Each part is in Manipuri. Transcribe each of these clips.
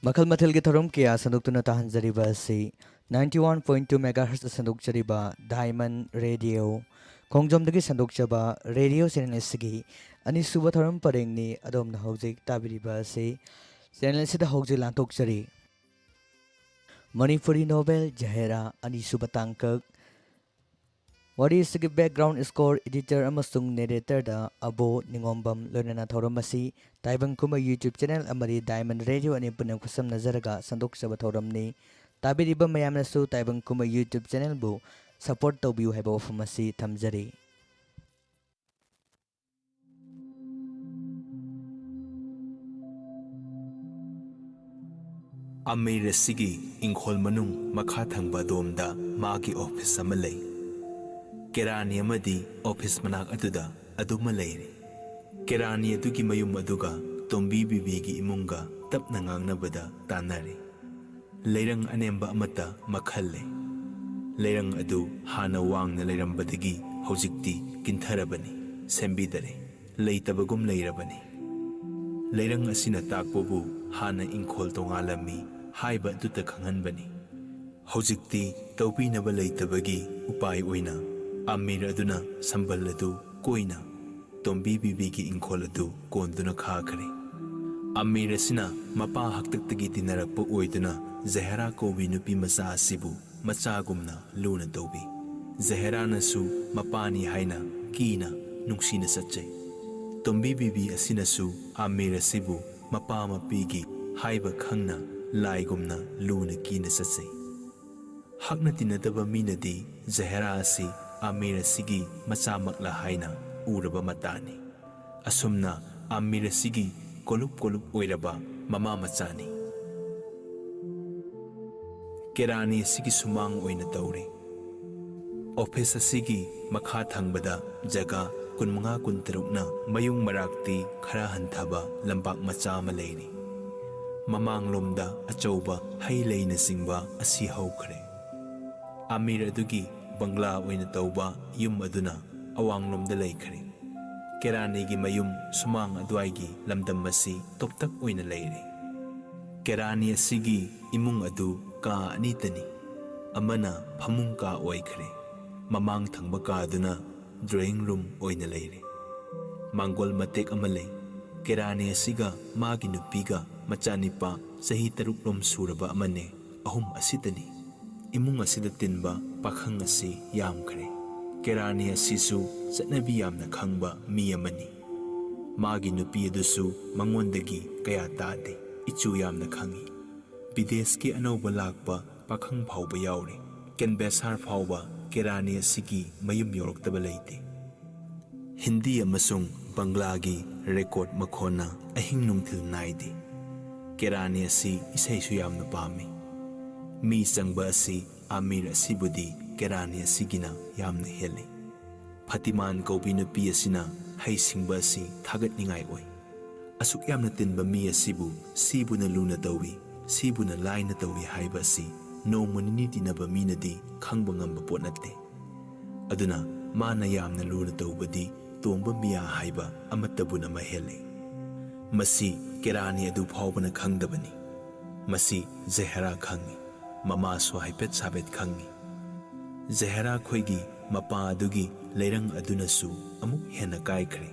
मखल मथल के थरम किया संदुक्तुना ताहंजरिबा से 91.2 मेगाहर्ट्ज संदुक्चरिबा डायमंड रेडियो खोंजोमदगी संदुक्चबा रेडियो चैनल सिगी अनिसुबा थरम परेंगनी अदोमना हौजिक ताबिरिबा से चैनल सिदा हौजिक लांथोकचरी मणिपुरी नोवेल जहेरा अनिसुबा तांकक Wari isigi background score editor amasung narrator da abo ningombam loinana thoramasi taibang kuma YouTube channel amari Diamond Radio ani punam khusam nazaraga sandok saba thoramni tabiriba mayamna su taibang kuma YouTube channel bu support tawbiu haiba wafamasi thamjari Amir Sigi ingkhol manung makha thangba domda magi office ama lei Kerani amadi office manak aduda aduma leire Kerani adugi mayum aduga tombi bibi gi imunga tapna ngangnabada tanari leirang anemba amata makhalle leirang adu hana wangna leirambadagi hojikti kintharabani sembidare leitabagum leirabani leirang asina takpobu hana ingkhol tongalami haiba duta khanganbani hojikti tawbinaba leitabagi upai oina Amir aduna sambal adu koina tombi bibi gi ingkhol adu konduna khakare Amir asina mapa haktaktagi tinarakpa oiduna Zahra kobi nupi macha asibu machagumna luna tawbi Zahra nasu mapani haina kina nungsina satchai tombi bibi asina su Amir asibu mapa mapigi haiba khangna laigumna luna kina satsai hakna tinadaba minadi Zahra asi Amir Sigi machamakla haina uraba matani asumna Amir Sigi kolup oiraba mama machani Kerani Sigi sumang oina tauri office Sigi makha thangbada jaga kunmanga kuntarukna mayung marakti khara hanthaba lambak macha ma leini mamang lomda achauba hai leina singba asi haukhre Amir adugi Bangla oina tauba yum aduna awanglomda leikhre Kerani gi mayum sumang adwaigi lamdam masi toptak oina leire Kerani asigi imung adu ka anitani amana phamung ka oikhre mamang thangba ka aduna drawing room oina leire Mangol matek amale Kerani asiga magi nupiga machanipa sahi taruk rom suraba amane ahum asitani imung asida tinba pakhang asi yamkhre Kerani asisu satnabi yamna khangba mi amani magi nupi adusu mangondagi kaya tade ichu yamna khangi bidesh ki anauba lakpa pakhang phauba yaure ken besar phauba Kerani asigi mayum yoroktaba leite Hindi amasung Bangla gi record makhona ahing nungthil naide Kerani asi isai su yamna pami Mi sangba asi Amir asibudi Kerani asigina yamna heli Phatiman kaubi nupi asina hai singba asi thagat ningai oi asuk yamna tinba mi asibu sibuna luna tawi sibuna laina tawi haiba asi nongmani tinaba minadi khangba ngamba potnatte aduna mana yamna luna tawbadi tomba miya haiba amatabuna mahele masi Kerani adu phawbana khangdabani masi Zahra khangi Mama so haipet sabet khangi Zahra khoigi mapa adugi leirang aduna su amuk hena kaikhre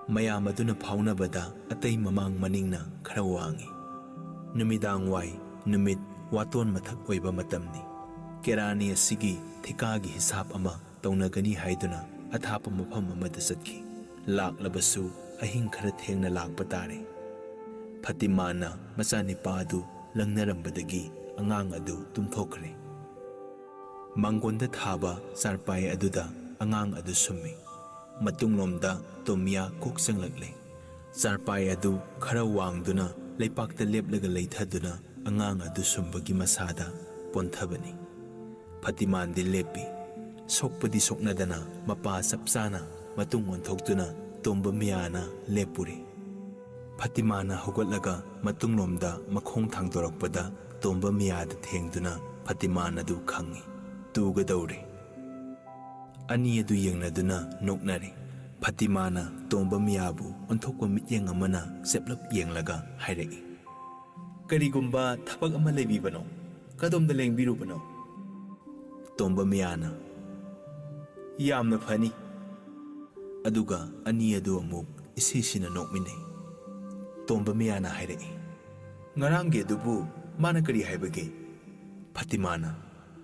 mayam aduna phauna bada atai mamang maningna khara wangi numidang wai numit waton mathak oiba matamni Kerani asigi thika gi hisab ama taunagani haiduna athapa mafam amada satki laklabasu ahing khara thengna lakpa tare Fatimana machani padu langnarambadagi angang adu tumthokre Mangonda thaba sarpai aduda angang adu summi matunglomda tomya koksanglakle sarpai adu khara wangduna leipakta leplaga leithaduna angang adu sumbagi masada ponthabani Fatiman di lepi sokpadi soknadana mapa sapsana matung onthokduna tomba miyana lepuri Fatimana hogotlaga matunglomda makhong thangdorakpada tomba miyada thengduna Fatimana du khangi tuga daure ani adu yengnaduna noknari Fatimana tomba miyabu onthokpa mityeng amana seplap yenglaga hairei ꯀꯔꯤꯒꯨꯝꯕ ꯊꯕꯛ ꯑꯃ ꯂꯩꯕꯤꯕꯅꯣ? ꯀꯗꯣꯝꯗ ꯂꯦꯡꯕꯤꯔꯨꯕꯅꯣ? ꯇꯣꯝꯕ ꯃꯤꯌꯥꯅ ꯌꯥꯝꯅ ꯐꯅꯤ꯫ ꯑꯗꯨꯒ ꯑꯅꯤ ꯑꯗꯨ ꯑꯃꯨꯛ ꯏꯁꯤꯁꯤꯅ ꯅꯣꯛꯃꯤꯟꯅꯩ꯫ ꯇꯣꯝꯕ ꯃꯤꯌꯥꯅ ꯍꯥꯏꯔꯛꯏ, ꯉꯔꯥꯡꯒꯤ ꯑꯗꯨꯕꯨ ꯃꯥꯅ ꯀꯔꯤ ꯍꯥꯏꯕꯒꯦ? ꯐꯇꯤꯃꯥꯅ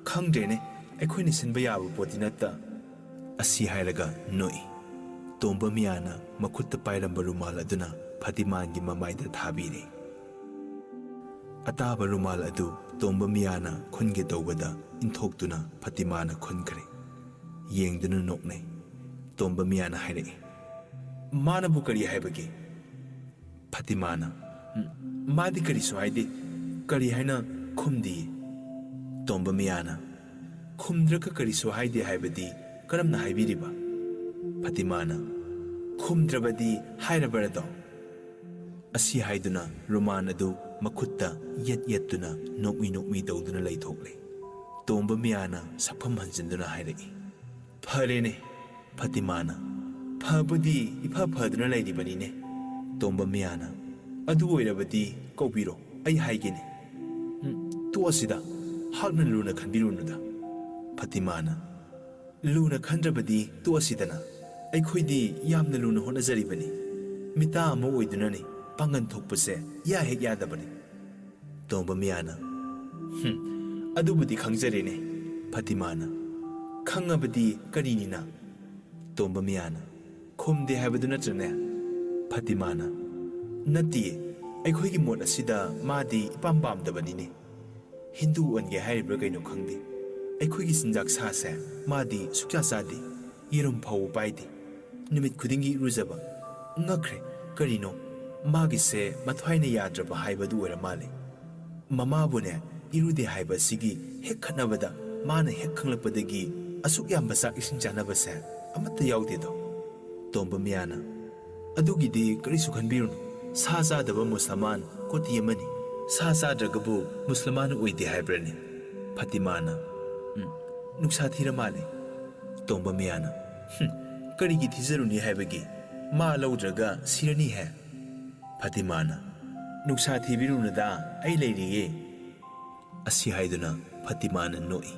ꯈꯪꯗ꯭ꯔꯦꯅꯦ, ꯑꯩꯈꯣꯏꯅ ꯁꯤꯟꯕ ꯌꯥꯕ ꯄꯣꯠꯇꯤ ꯅꯠꯇ꯫ ꯑꯁꯤ ꯍꯥꯏꯔꯒ ꯅꯣꯛꯏ꯫ ꯇꯣꯝꯕ ꯃꯤꯌꯥꯅ ꯃꯈꯨꯠꯇ ꯄꯥꯏꯔꯝꯕ ꯔꯨꯃꯥꯜ ꯑꯗꯨꯅ ꯐꯇꯤꯃꯥꯟꯒꯤ ꯃꯃꯥꯏꯗ ꯊꯥꯕꯤꯔꯦ꯫ ꯑꯇꯥꯕ ꯔꯨꯃꯥꯜ ꯑꯗꯨ ꯇꯣꯝꯕ ꯃꯤꯌꯥꯅ ꯈꯨꯟꯒꯦ ꯇꯧꯕꯗ ꯏꯟꯊꯣꯛꯇꯨꯅ ꯐꯇꯤꯃꯥꯅ ꯈꯨꯟꯈ꯭ꯔꯦ꯫ ꯌꯦꯡꯗꯨꯅ ꯅꯣꯛꯅꯩ꯫ ꯇꯣꯝꯕ ꯃꯤꯌꯥꯅ ꯍꯥꯏꯔꯛꯏ, ꯃꯥꯅꯕꯨ ꯀꯔꯤ ꯍꯥꯏꯕꯒꯦ? ꯐꯇꯤꯃꯥꯅ ꯃꯥꯗꯤ ꯀꯔꯤꯁꯨ ꯍꯥꯏꯗꯦ, ꯀꯔꯤ ꯍꯥꯏꯅ ꯈꯨꯝꯗꯤꯌꯦ꯫ ꯇꯣꯝꯕ ꯃꯤꯌꯥꯅ ꯈꯨꯝꯗ꯭ꯔꯒ ꯀꯔꯤꯁꯨ ꯍꯥꯏꯗꯦ ꯍꯥꯏꯕꯗꯤ ꯀꯔꯝꯅ ꯍꯥꯏꯕꯤꯔꯤꯕ? ꯐꯇꯤꯃꯥꯅ ꯈꯨꯝꯗ꯭ꯔꯕꯗꯤ ꯍꯥꯏꯔꯕꯔꯗꯣ꯫ ꯑꯁꯤ ꯍꯥꯏꯗꯨꯅ ꯔꯨꯃꯥꯟ ꯑꯗꯨ ꯃꯈꯨꯠꯇ ꯌꯦꯠ ꯌꯦꯠꯇꯨꯅ ꯅꯣꯛꯃꯤ ꯅꯣꯛꯃꯤ ꯇꯧꯗꯨꯅ ꯂꯩꯊꯣꯛꯂꯦ꯫ ꯇꯣꯝꯕ ꯃꯤꯌꯥꯅ ꯁꯛꯐꯝ ꯍꯟꯖꯤꯟꯗꯨꯅ ꯍꯥꯏꯔꯛꯏ, ꯐꯔꯦꯅꯦ꯫ ꯐꯇꯤꯃꯥꯅ ꯐꯕꯨꯗꯤ ꯏꯐ ꯐꯗꯨꯅ ꯂꯩꯔꯤꯕꯅꯤꯅꯦ꯫ ꯇꯣꯝꯕ ꯃꯤꯌꯥꯅ ꯑꯗꯨ ꯑꯣꯏꯔꯕꯗꯤ ꯀꯧꯕꯤꯔꯣ, ꯑꯩ ꯍꯥꯏꯒꯦꯅꯦ꯫ ꯇꯣꯛꯑꯁꯤꯗ, ꯍꯥꯛꯅ ꯂꯨꯅ ꯈꯟꯕꯤꯔꯨꯅꯨꯗ꯫ ꯐꯇꯤꯃꯥꯅ ꯂꯨꯅ ꯈꯟꯗ꯭ꯔꯕꯗꯤ ꯇꯣꯛꯑꯁꯤꯗꯅ, ꯑꯩꯈꯣꯏꯗꯤ ꯌꯥꯝꯅ ꯂꯨꯅ ꯍꯣꯠꯅꯖꯔꯤꯕꯅꯤ꯫ ꯃꯤꯇꯥ ꯑꯃ ꯑꯣꯏꯗꯨꯅꯅꯤ ꯄꯥꯡꯒꯟ ꯊꯣꯛꯄꯁꯦ ꯏꯌꯥ ꯍꯦꯛ ꯌꯥꯗꯕꯅꯤ꯫ ꯇꯣꯝꯕ ꯃꯤꯌꯥꯅ ꯑꯗꯨꯕꯨꯗꯤ ꯈꯪꯖꯔꯦꯅꯦ꯫ ꯐꯇꯤꯃꯥꯅ ꯈꯪꯉꯕꯗꯤ ꯀꯔꯤꯅꯤꯅ? ꯇꯣꯝꯕ ꯃꯤꯌꯥꯅ ꯈꯨꯝꯗꯦ ꯍꯥꯏꯕꯗꯨ ꯅꯠꯇ꯭ꯔꯅꯦ? ꯐꯇꯤꯃꯥꯅ ꯅꯠꯇꯤꯌꯦ, ꯑꯩꯈꯣꯏꯒꯤ ꯃꯣꯠ ꯑꯁꯤꯗ ꯃꯥꯗꯤ ꯏꯄꯥꯝ ꯄꯥꯝꯗꯕꯅꯤꯅꯦ꯫ ꯍꯤꯟꯗꯨ ꯑꯣꯟꯒꯦ ꯍꯥꯏꯔꯤꯕ꯭ꯔꯥ ꯀꯩꯅꯣ ꯈꯪꯗꯦ꯫ ꯑꯩꯈꯣꯏꯒꯤ ꯆꯤꯟꯖꯥꯛ ꯁꯥꯁꯦ ꯃꯥꯗꯤ ꯁꯨꯛꯆꯥ ꯆꯥꯗꯦ, ꯌꯦꯔꯨꯝ ꯐꯥꯎꯕ ꯄꯥꯏꯗꯦ, ꯅꯨꯃꯤꯠ ꯈꯨꯗꯤꯡꯒꯤ ꯏꯔꯨꯖꯕ꯫ ꯉꯛꯈ꯭ꯔꯦ, ꯀꯔꯤꯅꯣ ꯃꯥꯒꯤꯁꯦ ꯃꯊ꯭ꯋꯥꯏꯅ ꯌꯥꯗ꯭ꯔꯕ ꯍꯥꯏꯕꯗꯨ ꯑꯣꯏꯔ ꯃꯥꯜꯂꯦ꯫ ꯃꯃꯥꯕꯨꯅꯦ ꯑꯤꯔꯨꯗꯦ ꯍꯥꯏꯕ ꯑꯁꯤꯒꯤ ꯍꯦꯛ ꯈꯠꯅꯕꯗ ꯃꯥꯅ ꯍꯦꯛ ꯈꯪꯂꯛꯄꯗꯒꯤ ꯑꯁꯨꯛ ꯌꯥꯝꯕ ꯆꯥꯛ ꯏꯁꯤꯡ ꯆꯥꯅꯕꯁꯦ ꯑꯃꯠꯇ ꯌꯥꯎꯗꯦꯗꯣ꯫ ꯇꯣꯝꯕ ꯃꯤꯌꯥꯅ ꯑꯗꯨꯒꯤꯗꯤ ꯀꯔꯤꯁꯨ ꯈꯟꯕꯤꯔꯨꯅꯨ, ꯁꯥ ꯆꯥꯗꯕ ꯃꯨꯁꯜꯃꯥꯟ ꯀꯣꯇꯤ ꯑꯃꯅꯤ, ꯁꯥ ꯆꯥꯗ꯭ꯔꯒꯕꯨ ꯃꯨꯁꯜꯃꯥꯟ ꯑꯣꯏꯗꯦ ꯍꯥꯏꯕ꯭ꯔꯅꯦ? ꯐꯇꯤꯃꯥꯅ ꯅꯨꯡꯁꯥ ꯊꯤꯔ ꯃꯥꯜꯂꯦ꯫ ꯇꯣꯝꯕ ꯃꯤꯌꯥꯅ ꯀꯔꯤꯒꯤ ꯊꯤꯖꯔꯨꯅꯤ ꯍꯥꯏꯕꯒꯤ? ꯃꯥ ꯂꯧꯗ꯭ꯔꯒ ꯁꯤꯔꯅꯤꯍꯦ꯫ ꯐꯇꯤꯃꯥꯅ ꯅꯨꯡꯁꯥ ꯊꯤꯕꯤꯔꯨꯅꯨꯗ, ꯑꯩ ꯂꯩꯔꯤꯌꯦ꯫ ꯑꯁꯤ ꯍꯥꯏꯗꯨꯅ ꯐꯇꯤꯃꯥꯅ ꯅꯣꯛꯏ꯫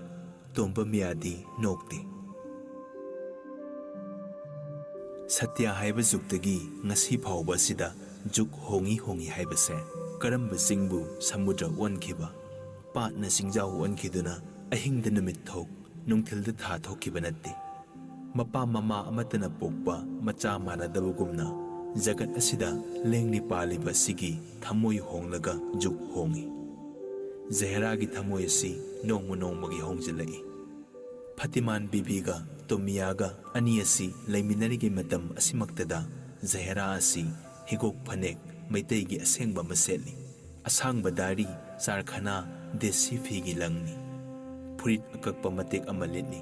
ꯇꯣꯝꯕ ꯃꯤꯌꯥꯗꯤ ꯅꯣꯛꯇꯦ꯫ ꯁꯇ꯭ꯌ ꯍꯥꯏꯕ ꯖꯨꯒꯇꯒꯤ ꯉꯁꯤ ꯐꯥꯎꯕ ꯑꯁꯤꯗ ꯖꯨग ꯍꯣꯡꯏ ꯍꯣꯡꯏ ꯍꯥꯏꯕꯁꯦ ꯀꯔꯝꯕ ꯆꯤꯡꯕꯨ ꯁꯃꯨꯗ꯭ꯔ ꯑꯣꯟꯈꯤꯕ, ꯄꯥꯠꯅ ꯆꯤꯡꯖꯥꯎ ꯑꯣꯟꯈꯤꯗꯨꯅ ꯑꯍꯤꯡꯗ ꯅꯨꯃꯤꯠ ꯊꯣꯛ, ꯅꯨꯡꯊꯤꯜꯗ ꯊꯥ ꯊꯣꯛꯈꯤꯕ ꯅꯠꯇꯦ꯫ ꯃꯄꯥ ꯃꯃꯥ ꯑꯃꯠꯇꯅ ꯄꯣꯛꯄ ꯃꯆꯥ ꯃꯥꯟꯅꯗꯕꯒꯨꯝꯅ ꯖꯒꯠ ꯑꯁꯤꯗ ꯂꯦꯡꯂꯤ ꯄꯥꯜꯂꯤꯕ ꯑꯁꯤꯒꯤ ꯊꯃꯣꯏ ꯍꯣꯡꯂꯒ ꯖꯨग ꯍꯣꯡꯏ꯫ ꯖꯍꯦꯔꯥꯒꯤ ꯊꯃꯣꯏ ꯑꯁꯤ ꯅꯣꯡꯃ ꯅꯣꯡꯃꯒꯤ ꯍꯣꯡꯖꯤꯜꯂꯛꯏ꯫ ꯐꯇꯤꯃꯥꯟ ꯕꯤꯕꯤꯒ ꯇꯣꯃꯤꯌꯥꯒ ꯑꯅꯤ ꯑꯁꯤ ꯂꯩꯃꯤꯟꯅꯔꯤꯉꯩ ꯃꯇꯝ ꯑꯁꯤꯃꯛꯇꯗ ꯖꯍꯦꯔꯥ ꯑꯁꯤ ꯍꯤꯒꯣꯛ ꯐꯅꯦꯛ ꯃꯩꯇꯩꯒꯤ ꯑꯁꯦꯡꯕ ꯑꯃ ꯁꯦꯠꯂꯤ꯫ ꯑꯁꯥꯡꯕ ꯗꯥꯔꯤ, ꯆꯥꯔꯈꯅꯥ, ꯗꯦꯁꯤ ꯐꯤꯒꯤ ꯂꯪꯅꯤ꯫ ꯐꯨꯔꯤꯠ ꯑꯀꯛꯄ ꯃꯇꯦꯛ ꯑꯃ ꯂꯤꯠꯂꯤ꯫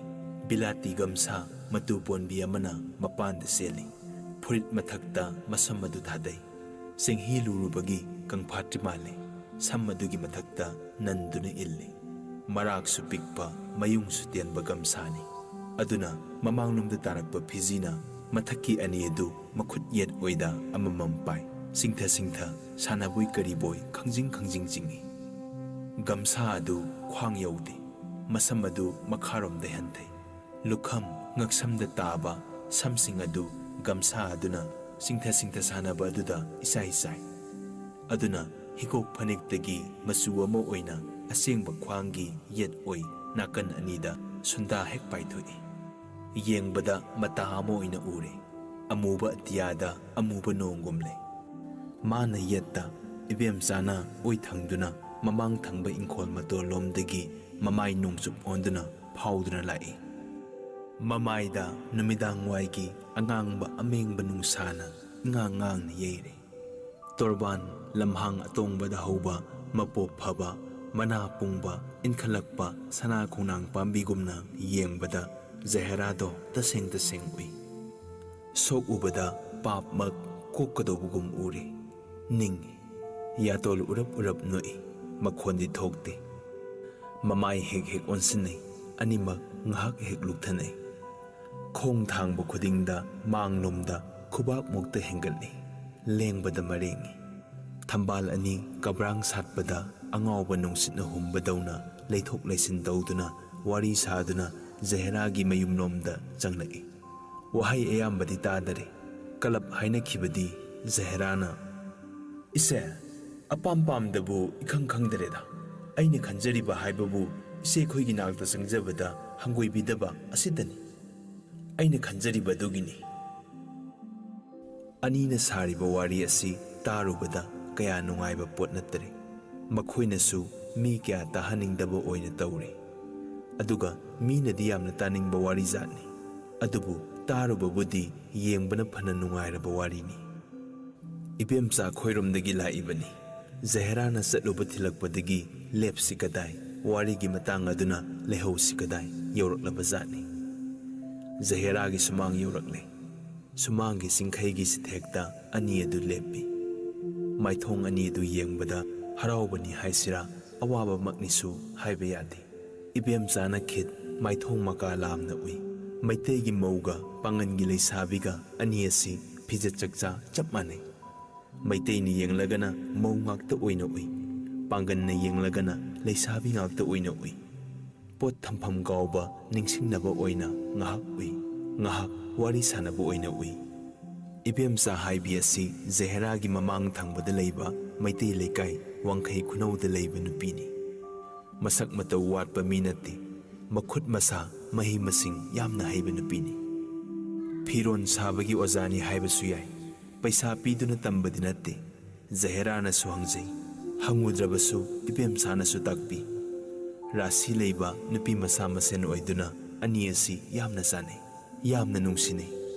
ꯕꯤꯂꯥꯇꯤ ꯒꯝꯁꯥ ꯃꯇꯨ ꯄꯣꯟꯕꯤ ꯑꯃꯅ ꯃꯄꯥꯟꯗ ꯁꯦꯠꯂꯤ꯫ ꯐꯨꯔꯤꯠ ꯃꯊꯛꯇ ꯃꯁꯝ ꯑꯗꯨ ꯊꯥꯗꯩ꯫ ꯆꯦꯡꯍꯤ ꯂꯨꯔꯨꯕꯒꯤ ꯀꯪꯐꯥꯠꯇ꯭ꯔꯤ ꯃꯥꯜꯂꯤ꯫ ꯁꯝ ꯑꯗꯨꯒꯤ ꯃꯊꯛꯇ ꯅꯟꯗꯨꯅ ꯏꯜꯂꯤ꯫ ꯃꯔꯥꯛꯁꯨ ꯄꯤꯛꯄ, ꯃꯌꯨꯡꯁꯨ ꯇꯦꯟꯕ ꯒꯝꯁꯥꯅꯤ꯫ ꯑꯗꯨꯅ ꯃꯃꯥꯡꯂꯣꯝꯗ ꯇꯥꯔꯛꯄ ꯐꯤꯖꯤꯅ ꯃꯊꯛꯀꯤ ꯑꯅꯤ ꯑꯗꯨ ꯃꯈꯨꯠ ꯌꯦꯠ ꯑꯣꯏꯗ ꯑꯃꯃꯝ ꯄꯥꯏ꯫ ꯆꯤꯡꯊ ꯆꯤꯡꯊ ꯁꯥꯟꯅꯕꯣꯏ ꯀꯔꯤꯕꯣꯏ ꯈꯪꯖꯤꯡ ꯈꯪꯖꯤꯡ ꯆꯤꯡꯏ꯫ ꯒꯝꯁꯥ ꯑꯗꯨ ꯈ꯭ꯋꯥꯡ ꯌꯧꯗꯦ꯫ ꯃꯁꯝ ꯑꯗꯨ ꯃꯈꯥꯔꯣꯝꯗ ꯍꯟꯊꯩ꯫ ꯂꯨꯈꯝ ꯉꯛꯁꯝꯗ ꯇꯥꯕ ꯁꯝꯁꯤꯡ ꯑꯗꯨ ꯒꯝꯁꯥ ꯑꯗꯨꯅ ꯆꯤꯡꯊ ꯆꯤꯡꯊ ꯁꯥꯟꯅꯕ ꯑꯗꯨꯗ ꯏꯆꯥꯏ ꯆꯥꯏ꯫ ꯑꯗꯨꯅ ꯍꯤꯒꯣꯛ ꯐꯅꯦꯛꯇꯒꯤ ꯃꯆꯨ ꯑꯃ ꯑꯣꯏꯅ ꯑꯁꯦꯡꯕ ꯈ꯭ꯋꯥꯡꯒꯤ ꯌꯦꯠ ꯑꯣꯏ ꯅꯥꯀꯟ ꯑꯅꯤꯗ ꯁꯨꯟꯗꯥ ꯍꯦꯛ ꯄꯥꯏꯊꯣꯛꯏ꯫ ꯌꯦꯡꯕꯗ ꯃꯇꯥ ꯑꯃ ꯑꯣꯏꯅ ꯎꯔꯦ꯫ ꯑꯃꯨꯕ ꯑꯇꯤꯌꯥꯗ ꯑꯃꯨꯕ ꯅꯣꯡꯒꯨꯝ ꯂꯩ꯫ ꯃꯥꯅ ꯌꯦꯠꯇ ꯏꯕꯦꯝꯆꯥꯅ ꯑꯣꯏ ꯊꯪꯗꯨꯅ ꯃꯃꯥꯡ ꯊꯪꯕ ꯏꯪꯈꯣꯜ ꯃꯇꯣꯟꯂꯣꯝꯗꯒꯤ ꯃꯃꯥꯏ ꯅꯣꯡꯆꯨꯞ ꯑꯣꯟꯗꯨꯅ ꯐꯥꯎꯗꯨꯅ ꯂꯥꯛꯏ꯫ ꯃꯃꯥꯏꯗ ꯅꯨꯃꯤꯗꯥꯡꯋꯥꯏꯒꯤ ꯑꯉꯥꯡꯕ ꯑꯃꯦꯡꯕ ꯅꯨꯡꯁꯥꯅ ꯏꯉꯥꯡ ꯉꯥꯡꯅ ꯌꯩꯔꯦ꯫ ꯇꯣꯔꯕꯥꯟ ꯂꯝꯍꯥꯡ ꯑꯇꯣꯡꯕꯗ ꯍꯧꯕ ꯃꯄꯣꯞ ꯐꯕ, ꯃꯅꯥ ꯄꯨꯡꯕ, ꯏꯟꯈꯠꯂꯛꯄ ꯁꯅꯥ ꯈꯣꯡꯅꯥꯡ ꯄꯥꯝꯕꯤꯒꯨꯝꯅ ꯌꯦꯡꯕꯗ ꯖꯍꯦꯔꯥꯗꯣ ꯇꯁꯦꯡ ꯇꯁꯦꯡ ꯎꯏ꯫ ꯁꯣꯛ ꯎꯕꯗ ꯄꯥꯞꯃꯛ ꯀꯣꯛꯀꯗꯧꯕꯒꯨꯝ ꯎꯔꯦ꯫ ꯅꯤꯡꯏ꯫ ꯌꯥꯇꯣꯜ ꯎꯔꯞ ꯎꯔꯞ ꯅꯣꯛꯏ꯫ ꯃꯈꯣꯟꯗꯤ ꯊꯣꯛꯇꯦ꯫ ꯃꯃꯥꯏ ꯍꯦꯛ ꯍꯦꯛ ꯑꯣꯟꯁꯤꯟꯅꯩ꯫ ꯑꯅꯤꯃꯛ ꯉꯥꯏꯍꯥꯛ ꯍꯦꯛ ꯂꯨꯛꯊꯅꯩ꯫ ꯈꯣꯡ ꯊꯥꯡꯕ ꯈꯨꯗꯤꯡꯗ ꯃꯥꯡꯂꯣꯝꯗ ꯈꯨꯕꯥꯛꯃꯨꯛꯇ ꯍꯦꯟꯒꯠꯂꯤ꯫ ꯂꯦꯡꯕꯗ ꯃꯔꯦꯡꯏ꯫ ꯊꯝꯕꯥꯜ ꯑꯅꯤ ꯀꯕ꯭ꯔꯥꯡ ꯁꯥꯠꯄꯗ ꯑꯉꯥꯎꯕ ꯅꯨꯡꯁꯤꯠꯅ ꯍꯨꯝꯕꯗꯧꯅ ꯂꯩꯊꯣꯛ ꯂꯩꯁꯤꯟ ꯇꯧꯗꯨꯅ ꯋꯥꯔꯤ ꯁꯥꯗꯨꯅ ꯖꯍꯦꯔꯥꯒꯤ ꯃꯌꯨꯝꯂꯣꯝꯗ ꯆꯪꯂꯛꯏ꯫ ꯋꯥꯍꯩ ꯑꯌꯥꯝꯕꯗꯤ ꯇꯥꯗꯔꯦ꯫ ꯀꯂꯞ ꯍꯥꯏꯅꯈꯤꯕꯗꯤ ꯖꯍꯦꯔꯥꯅ "ꯏꯁꯦ, ꯑꯄꯥꯝ ꯄꯥꯝꯗꯕꯨ ꯏꯈꯪ ꯈꯪꯗꯔꯦꯗ꯫ ꯑꯩꯅ ꯈꯟꯖꯔꯤꯕ ꯍꯥꯏꯕꯕꯨ ꯏꯆꯦꯈꯣꯏꯒꯤ ꯅꯥꯛꯇ ꯆꯪꯖꯕꯗ ꯍꯪꯒꯣꯏꯕꯤꯗꯕ ꯑꯁꯤꯇꯅꯤ꯫ ꯑꯩꯅ ꯈꯟꯖꯔꯤꯕ ꯑꯗꯨꯒꯤꯅꯤ"꯫ ꯑꯅꯤꯅ ꯁꯥꯔꯤꯕ ꯋꯥꯔꯤ ꯑꯁꯤ ꯇꯥꯔꯨꯕꯗ ꯀꯌꯥ ꯅꯨꯡꯉꯥꯏꯕ ꯄꯣꯠ ꯅꯠꯇꯔꯦ꯫ ꯃꯈꯣꯏꯅꯁꯨ ꯃꯤ ꯀꯌꯥ ꯇꯥꯍꯟꯅꯤꯡꯗꯕ ꯑꯣꯏꯅ ꯇꯧꯔꯤ꯫ ꯑꯗꯨꯒ ꯃꯤꯅꯗꯤ ꯌꯥꯝꯅ ꯇꯥꯅꯤꯡꯕ ꯋꯥꯔꯤꯖꯥꯠꯅꯤ꯫ ꯑꯗꯨꯕꯨ ꯇꯥꯔꯨꯕꯕꯨꯗꯤ ꯌꯦꯡꯕꯅ ꯐꯅ ꯅꯨꯡꯉꯥꯏꯔꯕ ꯋꯥꯔꯤꯅꯤ꯫ "ꯏꯕꯦꯝꯆꯥ ꯈꯣꯏꯔꯣꯝꯗꯒꯤ ꯂꯥꯛꯏꯕꯅꯤ꯫ ꯖꯍꯦꯔꯥꯅ ꯆꯠꯂꯨꯕ ꯊꯤꯜꯂꯛꯄꯗꯒꯤ ꯂꯦꯞꯁꯤ ꯀꯗꯥꯏ, ꯋꯥꯔꯤꯒꯤ ꯃꯇꯥꯡ ꯑꯗꯨꯅ ꯂꯩꯍꯧꯁꯤ ꯀꯗꯥꯏ ꯌꯧꯔꯛꯂꯕꯖꯥꯠꯅꯤ"꯫ ꯖꯍꯦꯔꯥꯒꯤ ꯁꯨꯃꯥꯡ ꯌꯧꯔꯛꯂꯦ꯫ ꯁꯨꯃꯥꯡꯒꯤ ꯆꯤꯡꯈꯩꯒꯤ ꯆꯤꯊꯦꯛꯇ ꯑꯅꯤ ꯑꯗꯨ ꯂꯦꯞꯄꯤ꯫ ꯃꯥꯏꯊꯣꯡ ꯑꯅꯤ ꯑꯗꯨ ꯌꯦꯡꯕꯗ ꯍꯔꯥꯎꯕꯅꯤ ꯍꯥꯏꯁꯤꯔꯥ ꯑꯋꯥꯕꯃꯛꯅꯤꯁꯨ ꯍꯥꯏꯕ ꯌꯥꯗꯦ꯫ ꯏꯕꯦꯝꯆꯥꯅ ꯈꯤꯠ ꯃꯥꯏꯊꯣꯡ ꯃꯀꯥ ꯂꯥꯝꯅ ꯎꯏ꯫ ꯃꯩꯇꯩꯒꯤ ꯃꯧꯒ ꯄꯥꯡꯒꯟꯒꯤ ꯂꯩꯁꯥꯕꯤꯒ ꯑꯅꯤ ꯑꯁꯤ ꯐꯤꯖꯦꯠ ꯆꯛꯆꯥ ꯆꯞ ꯃꯥꯟꯅꯩ꯫ ꯃꯩꯇꯩꯅ ꯌꯦꯡꯂꯒꯅ ꯃꯧ ꯉꯥꯛꯇ ꯑꯣꯏꯅ ꯎꯏ, ꯄꯥꯡꯒꯟꯅ ꯌꯦꯡꯂꯒꯅ ꯂꯩꯁꯥꯕꯤ ꯉꯥꯛꯇ ꯑꯣꯏꯅ ꯎꯏ꯫ ꯄꯣꯠ ꯊꯝꯐꯝ ꯀꯥꯎꯕ ꯅꯤꯡꯁꯤꯡꯅꯕ ꯑꯣꯏꯅ ꯉꯥꯏꯍꯥꯛ ꯎꯏ, ꯉꯥꯏꯍꯥꯛ ꯋꯥꯔꯤ ꯁꯥꯟꯅꯕ ꯑꯣꯏꯅ ꯎꯏ꯫ ꯏꯕꯦꯝꯆꯥ ꯍꯥꯏꯕꯤ ꯑꯁꯤ ꯖꯍꯦꯔꯥꯒꯤ ꯃꯃꯥꯡ ꯊꯪꯕꯗ ꯂꯩꯕ ꯃꯩꯇꯩ ꯂꯩꯀꯥꯏ ꯋꯥꯡꯈꯩ ꯈꯨꯅꯧꯗ ꯂꯩꯕ ꯅꯨꯄꯤꯅꯤ꯫ ꯃꯁꯛ ꯃꯇꯧ ꯋꯥꯠꯄ ꯃꯤ ꯅꯠꯇꯦ꯫ ꯃꯈꯨꯠ ꯃꯁꯥ ꯃꯍꯩ ꯃꯁꯤꯡ ꯌꯥꯝꯅ ꯍꯩꯕ ꯅꯨꯄꯤꯅꯤ꯫ ꯐꯤꯔꯣꯟ ꯁꯥꯕꯒꯤ ꯑꯣꯖꯥꯅꯤ ꯍꯥꯏꯕꯁꯨ ꯌꯥꯏ꯫ ꯄꯩꯁꯥ ꯄꯤꯗꯨꯅ ꯇꯝꯕꯗꯤ ꯅꯠꯇꯦ꯫ ꯖꯍꯦꯔꯥꯅꯁꯨ ꯍꯪꯖꯩ, ꯍꯪꯉꯨꯗ꯭ꯔꯕꯁꯨ ꯏꯕꯦꯝꯆꯥꯅꯁꯨ ꯇꯥꯛꯄꯤ꯫ ꯔꯥꯁꯤ ꯂꯩꯕ ꯅꯨꯄꯤ ꯃꯆꯥ ꯃꯁꯦꯟ ꯑꯣꯏꯗꯨꯅ ꯑꯅꯤ ꯑꯁꯤ ꯌꯥꯝꯅ ꯆꯥꯟꯅꯩ, ꯌꯥꯝꯅ ꯅꯨꯡꯁꯤꯅꯩ꯫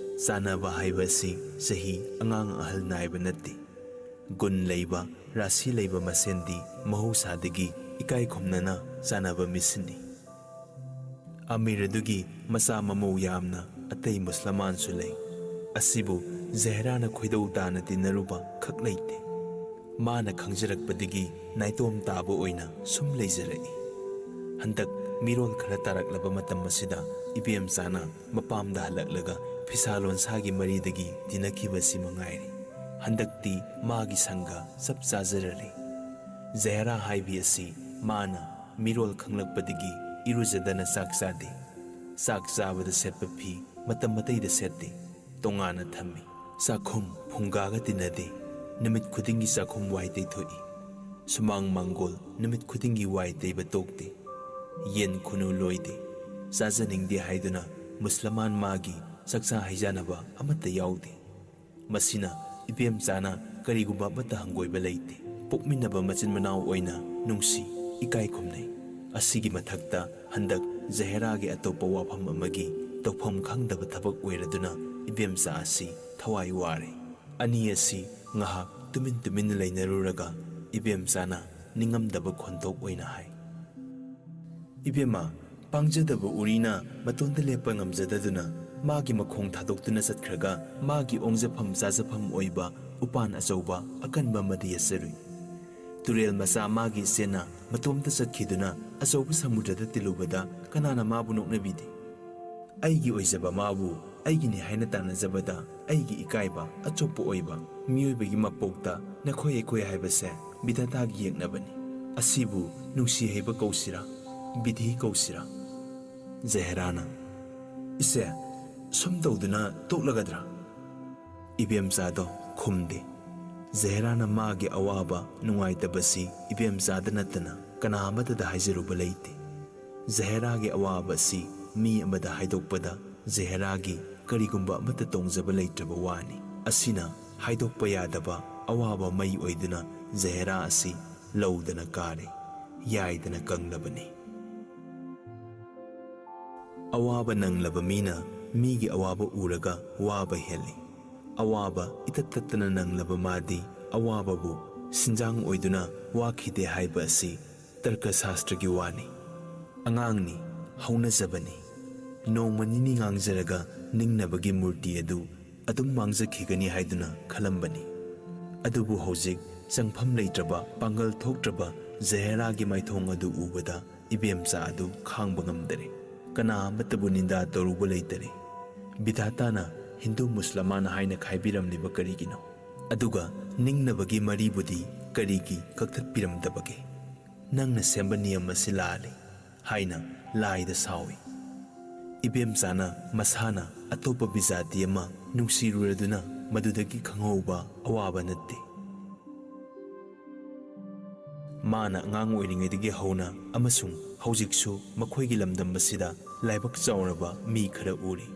ꯆꯥꯟꯅꯕ ꯍꯥꯏꯕ ꯑꯁꯤ ꯆꯍꯤ ꯑꯉꯥꯡ ꯑꯍꯜ ꯅꯥꯏꯕ ꯅꯠꯇꯦ꯫ ꯒꯨꯟ ꯂꯩꯕ, ꯔꯥꯁꯤ ꯂꯩꯕ ꯃꯁꯦꯟꯗꯤ ꯃꯍꯧꯁꯥꯗꯒꯤ ꯏꯀꯥꯏ ꯈꯨꯝꯅꯅ ꯆꯥꯟꯅꯕ ꯃꯤꯠꯁꯤꯅꯤ꯫ ꯑꯃꯤꯔ ꯑꯗꯨꯒꯤ ꯃꯆꯥ ꯃꯃꯧ ꯌꯥꯝꯅ ꯑꯇꯩ ꯃꯨꯁꯂꯃꯥꯟꯁꯨ ꯂꯩ꯫ ꯑꯁꯤꯕꯨ ꯖꯍꯦꯔꯥꯅ ꯈꯣꯏꯗꯧ ꯇꯥꯅ ꯇꯤꯟꯅꯔꯨꯕ ꯈꯛ ꯂꯩꯇꯦ꯫ ꯃꯥꯅ ꯈꯪꯖꯔꯛꯄꯗꯒꯤ ꯅꯥꯏꯇꯣꯝ ꯇꯥꯕ ꯑꯣꯏꯅ ꯁꯨꯝ ꯂꯩꯖꯔꯛꯏ꯫ ꯍꯟꯗꯛ ꯃꯤꯔꯣꯜ ꯈꯔ ꯇꯥꯔꯛꯂꯕ ꯃꯇꯝ ꯑꯁꯤꯗ ꯏꯕꯦꯝꯆꯥꯅ ꯃꯄꯥꯝꯗ ꯍꯜꯂꯛꯂꯒ ꯐꯤꯁꯥ ꯂꯣꯟꯁꯥꯒꯤ ꯃꯔꯤꯗꯒꯤ ꯇꯤꯟꯅꯈꯤꯕꯁꯤ ꯃꯉꯥꯏꯔꯦ꯫ ꯍꯟꯗꯛꯇꯤ ꯃꯥꯒꯤ ꯁꯪꯒ ꯆꯞ ꯆꯥꯖꯔꯔꯤ꯫ ꯖꯍꯦꯔꯥ ꯍꯥꯏꯕꯤ ꯑꯁꯤ ꯃꯥꯅ ꯃꯤꯔꯣꯜ ꯈꯪꯂꯛꯄꯗꯒꯤ ꯏꯔꯨꯖꯗꯅ ꯆꯥꯛ ꯆꯥꯗꯦ꯫ ꯆꯥꯛ ꯆꯥꯕꯗ ꯁꯦꯠꯄ ꯐꯤ ꯃꯇꯝ ꯑꯇꯩꯗ ꯁꯦꯠꯇꯦ, ꯇꯣꯉꯥꯟꯅ ꯊꯝꯃꯤ꯫ ꯆꯥꯛꯈꯨꯝ ꯐꯨꯡꯒꯥꯒ ꯇꯤꯟꯅꯗꯦ꯫ ꯅꯨꯃꯤꯠ ꯈꯨꯗꯤꯡꯒꯤ ꯆꯥꯛꯈꯨꯝ ꯋꯥꯏ ꯇꯩꯊꯣꯛꯏ꯫ ꯁꯨꯃꯥꯡ ꯃꯥꯡꯒꯣꯜ ꯅꯨꯃꯤꯠ ꯈꯨꯗꯤꯡꯒꯤ ꯋꯥꯏ ꯇꯩꯕ ꯇꯣꯛꯇꯦ꯫ ꯌꯦꯟ ꯈꯨꯅꯨ ꯂꯣꯏꯗꯦ꯫ ꯆꯥꯖꯅꯤꯡꯗꯦ ꯍꯥꯏꯗꯨꯅ ꯃꯨꯁꯂꯃꯥꯟ ꯃꯥꯒꯤ ꯆꯥꯛꯆꯥ ꯍꯩꯖꯥꯅꯕ ꯑꯃꯠꯇ ꯌꯥꯎꯗꯦ꯫ ꯃꯁꯤꯅ ꯏꯕꯦꯝꯆꯥꯅ ꯀꯔꯤꯒꯨꯝꯕ ꯑꯃꯠꯇ ꯍꯪꯒꯣꯏꯕ ꯂꯩꯇꯦ꯫ ꯄꯣꯛꯃꯤꯟꯅꯕ ꯃꯆꯤꯟ ꯃꯅꯥꯎ ꯑꯣꯏꯅ ꯅꯨꯡꯁꯤ, ꯏꯀꯥꯏ ꯈꯨꯝꯅꯩ꯫ ꯑꯁꯤꯒꯤ ꯃꯊꯛꯇ ꯍꯟꯗꯛ ꯖꯍꯦꯔꯥꯒꯤ ꯑꯇꯣꯞꯄ ꯋꯥꯐꯝ ꯑꯃꯒꯤ ꯇꯧꯐꯝ ꯈꯪꯗꯕ ꯊꯕꯛ ꯑꯣꯏꯔꯗꯨꯅ ꯏꯕꯦꯝꯆꯥ ꯑꯁꯤ ꯊꯋꯥꯏ ꯋꯥꯔꯦ꯫ ꯑꯅꯤ ꯑꯁꯤ ꯉꯥꯏꯍꯥꯛ ꯇꯨꯃꯤꯟ ꯇꯨꯃꯤꯟꯅ ꯂꯩꯅꯔꯨꯔꯒ ꯏꯕꯦꯝꯆꯥꯅ ꯅꯤꯡꯉꯝꯗꯕ ꯈꯣꯟꯊꯣꯛ ꯑꯣꯏꯅ ꯍꯥꯏ, "ꯏꯕꯦꯝꯃ, ꯄꯥꯡꯖꯗꯕ ꯎꯔꯤꯅ ꯃꯇꯣꯟꯗ ꯂꯦꯞꯄ ꯉꯝꯖꯗꯗꯨꯅ ꯃꯥꯒꯤ ꯃꯈꯣꯡ ꯊꯥꯗꯣꯛꯇꯨꯅ ꯆꯠꯈ꯭ꯔꯒ ꯃꯥꯒꯤ ꯑꯣꯡꯖꯐꯝ ꯆꯥꯖꯐꯝ ꯑꯣꯏꯕ ꯎꯄꯥꯟ ꯑꯆꯧꯕ ꯑꯀꯟꯕ ꯑꯃꯗ ꯌꯦꯠꯆꯔꯨꯏ꯫ ꯇꯨꯔꯦꯜ ꯃꯆꯥ ꯃꯥꯒꯤ ꯏꯆꯦꯅ ꯃꯇꯣꯝꯇ ꯆꯠꯈꯤꯗꯨꯅ ꯑꯆꯧꯕ ꯁꯃꯨꯗ꯭ꯔꯗ ꯇꯤꯜꯂꯨꯕꯗ ꯀꯅꯥꯅ ꯃꯥꯕꯨ ꯅꯣꯛꯅꯕꯤꯗꯦ? ꯑꯩꯒꯤ ꯑꯣꯏꯖꯕ ꯃꯥꯕꯨ ꯑꯩꯒꯤꯅꯤ ꯍꯥꯏꯅ ꯇꯥꯟꯅꯖꯕꯗ ꯑꯩꯒꯤ ꯏꯀꯥꯏꯕ ꯑꯆꯣꯞꯄ ꯑꯣꯏꯕ ꯃꯤꯑꯣꯏꯕꯒꯤ ꯃꯄꯣꯛꯇ ꯅꯈꯣꯏ ꯑꯩꯈꯣꯏ ꯍꯥꯏꯕꯁꯦ ꯕꯤꯙꯥꯇꯥꯒꯤ ꯌꯦꯛꯅꯕꯅꯤ꯫ ꯑꯁꯤꯕꯨ ꯅꯨꯡꯁꯤ ꯍꯩꯕ ꯀꯧꯁꯤꯔꯥ, ꯕꯤꯙꯤ ꯀꯧꯁꯤꯔꯥ"꯫ ꯖꯍꯦꯔꯥꯅ, "ꯏꯆꯦ, ꯁꯨꯝ ꯇꯧꯗꯨꯅ ꯇꯣꯛꯂꯒꯗ꯭ꯔꯥ"꯫ ꯏꯕꯦꯝꯆꯥꯗꯣ ꯈꯨꯝꯗꯦ꯫ ꯖꯍꯦꯔꯥꯅ ꯃꯥꯒꯤ ꯑꯋꯥꯕ ꯅꯨꯡꯉꯥꯏꯇꯕꯁꯤ ꯏꯕꯦꯝꯆꯥꯗ ꯅꯠꯇꯅ ꯀꯅꯥ ꯑꯃꯠꯇꯗ ꯍꯥꯏꯖꯔꯨꯕ ꯂꯩꯇꯦ꯫ ꯖꯍꯦꯔꯥꯒꯤ ꯑꯋꯥꯕ ꯑꯁꯤ ꯃꯤ ꯑꯃꯗ ꯍꯥꯏꯗꯣꯛꯄꯗ ꯖꯍꯦꯔꯥꯒꯤ ꯀꯔꯤꯒꯨꯝꯕ ꯑꯃꯠꯇ ꯇꯣꯡꯖꯕ ꯂꯩꯇ꯭ꯔꯕ ꯋꯥꯅꯤ꯫ ꯑꯁꯤꯅ ꯍꯥꯏꯗꯣꯛꯄ ꯌꯥꯗꯕ ꯑꯋꯥꯕ ꯃꯩ ꯑꯣꯏꯗꯨꯅ ꯖꯍꯦꯔꯥ ꯑꯁꯤ ꯂꯧꯗꯅ ꯀꯥꯔꯦ, ꯌꯥꯏꯗꯅ ꯀꯪꯂꯕꯅꯤ꯫ ꯑꯋꯥꯕ ꯅꯪꯂꯕ ꯃꯤꯅ ꯃꯤꯒꯤ ꯑꯋꯥꯕ ꯎꯔꯒ ꯋꯥꯕ ꯍꯦꯜꯂꯤ꯫ ꯑꯋꯥꯕ ꯏꯇꯠ ꯇꯠꯇꯅ ꯅꯪꯂꯕ ꯃꯥꯗꯤ ꯑꯋꯥꯕꯕꯨ ꯁꯤꯟꯖꯥꯡ ꯑꯣꯏꯗꯨꯅ ꯋꯥꯈꯤꯗꯦ ꯍꯥꯏꯕ ꯑꯁꯤ ꯇꯔꯀ ꯁꯥꯁꯇ꯭ꯔꯒꯤ ꯋꯥꯅꯤ꯫ ꯑꯉꯥꯡꯅꯤ, ꯍꯧꯅꯖꯕꯅꯤ꯫ ꯅꯣꯡꯃ ꯅꯤꯅꯤ ꯉꯥꯡꯖꯔꯒ ꯅꯤꯡꯅꯕꯒꯤ ꯃꯨꯔꯇꯤ ꯑꯗꯨ ꯑꯗꯨꯝ ꯃꯥꯡꯖꯈꯤꯒꯅꯤ ꯍꯥꯏꯗꯨꯅ ꯈꯜꯂꯝꯕꯅꯤ꯫ ꯑꯗꯨꯕꯨ ꯍꯧꯖꯤꯛ ꯆꯪꯐꯝ ꯂꯩꯇ꯭ꯔꯕ, ꯄꯥꯡꯒꯜ ꯊꯣꯛꯇ꯭ꯔꯕ ꯖꯍꯦꯔꯥꯒꯤ ꯃꯥꯏꯊꯣꯡ ꯑꯗꯨ ꯎꯕꯗ ꯏꯕꯦꯝꯆꯥ ꯑꯗꯨ ꯈꯥꯡꯕ ꯉꯝꯗꯔꯦ꯫ ꯀꯅꯥ ꯑꯃꯠꯇꯕꯨ ꯅꯤꯟꯗꯥ ꯇꯧꯔꯨꯕ ꯂꯩꯇꯔꯦ꯫ ꯕꯤꯙꯥꯇꯥꯅ ꯍꯤꯟꯗꯨ ꯃꯨꯁꯂꯃꯥꯟ ꯍꯥꯏꯅ ꯈꯥꯏꯕꯤꯔꯝꯂꯤꯕ ꯀꯔꯤꯒꯤꯅꯣ? ꯑꯗꯨꯒ ꯅꯤꯡꯅꯕꯒꯤ ꯃꯔꯤꯕꯨꯗꯤ ꯀꯔꯤꯒꯤ ꯀꯛꯊꯠꯄꯤꯔꯝꯗꯕꯒꯦ? ꯅꯪꯅ ꯁꯦꯝꯕ ꯅꯤꯌꯝ ꯑꯁꯤ ꯂꯥꯜꯂꯤ ꯍꯥꯏꯅ ꯂꯥꯏꯗ ꯁꯥꯎꯏ꯫ ꯏꯕꯦꯝꯆꯥꯅ ꯃꯁꯥꯅ ꯑꯇꯣꯞꯄ ꯕꯤꯖꯥꯇꯤ ꯑꯃ ꯅꯨꯡꯁꯤꯔꯨꯔꯗꯨꯅ ꯃꯗꯨꯗꯒꯤ ꯈꯪꯍꯧꯕ ꯑꯋꯥꯕ ꯅꯠꯇꯦ꯫ ꯃꯥꯅ ꯑꯉꯥꯡ ꯑꯣꯏꯔꯤꯉꯩꯗꯒꯤ ꯍꯧꯅ ꯑꯃꯁꯨꯡ ꯍꯧꯖꯤꯛꯁꯨ ꯃꯈꯣꯏꯒꯤ ꯂꯝꯗꯝ ꯑꯁꯤꯗ ꯂꯥꯏꯕꯛ ꯆꯥꯎꯔꯕ ꯃꯤ ꯈꯔ ꯎꯔꯤ꯫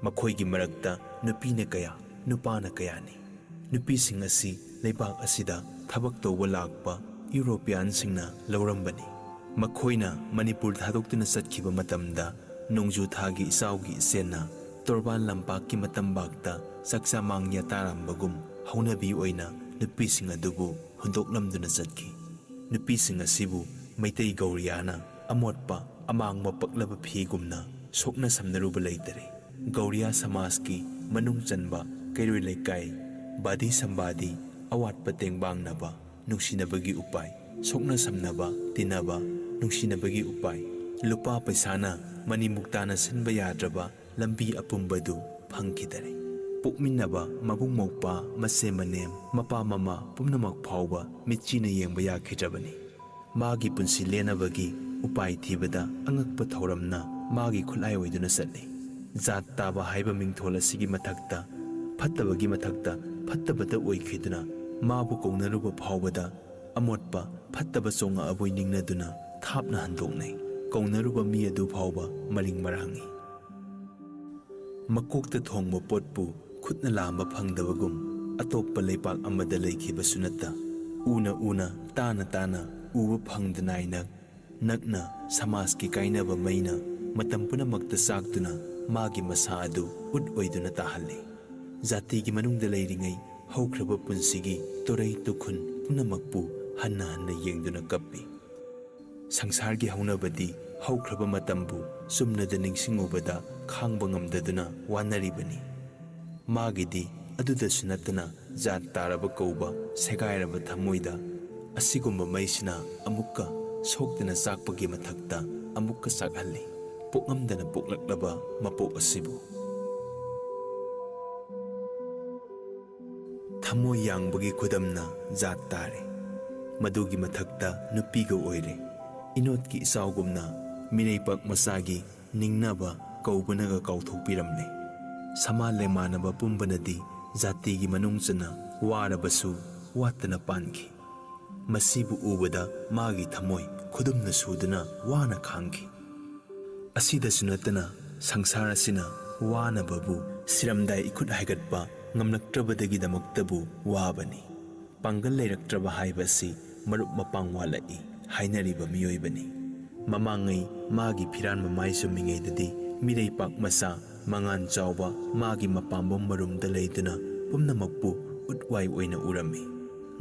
ꯃꯈꯣꯏꯒꯤ ꯃꯔꯛꯇ ꯅꯨꯄꯤꯅ ꯀꯌꯥ ꯅꯨꯄꯥꯅ ꯀꯌꯥꯅꯤ꯫ ꯅꯨꯄꯤꯁꯤꯡ ꯑꯁꯤ ꯂꯩꯕꯥꯛ ꯑꯁꯤꯗ ꯊꯕꯛ ꯇꯧꯕ ꯂꯥꯛꯄ ꯌꯨꯔꯣꯄꯤꯌꯥꯟꯁꯤꯡꯅ ꯂꯧꯔꯝꯕꯅꯤ꯫ ꯃꯈꯣꯏꯅ ꯃꯅꯤꯄꯨꯔ ꯊꯥꯗꯣꯛꯇꯨꯅ ꯆꯠꯈꯤꯕ ꯃꯇꯝꯗ ꯅꯣꯡꯖꯨ ꯊꯥꯒꯤ ꯏꯆꯥꯎꯒꯤ ꯏꯆꯦꯟꯅ ꯇꯣꯔꯕꯥꯟ ꯂꯝꯄꯥꯛꯀꯤ ꯃꯇꯝꯕꯥꯛꯇ ꯆꯥꯛꯆꯥ ꯃꯥꯡꯌꯥ ꯇꯥꯔꯝꯕꯒꯨꯝ ꯍꯧꯅꯕꯤ ꯑꯣꯏꯅ ꯅꯨꯄꯤꯁꯤꯡ ꯑꯗꯨꯕꯨ ꯍꯨꯟꯗꯣꯛꯂꯝꯗꯨꯅ ꯆꯠꯈꯤ꯫ ꯅꯨꯄꯤꯁꯤꯡ ꯑꯁꯤꯕꯨ ꯃꯩꯇꯩ ꯒꯧꯔꯤꯌꯥꯅ ꯑꯃꯣꯠꯄ ꯑꯃꯥꯡꯕ ꯄꯛꯂꯕ ꯐꯤꯒꯨꯝꯅ ꯁꯣꯛꯅ ꯁꯝꯅꯔꯨꯕ ꯂꯩꯇꯔꯦ꯫ ꯒꯧꯔꯤꯌꯥ ꯁꯃꯥꯖꯀꯤ ꯃꯅꯨꯡ ꯆꯟꯕ ꯀꯩꯔꯣꯏ ꯂꯩꯀꯥꯏ ꯕꯥꯗꯤ ꯁꯝꯕꯥꯗꯤ ꯑꯋꯥꯠꯄ ꯇꯦꯡꯕꯥꯡꯅꯕ ꯅꯨꯡꯁꯤꯅꯕꯒꯤ ꯎꯄꯥꯏ, ꯁꯣꯛꯅ ꯁꯝꯅꯕ ꯇꯤꯟꯅꯕ ꯅꯨꯡꯁꯤꯅꯕꯒꯤ ꯎꯄꯥꯏ, ꯂꯨꯄꯥ ꯄꯩꯁꯥꯅ ꯃꯅꯤꯃꯨꯛ ꯇꯥꯅ ꯁꯤꯟꯕ ꯌꯥꯗ꯭ꯔꯕ ꯂꯝꯕꯤ ꯑꯄꯨꯝꯕꯗꯨ ꯐꯪꯈꯤꯗꯔꯦ꯫ ꯄꯣꯛꯃꯤꯟꯅꯕ ꯃꯕꯨꯡ ꯃꯧꯄꯥ ꯃꯆꯦ ꯃꯅꯦꯝ ꯃꯄꯥ ꯃꯃꯥ ꯄꯨꯝꯅꯃꯛ ꯐꯥꯎꯕ ꯃꯤꯠꯆꯤꯅ ꯌꯦꯡꯕ ꯌꯥꯈꯤꯗ꯭ꯔꯕꯅꯤ꯫ ꯃꯥꯒꯤ ꯄꯨꯟꯁꯤ ꯂꯦꯟꯅꯕꯒꯤ ꯎꯄꯥꯏ ꯊꯤꯕꯗ ꯑꯉꯛꯄ ꯊꯧꯔꯝꯅ ꯃꯥꯒꯤ ꯈꯨꯠꯂꯥꯏ ꯑꯣꯏꯗꯨꯅ ꯆꯠꯂꯤ꯫ ꯖꯥꯠ ꯇꯥꯕ ꯍꯥꯏꯕ ꯃꯤꯡꯊꯣꯜ ꯑꯁꯤꯒꯤ ꯃꯊꯛꯇ ꯐꯠꯇꯕꯒꯤ ꯃꯊꯛꯇ ꯐꯠꯇꯕꯇ ꯑꯣꯏꯈꯤꯗꯨꯅ ꯃꯥꯕꯨ ꯀꯧꯅꯔꯨꯕ ꯐꯥꯎꯕꯗ ꯑꯃꯣꯠꯄ ꯐꯠꯇꯕ ꯆꯣꯡꯉꯛꯑꯕꯣꯏ ꯅꯤꯡꯅꯗꯨꯅ ꯊꯥꯞꯅ ꯍꯟꯗꯣꯛꯅꯩ꯫ ꯀꯧꯅꯔꯨꯕ ꯃꯤ ꯑꯗꯨ ꯐꯥꯎꯕ ꯃꯔꯤꯡ ꯃꯔꯥꯡꯉꯤ꯫ ꯃꯀꯣꯛꯇ ꯊꯣꯡꯕ ꯄꯣꯠꯄꯨ ꯈꯨꯠꯅ ꯂꯥꯝꯕ ꯐꯪꯗꯕꯒꯨꯝ ꯑꯇꯣꯞꯄ ꯂꯩꯄꯥꯛ ꯑꯃꯗ ꯂꯩꯈꯤꯕꯁꯨ ꯅꯠꯇ ꯎꯅ ꯎꯅ ꯇꯥꯅ ꯇꯥꯅ ꯎꯕ ꯐꯪꯗꯅꯥꯏꯅ ꯅꯛꯅ ꯁꯃꯥꯖꯀꯤ ꯀꯥꯏꯅꯕ ꯃꯩꯅ ꯃꯇꯝ ꯄꯨꯝꯅꯃꯛꯇ ꯆꯥꯛꯇꯨꯅ ꯃꯥꯒꯤ ꯃꯁꯥ ꯑꯗꯨ ꯎꯠ ꯑꯣꯏꯗꯨꯅ ꯇꯥꯍꯜꯂꯤ꯫ ꯖꯥꯇꯤꯒꯤ ꯃꯅꯨꯡꯗ ꯂꯩꯔꯤꯉꯩ ꯍꯧꯈ꯭ꯔꯕ ꯄꯨꯟꯁꯤꯒꯤ ꯇꯣꯔꯩ ꯇꯨꯈꯨꯟ ꯄꯨꯝꯅꯃꯛꯄꯨ ꯍꯟꯅ ꯍꯟꯅ ꯌꯦꯡꯗꯨꯅ ꯀꯞꯄꯤ꯫ ꯁꯪꯁꯥꯔꯒꯤ ꯍꯧꯅꯕꯗꯤ ꯍꯧꯈ꯭ꯔꯕ ꯃꯇꯝꯕꯨ ꯆꯨꯝꯅꯗ ꯅꯤꯡꯁꯤꯡꯉꯨꯕꯗ ꯈꯥꯡꯕ ꯉꯝꯗꯗꯨꯅ ꯋꯥꯅꯔꯤꯕꯅꯤ꯫ ꯃꯥꯒꯤꯗꯤ ꯑꯗꯨꯗꯁꯨ ꯅꯠꯇꯅ ꯖꯥꯠ ꯇꯥꯔꯕ ꯀꯧꯕ ꯁꯦꯒꯥꯏꯔꯕ ꯊꯃꯣꯏꯗ ꯑꯁꯤꯒꯨꯝꯕ ꯃꯩꯁꯤꯅ ꯑꯃꯨꯛꯀ ꯁꯣꯛꯇꯅ ꯆꯥꯛꯄꯒꯤ ꯃꯊꯛꯇ ꯑꯃꯨꯛꯀ ꯆꯥꯛꯍꯜꯂꯤ꯫ ꯄꯣꯛꯉꯝꯗꯅ ꯄꯣꯛꯂꯛꯂꯕ ꯃꯄꯣꯛ ꯑꯁꯤꯕꯨ ꯊꯃꯣꯏ ꯌꯥꯡꯕꯒꯤ ꯈꯨꯗꯝꯅ ꯖꯥꯠ ꯇꯥꯔꯦ꯫ ꯃꯗꯨꯒꯤ ꯃꯊꯛꯇ ꯅꯨꯄꯤꯒ ꯑꯣꯏꯔꯦ꯫ ꯏꯅꯣꯠꯀꯤ ꯏꯆꯥꯎꯒꯨꯝꯅ ꯃꯤꯔꯩꯄꯥꯛ ꯃꯆꯥꯒꯤ ꯅꯤꯡꯅꯕ ꯀꯧꯕꯅꯒ ꯀꯥꯎꯊꯣꯛꯄꯤꯔꯝꯂꯦ꯫ ꯁꯃꯥ ꯂꯩꯃꯥꯟꯅꯕ ꯄꯨꯝꯕꯅꯗꯤ ꯖꯥꯇꯤꯒꯤ ꯃꯅꯨꯡ ꯆꯟꯅ ꯋꯥꯔꯕꯁꯨ ꯋꯥꯠꯇꯅ ꯄꯥꯟꯈꯤ꯫ ꯃꯁꯤꯕꯨ ꯎꯕꯗ ꯃꯥꯒꯤ ꯊꯃꯣꯏ ꯈꯨꯗꯨꯝꯅ ꯁꯨꯗꯨꯅ ꯋꯥꯅ ꯈꯥꯡꯈꯤ꯫ ꯑꯁꯤꯗꯁꯨ ꯅꯠꯇꯅ ꯁꯪꯁꯥꯔ ꯑꯁꯤꯅ ꯋꯥꯅꯕꯕꯨ ꯁꯤꯔꯝꯗꯥꯏ ꯏꯈꯨꯠ ꯍꯥꯏꯒꯠꯄ ꯉꯝꯂꯛꯇ꯭ꯔꯕꯗꯒꯤꯗꯃꯛꯇꯕꯨ ꯋꯥꯕꯅꯤ꯫ ꯄꯥꯡꯒꯜ ꯂꯩꯔꯛꯇ꯭ꯔꯕ ꯍꯥꯏꯕ ꯑꯁꯤ ꯃꯔꯨꯞ ꯃꯄꯥꯡ ꯋꯥꯠꯂꯛꯏ ꯍꯥꯏꯅꯔꯤꯕ ꯃꯤꯑꯣꯏꯕꯅꯤ꯫ ꯃꯃꯥꯡꯉꯩ ꯃꯥꯒꯤ ꯐꯤꯔꯥꯟ ꯃꯃꯥꯏ ꯆꯨꯝꯃꯤꯉꯩꯗꯗꯤ ꯃꯤꯔꯩꯄꯥꯛ ꯃꯆꯥ ꯃꯉꯥꯟ ꯆꯥꯎꯕ ꯃꯥꯒꯤ ꯃꯄꯥꯝꯕꯣꯝ ꯃꯔꯨꯝꯗ ꯂꯩꯗꯨꯅ ꯄꯨꯝꯅꯃꯛꯄꯨ ꯎꯠꯋꯥꯏ ꯑꯣꯏꯅ ꯎꯔꯝꯃꯤ꯫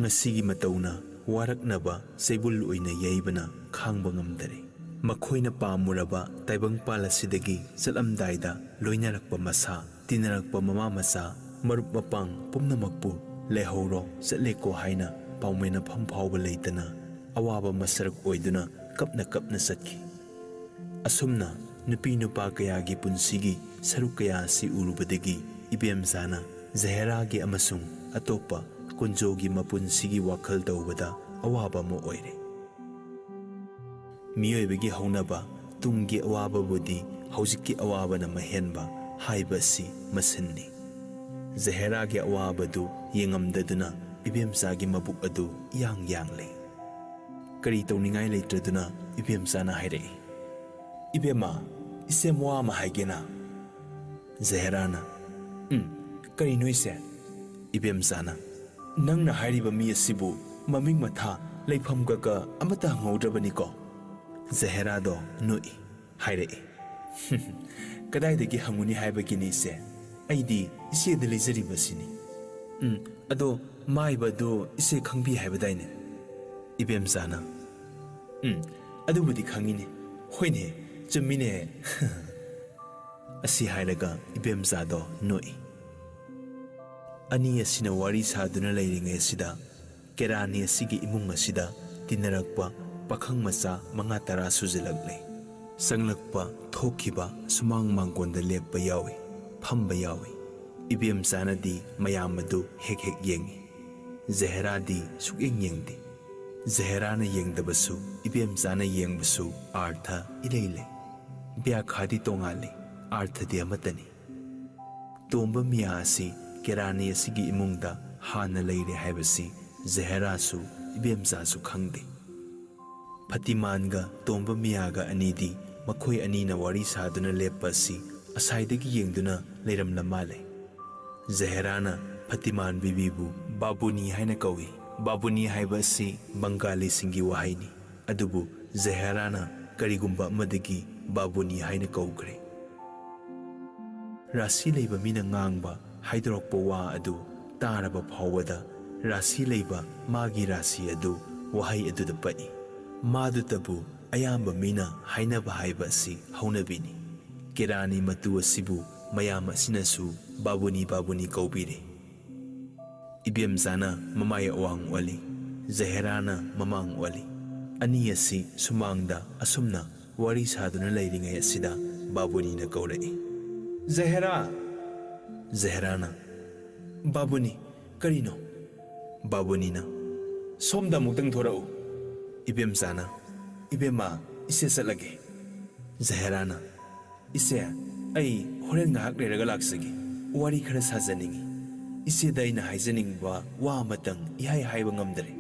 ꯉꯁꯤꯒꯤ ꯃꯇꯧꯅ ꯋꯥꯔꯛꯅꯕ ꯆꯩꯕꯨꯜ ꯑꯣꯏꯅ ꯌꯩꯕꯅ ꯈꯥꯡꯕ ꯉꯝꯗꯔꯦ꯫ ꯃꯈꯣꯏꯅ ꯄꯥꯝꯃꯨꯔꯕ ꯇꯥꯏꯕꯪꯄꯥꯜ ꯑꯁꯤꯗꯒꯤ ꯆꯠꯂꯝꯗꯥꯏꯗ ꯂꯣꯏꯅꯔꯛꯄ ꯃꯁꯥ, ꯇꯤꯟꯅꯔꯛꯄ ꯃꯃꯥ ꯃꯆꯥ, ꯃꯔꯨꯞ ꯃꯄꯥꯡ ꯄꯨꯝꯅꯃꯛꯄꯨ ꯂꯩꯍꯧꯔꯣ ꯆꯠꯂꯦꯀꯣ ꯍꯥꯏꯅ ꯄꯥꯎꯃꯦꯟꯅꯐꯝ ꯐꯥꯎꯕ ꯂꯩꯇꯅ ꯑꯋꯥꯕ ꯃꯁꯔꯛ ꯑꯣꯏꯗꯨꯅ ꯀꯞꯅ ꯀꯞꯅ ꯆꯠꯈꯤ꯫ ꯑꯁꯨꯝꯅ ꯅꯨꯄꯤ ꯅꯨꯄꯥ ꯀꯌꯥꯒꯤ ꯄꯨꯟꯁꯤꯒꯤ ꯁꯔꯨꯛ ꯀꯌꯥ ꯑꯁꯤ ꯎꯔꯨꯕꯗꯒꯤ ꯏꯕꯦꯝꯆꯥꯅ ꯖꯍꯦꯔꯥꯒꯤ ꯑꯃꯁꯨꯡ ꯑꯇꯣꯞꯄ ꯀꯨꯟꯖꯣꯒꯤ ꯃꯄꯨꯟꯁꯤꯒꯤ ꯋꯥꯈꯜ ꯇꯧꯕꯗ ꯑꯋꯥꯕ ꯑꯃ ꯑꯣꯏꯔꯦ꯫ ꯃꯤꯑꯣꯏꯕꯒꯤ ꯍꯧꯅꯕ ꯇꯨꯡꯒꯤ ꯑꯋꯥꯕꯕꯨꯗꯤ ꯍꯧꯖꯤꯛꯀꯤ ꯑꯋꯥꯕꯅ ꯃꯍꯦꯟꯕ ꯍꯥꯏꯕ ꯑꯁꯤ ꯃꯁꯤꯟꯅꯤ꯫ ꯖꯍꯦꯔꯥꯒꯤ ꯑꯋꯥꯕꯗꯨ ꯌꯦꯡꯉꯝꯗꯗꯨꯅ ꯏꯕꯦꯝꯆꯥꯒꯤ ꯃꯕꯨꯛ ꯑꯗꯨ ꯏꯌꯥꯡ ꯌꯥꯡꯂꯦ꯫ ꯀꯔꯤ ꯇꯧꯅꯤꯡꯉꯥꯏ ꯂꯩꯇ꯭ꯔꯗꯨꯅ ꯏꯕꯦꯝꯆꯥꯅ ꯍꯥꯏꯔꯛꯏ, "ꯏꯕꯦꯝꯃ, ꯏꯆꯦꯝ ꯋꯥ ꯑꯃ ꯍꯥꯏꯒꯦꯅ?" ꯖꯍꯦꯔꯥꯅ, "ꯀꯔꯤꯅꯣ ꯏꯆꯦ?" ꯏꯕꯦꯝꯆꯥꯅ, "ꯅꯪꯅ ꯍꯥꯏꯔꯤꯕ ꯃꯤ ꯑꯁꯤꯕꯨ ꯃꯃꯤꯡ ꯃꯊꯥ ꯂꯩꯐꯝ ꯀꯀ ꯑꯃꯠꯇ ꯍꯪꯍꯧꯗ꯭ꯔꯕꯅꯤꯀꯣ?" ꯖꯍꯦꯔꯥꯗꯣ ꯅꯣꯛꯏ ꯍꯥꯏꯔꯛꯏ, "ꯀꯗꯥꯏꯗꯒꯤ ꯍꯪꯉꯨꯅꯤ ꯍꯥꯏꯕꯒꯤꯅꯤ ꯏꯆꯦ, ꯑꯩꯗꯤ ꯏꯆꯦꯗ ꯂꯩꯖꯔꯤꯕꯁꯤꯅꯤ." "ꯑꯗꯣ ꯃꯥꯏꯕ ꯑꯗꯨ ꯏꯆꯦ ꯈꯪꯕꯤ ꯍꯥꯏꯕꯗꯥꯏꯅꯦ?" ꯏꯕꯦꯝꯆꯥꯅ, "ꯑꯗꯨꯕꯨꯗꯤ ꯈꯪꯉꯤꯅꯦ, ꯍꯣꯏꯅꯦ ꯆꯨꯝꯃꯤꯅꯦ." ꯑꯁꯤ ꯍꯥꯏꯔꯒ ꯏꯕꯦꯝꯆꯥꯗꯣ ꯅꯣꯛꯏ꯫ ꯑꯅꯤ ꯑꯁꯤꯅ ꯋꯥꯔꯤ ꯁꯥꯗꯨꯅ ꯂꯩꯔꯤꯉꯩ ꯑꯁꯤꯗ ꯀꯦꯔꯥꯅꯤ ꯑꯁꯤꯒꯤ ꯏꯃꯨꯡ ꯑꯁꯤꯗ ꯇꯤꯟꯅꯔꯛꯄ ꯄꯥꯈꯪ ꯃꯆꯥ 5-10 ꯁꯨꯖꯤꯜꯂꯛꯂꯦ꯫ ꯆꯪꯂꯛꯄ ꯊꯣꯛꯈꯤꯕ ꯁꯨꯃꯥꯡ ꯃꯥꯡꯒꯣꯟꯗ ꯂꯦꯞꯄ ꯌꯥꯎꯏ, ꯐꯝꯕ ꯌꯥꯎꯏ꯫ ꯏꯕꯦꯝꯆꯥꯅꯗꯤ ꯃꯌꯥꯝ ꯑꯗꯨ ꯍꯦꯛ ꯍꯦꯛ ꯌꯦꯡꯏ꯫ ꯖꯍꯦꯔꯥꯗꯤ ꯁꯨꯛꯌꯦꯡ ꯌꯦꯡꯗꯦ꯫ ꯖꯍꯦꯔꯥꯅ ꯌꯦꯡꯗꯕꯁꯨ ꯏꯕꯦꯝꯆꯥꯅ ꯌꯦꯡꯕꯁꯨ ꯑꯥꯔꯊ ꯏꯂꯩ ꯂꯩ꯫ ꯕ꯭ꯌꯥꯈꯥꯗꯤ ꯇꯣꯉꯥꯜꯂꯤ, ꯑꯥꯔꯊꯗꯤ ꯑꯃꯠꯇꯅꯤ꯫ ꯇꯣꯝꯕ ꯃꯤꯌꯥ ꯑꯁꯤ ꯀꯦꯔꯥꯅꯤ ꯑꯁꯤꯒꯤ ꯏꯃꯨꯡꯗ ꯍꯥꯟꯅ ꯂꯩꯔꯦ ꯍꯥꯏꯕꯁꯤ ꯖꯍꯦꯔꯥꯁꯨ ꯏꯕꯦꯝꯆꯥꯁꯨ ꯈꯪꯗꯦ꯫ ꯐꯇꯤꯃꯥꯟꯒ ꯇꯣꯝꯕ ꯃꯤꯌꯥꯒ ꯑꯅꯤꯗꯤ ꯃꯈꯣꯏ ꯑꯅꯤꯅ ꯋꯥꯔꯤ ꯁꯥꯗꯨꯅ ꯂꯦꯞꯄ ꯑꯁꯤ ꯑꯁꯥꯏꯗꯒꯤ ꯌꯦꯡꯗꯨꯅ ꯂꯩꯔꯝꯂ ꯃꯥꯜꯂꯦ꯫ ꯖꯍꯦꯔꯥꯅ ꯐꯇꯤꯃꯥꯟ ꯕꯤꯕꯤꯕꯨ ꯕꯥꯕꯨꯅꯤ ꯍꯥꯏꯅ ꯀꯧꯏ꯫ ꯕꯥꯕꯨꯅꯤ ꯍꯥꯏꯕ ꯑꯁꯤ ꯕꯪꯒꯥꯂꯤꯁꯤꯡꯒꯤ ꯋꯥꯍꯩꯅꯤ, ꯑꯗꯨꯕꯨ ꯖꯍꯦꯔꯥꯅ ꯀꯔꯤꯒꯨꯝꯕ ꯑꯃꯗꯒꯤ ꯕꯥꯕꯨꯅꯤ ꯍꯥꯏꯅ ꯀꯧꯈ꯭ꯔꯦ꯫ ꯔꯥꯁꯤ ꯂꯩꯕ ꯃꯤꯅ ꯉꯥꯡꯕ ꯍꯥꯏꯗꯣꯔꯛꯄ ꯋꯥ ꯑꯗꯨ ꯇꯥꯔꯕ ꯐꯥꯎꯕꯗ ꯔꯥꯁꯤ ꯂꯩꯕ ꯃꯥꯒꯤ ꯔꯥꯁꯤ ꯑꯗꯨ ꯋꯥꯍꯩ ꯑꯗꯨꯗ ꯄꯛꯏ꯫ ꯃꯥꯗꯨꯇꯕꯨ ꯑꯌꯥꯝꯕ ꯃꯤꯅ ꯍꯥꯏꯅꯕ ꯍꯥꯏꯕ ꯑꯁꯤ ꯍꯧꯅꯕꯤꯅꯤ꯫ ꯀꯦꯔꯥꯅꯤ ꯃꯇꯨ ꯑꯁꯤꯕꯨ ꯃꯌꯥꯝ ꯑꯁꯤꯅꯁꯨ ꯕꯥꯕꯨꯅꯤ ꯕꯥꯕꯨꯅꯤ ꯀꯧꯕꯤꯔꯦ꯫ ꯏꯕꯦꯝꯆꯥꯅ ꯃꯃꯥꯏ ꯑꯋꯥꯡ ꯑꯣꯜꯂꯤ, ꯖꯍꯦꯔꯥꯅ ꯃꯃꯥꯡ ꯑꯣꯜꯂꯤ꯫ ꯑꯅꯤ ꯑꯁꯤ ꯁꯨꯃꯥꯡꯗ ꯑꯁꯨꯝꯅ ꯋꯥꯔꯤ ꯁꯥꯗꯨꯅ ꯂꯩꯔꯤꯉꯩ ꯑꯁꯤꯗ ꯕꯥꯕꯨꯅꯤꯅ ꯀꯧꯔꯛꯏ, ꯖꯍꯦꯔꯥ! ꯖꯍꯦꯔꯥꯅ, ꯕꯥꯕꯨꯅꯤ, ꯀꯔꯤꯅꯣ? ꯕꯥꯕꯨꯅꯤꯅ, ꯁꯣꯝꯗ ꯑꯃꯨꯛꯇꯪ ꯊꯣꯔꯛꯎ꯫ ꯏꯕꯦꯝꯆꯥꯅ, ꯏꯕꯦꯝꯃ, ꯏꯆꯦ ꯆꯠꯂꯒꯦ꯫ ꯖꯍꯦꯔꯥꯅ, ꯏꯆꯦ, ꯑꯩ ꯍꯣꯔꯦꯟ ꯉꯥꯏꯍꯥꯛ ꯂꯩꯔꯒ ꯂꯥꯛꯆꯒꯦ, ꯋꯥꯔꯤ ꯈꯔ ꯁꯥꯖꯅꯤꯡꯉꯤ꯫ ꯏꯆꯦꯗ ꯑꯩꯅ ꯍꯥꯏꯖꯅꯤꯡꯕ ꯋꯥ ꯑꯃꯇꯪ ꯏꯍꯥꯏ ꯍꯥꯏꯕ ꯉꯝꯗ꯭ꯔꯦ꯫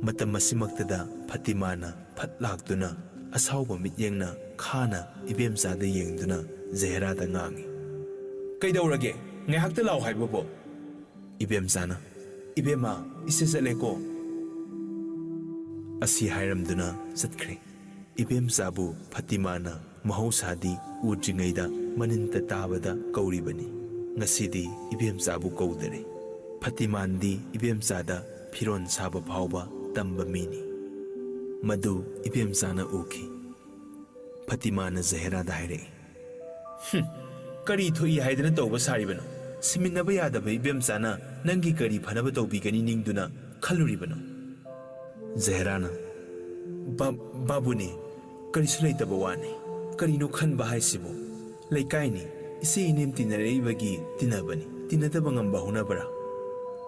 ꯃꯇꯝ ꯑꯁꯤꯃꯛꯇꯗ ꯐꯇꯤꯃꯥꯅ ꯐꯠ ꯂꯥꯛꯇꯨꯅ ꯑꯁꯥꯎꯕ ꯃꯤꯠꯌꯦꯡꯅ ꯈꯥꯅ ꯏꯕꯦꯝꯆꯥꯗ ꯌꯦꯡꯗꯨꯅ ꯖꯍꯦꯔꯥꯗ ꯉꯥꯡꯏ, ꯀꯩꯗꯧꯔꯒꯦ? ꯉꯥꯏꯍꯥꯛꯇ ꯂꯥꯛꯑꯣ ꯍꯥꯏꯕꯕꯣ? ꯏꯕꯦꯝꯆꯥꯅ, ꯏꯕꯦꯝꯃ, ꯏꯆꯦ ꯆꯠꯂꯦꯀꯣ꯫ ꯑꯁꯤ ꯍꯥꯏꯔꯝꯗꯨꯅ ꯆꯠꯈ꯭ꯔꯦ꯫ ꯏꯕꯦꯝꯆꯥꯕꯨ ꯐꯇꯤꯃꯥꯅ ꯃꯍꯧꯁꯥꯗꯤ ꯎꯗ꯭ꯔꯤꯉꯩꯗ ꯃꯅꯤꯟꯇ ꯇꯥꯕꯗ ꯀꯧꯔꯤꯕꯅꯤ꯫ ꯉꯁꯤꯗꯤ ꯏꯕꯦꯝꯆꯥꯕꯨ ꯀꯧꯗꯔꯦ꯫ ꯐꯇꯤꯃꯥꯟꯗꯤ ꯏꯕꯦꯝꯆꯥꯗ ꯐꯤꯔꯣꯟ ꯁꯥꯕ ꯐꯥꯎꯕ ꯇꯝꯕ ꯃꯤꯅꯤ꯫ ꯃꯗꯨ ꯏꯕꯦꯝꯆꯥꯅ ꯎꯈꯤ꯫ ꯐꯇꯤꯃꯥꯅ ꯖꯍꯦꯔꯥꯗ ꯍꯥꯏꯔꯛꯏ, ꯀꯔꯤ ꯊꯣꯛꯏ ꯍꯥꯏꯗꯅ ꯇꯧꯕ ꯁꯥꯔꯤꯕꯅꯣ? ꯁꯤꯃꯤꯟꯅꯕ ꯌꯥꯗꯕ ꯏꯕꯦꯝꯆꯥꯅ ꯅꯪꯒꯤ ꯀꯔꯤ ꯐꯅꯕ ꯇꯧꯕꯤꯒꯅꯤ ꯅꯤꯡꯗꯨꯅ ꯈꯜꯂꯨꯔꯤꯕꯅꯣ? ꯖꯍꯦꯔꯥꯅ, ꯕꯥꯕꯨꯅꯤ, ꯀꯔꯤꯁꯨ ꯂꯩꯇꯕ ꯋꯥꯅꯤ꯫ ꯀꯔꯤꯅꯣ ꯈꯟꯕ ꯍꯥꯏꯁꯤꯕꯨ? ꯂꯩꯀꯥꯏꯅꯤ, ꯏꯆꯦ ꯏꯅꯦꯝ ꯇꯤꯟꯅꯔꯛꯏꯕꯒꯤ ꯇꯤꯟꯅꯕꯅꯤ, ꯇꯤꯟꯅꯗꯕ ꯉꯝꯕ ꯍꯧꯅꯕ꯭ꯔꯥ?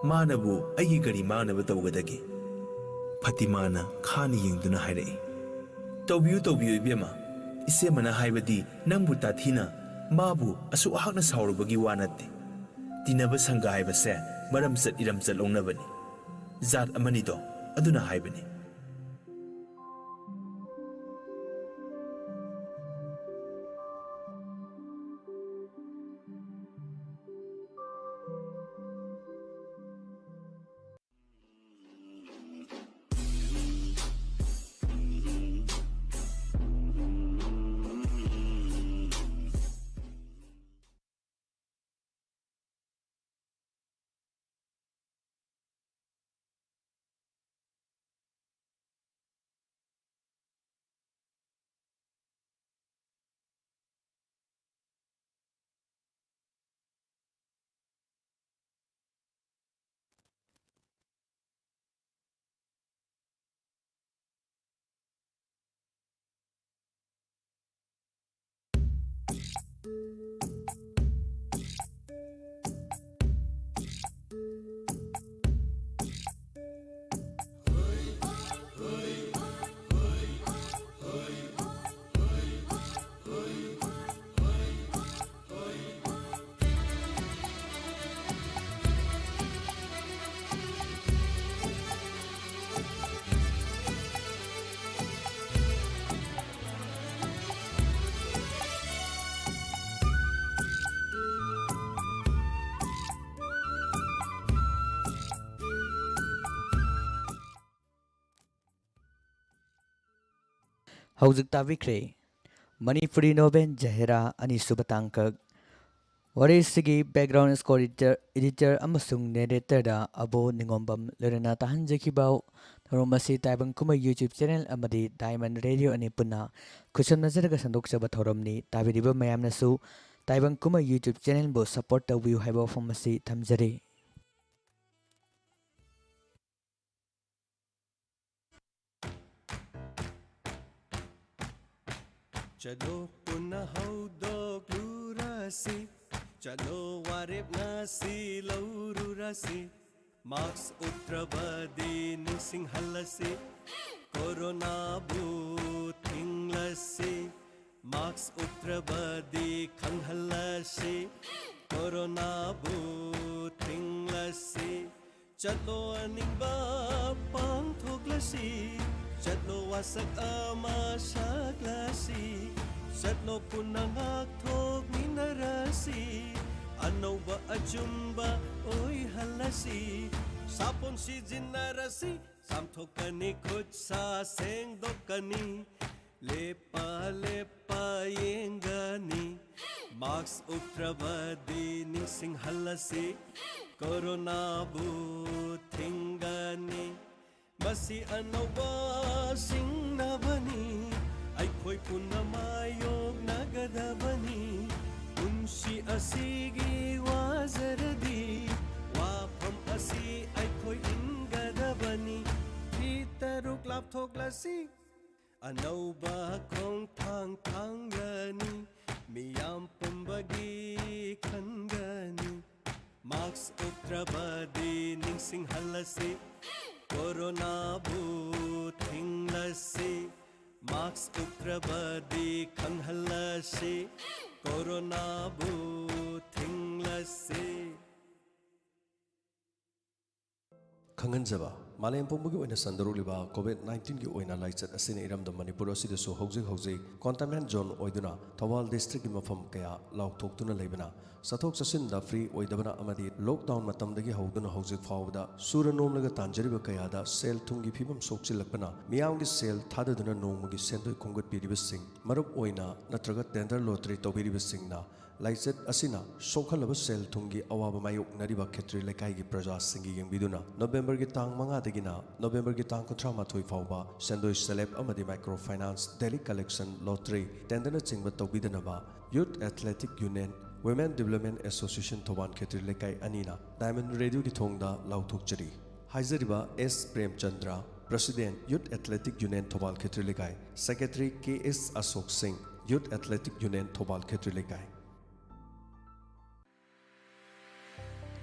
ꯃꯥꯅꯕꯨ ꯑꯩꯒꯤ ꯀꯔꯤ ꯃꯥꯡꯅꯕ ꯇꯧꯒꯗꯒꯦ? ꯐꯇꯤꯃꯥꯅ ꯈꯥꯅ ꯌꯦꯡꯗꯨꯅ ꯍꯥꯏꯔꯛꯏ, ꯇꯧꯕꯤꯌꯨ ꯇꯧꯕꯤꯌꯨ ꯏꯕꯦꯝꯃ, ꯏꯆꯦꯃꯅ ꯍꯥꯏꯕꯗꯤ ꯅꯪꯕꯨ ꯇꯥꯊꯤꯅ ꯃꯥꯕꯨ ꯑꯁꯨꯛ ꯍꯥꯛꯅ ꯁꯥꯎꯔꯨꯕꯒꯤ ꯋꯥ ꯅꯠꯇꯦ꯫ ꯇꯤꯟꯅꯕ ꯁꯪꯒ ꯍꯥꯏꯕꯁꯦ ꯃꯔꯝꯆꯠ ꯏꯔꯝꯆꯠ ꯂꯧꯅꯕꯅꯤ, ꯖꯥꯠ ꯑꯃꯅꯤꯗꯣ, ꯑꯗꯨꯅ ꯍꯥꯏꯕꯅꯤ꯫ ꯍꯧꯖꯤꯛ ꯇꯥꯕꯤꯈ꯭ꯔꯦ ꯃꯅꯤꯄꯨꯔꯤ ꯅꯣꯕꯦꯜ ꯖꯍꯦꯔꯥ ꯑꯅꯤꯁꯨꯕ ꯇꯥꯡꯀꯛ꯫ ꯋꯥꯔꯤꯁꯤꯒꯤ ꯕꯦꯛꯒ꯭ꯔꯥꯎꯟ ꯁ꯭ꯀꯣꯔ ꯏꯗꯤꯇꯔ ꯑꯃꯁꯨꯡ ꯅꯦꯔꯦꯇꯔꯗ ꯑꯕꯣ ꯅꯤꯉꯣꯝꯕꯝ ꯂꯣꯏꯅꯅ ꯇꯥꯍꯟꯖꯈꯤꯕ ꯊꯧꯔꯝ ꯑꯁꯤ ꯇꯥꯏꯕꯪ ꯀꯨꯝꯍꯩ ꯌꯨꯇ꯭ꯌꯨꯕ ꯆꯦꯅꯦꯜ ꯑꯃꯗꯤ ꯗꯥꯏꯃꯟ ꯔꯦꯗꯤꯑꯣ ꯑꯅꯤ ꯄꯨꯟꯅ ꯈꯨꯠꯁꯝꯅꯖꯔꯒ ꯁꯟꯗꯣꯛꯆꯕ ꯊꯧꯔꯝꯅꯤ꯫ ꯇꯥꯕꯤꯔꯤꯕ ꯃꯌꯥꯝꯅꯁꯨ ꯇꯥꯏꯕꯪ ꯀꯨꯝꯍꯩ ꯌꯨꯇ꯭ꯌꯨꯕ ꯆꯦꯅꯦꯜꯕꯨ ꯁꯄꯣꯔꯠ ꯇꯧꯕꯤꯌꯨ ꯍꯥꯏꯕ ꯋꯥꯐꯝ ꯑꯁꯤ ꯊꯝꯖꯔꯤ꯫ चलो पुनः हौदोग्लूरसि चलो वारेप ngasi laururasi Marks utrabadi nisinghalasi Corona bu tinglasi Marks utrabadi khanghalasi Corona bu tinglasi Chalo aningba pang thoklasi Chalo wasak ama shaklasi Chalo punangak thok minarasi Anova achumba oi halasi Sapon si jinarasi Samthokani khut sa seng dokani Lepa lepa yengani Marks utrabadi nising halasi Corona bu thingani Masi anova singnabani Ay khoi punamayog nagadabani Unsi asigi wazaradi Wapam asi ay khoi ingadabani Titaruk lapthok lasi Anauba kong thang thangani Miyam pambagi khangani Marks utrabadi ningsing halasi Corona bu thinglasi Marks utrabadi khanghalasi Corona bu thinglasi खंगनजबा मालेम पुंबगी ओइना संदरुलिबा कोविड-19 की ओइना लाइचत असिन इरमद मणिपुर असिदसु हौजिक हौजिक कंटेनमेंट जोन ओइदुना थौबाल डिस्ट्रिक्ट की मफम कया लाउथोक्तुना लेबना सथोक ससिनदा फ्री ओइदबना अमदी लॉकडाउन मतमदगी हौदुना हौजिक फावदा सूर नोमलगा तांजरिबा कयादा सेल थुंगी फिबम सोक्चिलकपना मियामगी सेल थाददुना नोमगी सेंदोय खुंगत पिरिबसिंग मरुप ओइना नत्रगा टेंडर लॉटरी तौबिरिबसिंगना लाइचत असिना सोखलबा सेल थुंगी अवाबा मायोक नरिबा खेत्री लेकाइगी प्रजा सिंगी यंगबिदुना नवंबर की तांग मंगा दगिना नवंबर की तांग 13 फाउबा सेंदोय सेलेब अमदी micro finance daily collection lottery tender चिंगबा तौबिदनबा youth athletic union women development association Thoubal Khetri Leikai अनिना डायमंड रेडियो की थोंगदा लाउथोकचरी हाइजरिबा S Premchandra president youth athletic union Thoubal Khetri Leikai secretary K S Ashok Singh youth athletic union Thoubal Khetri Leikai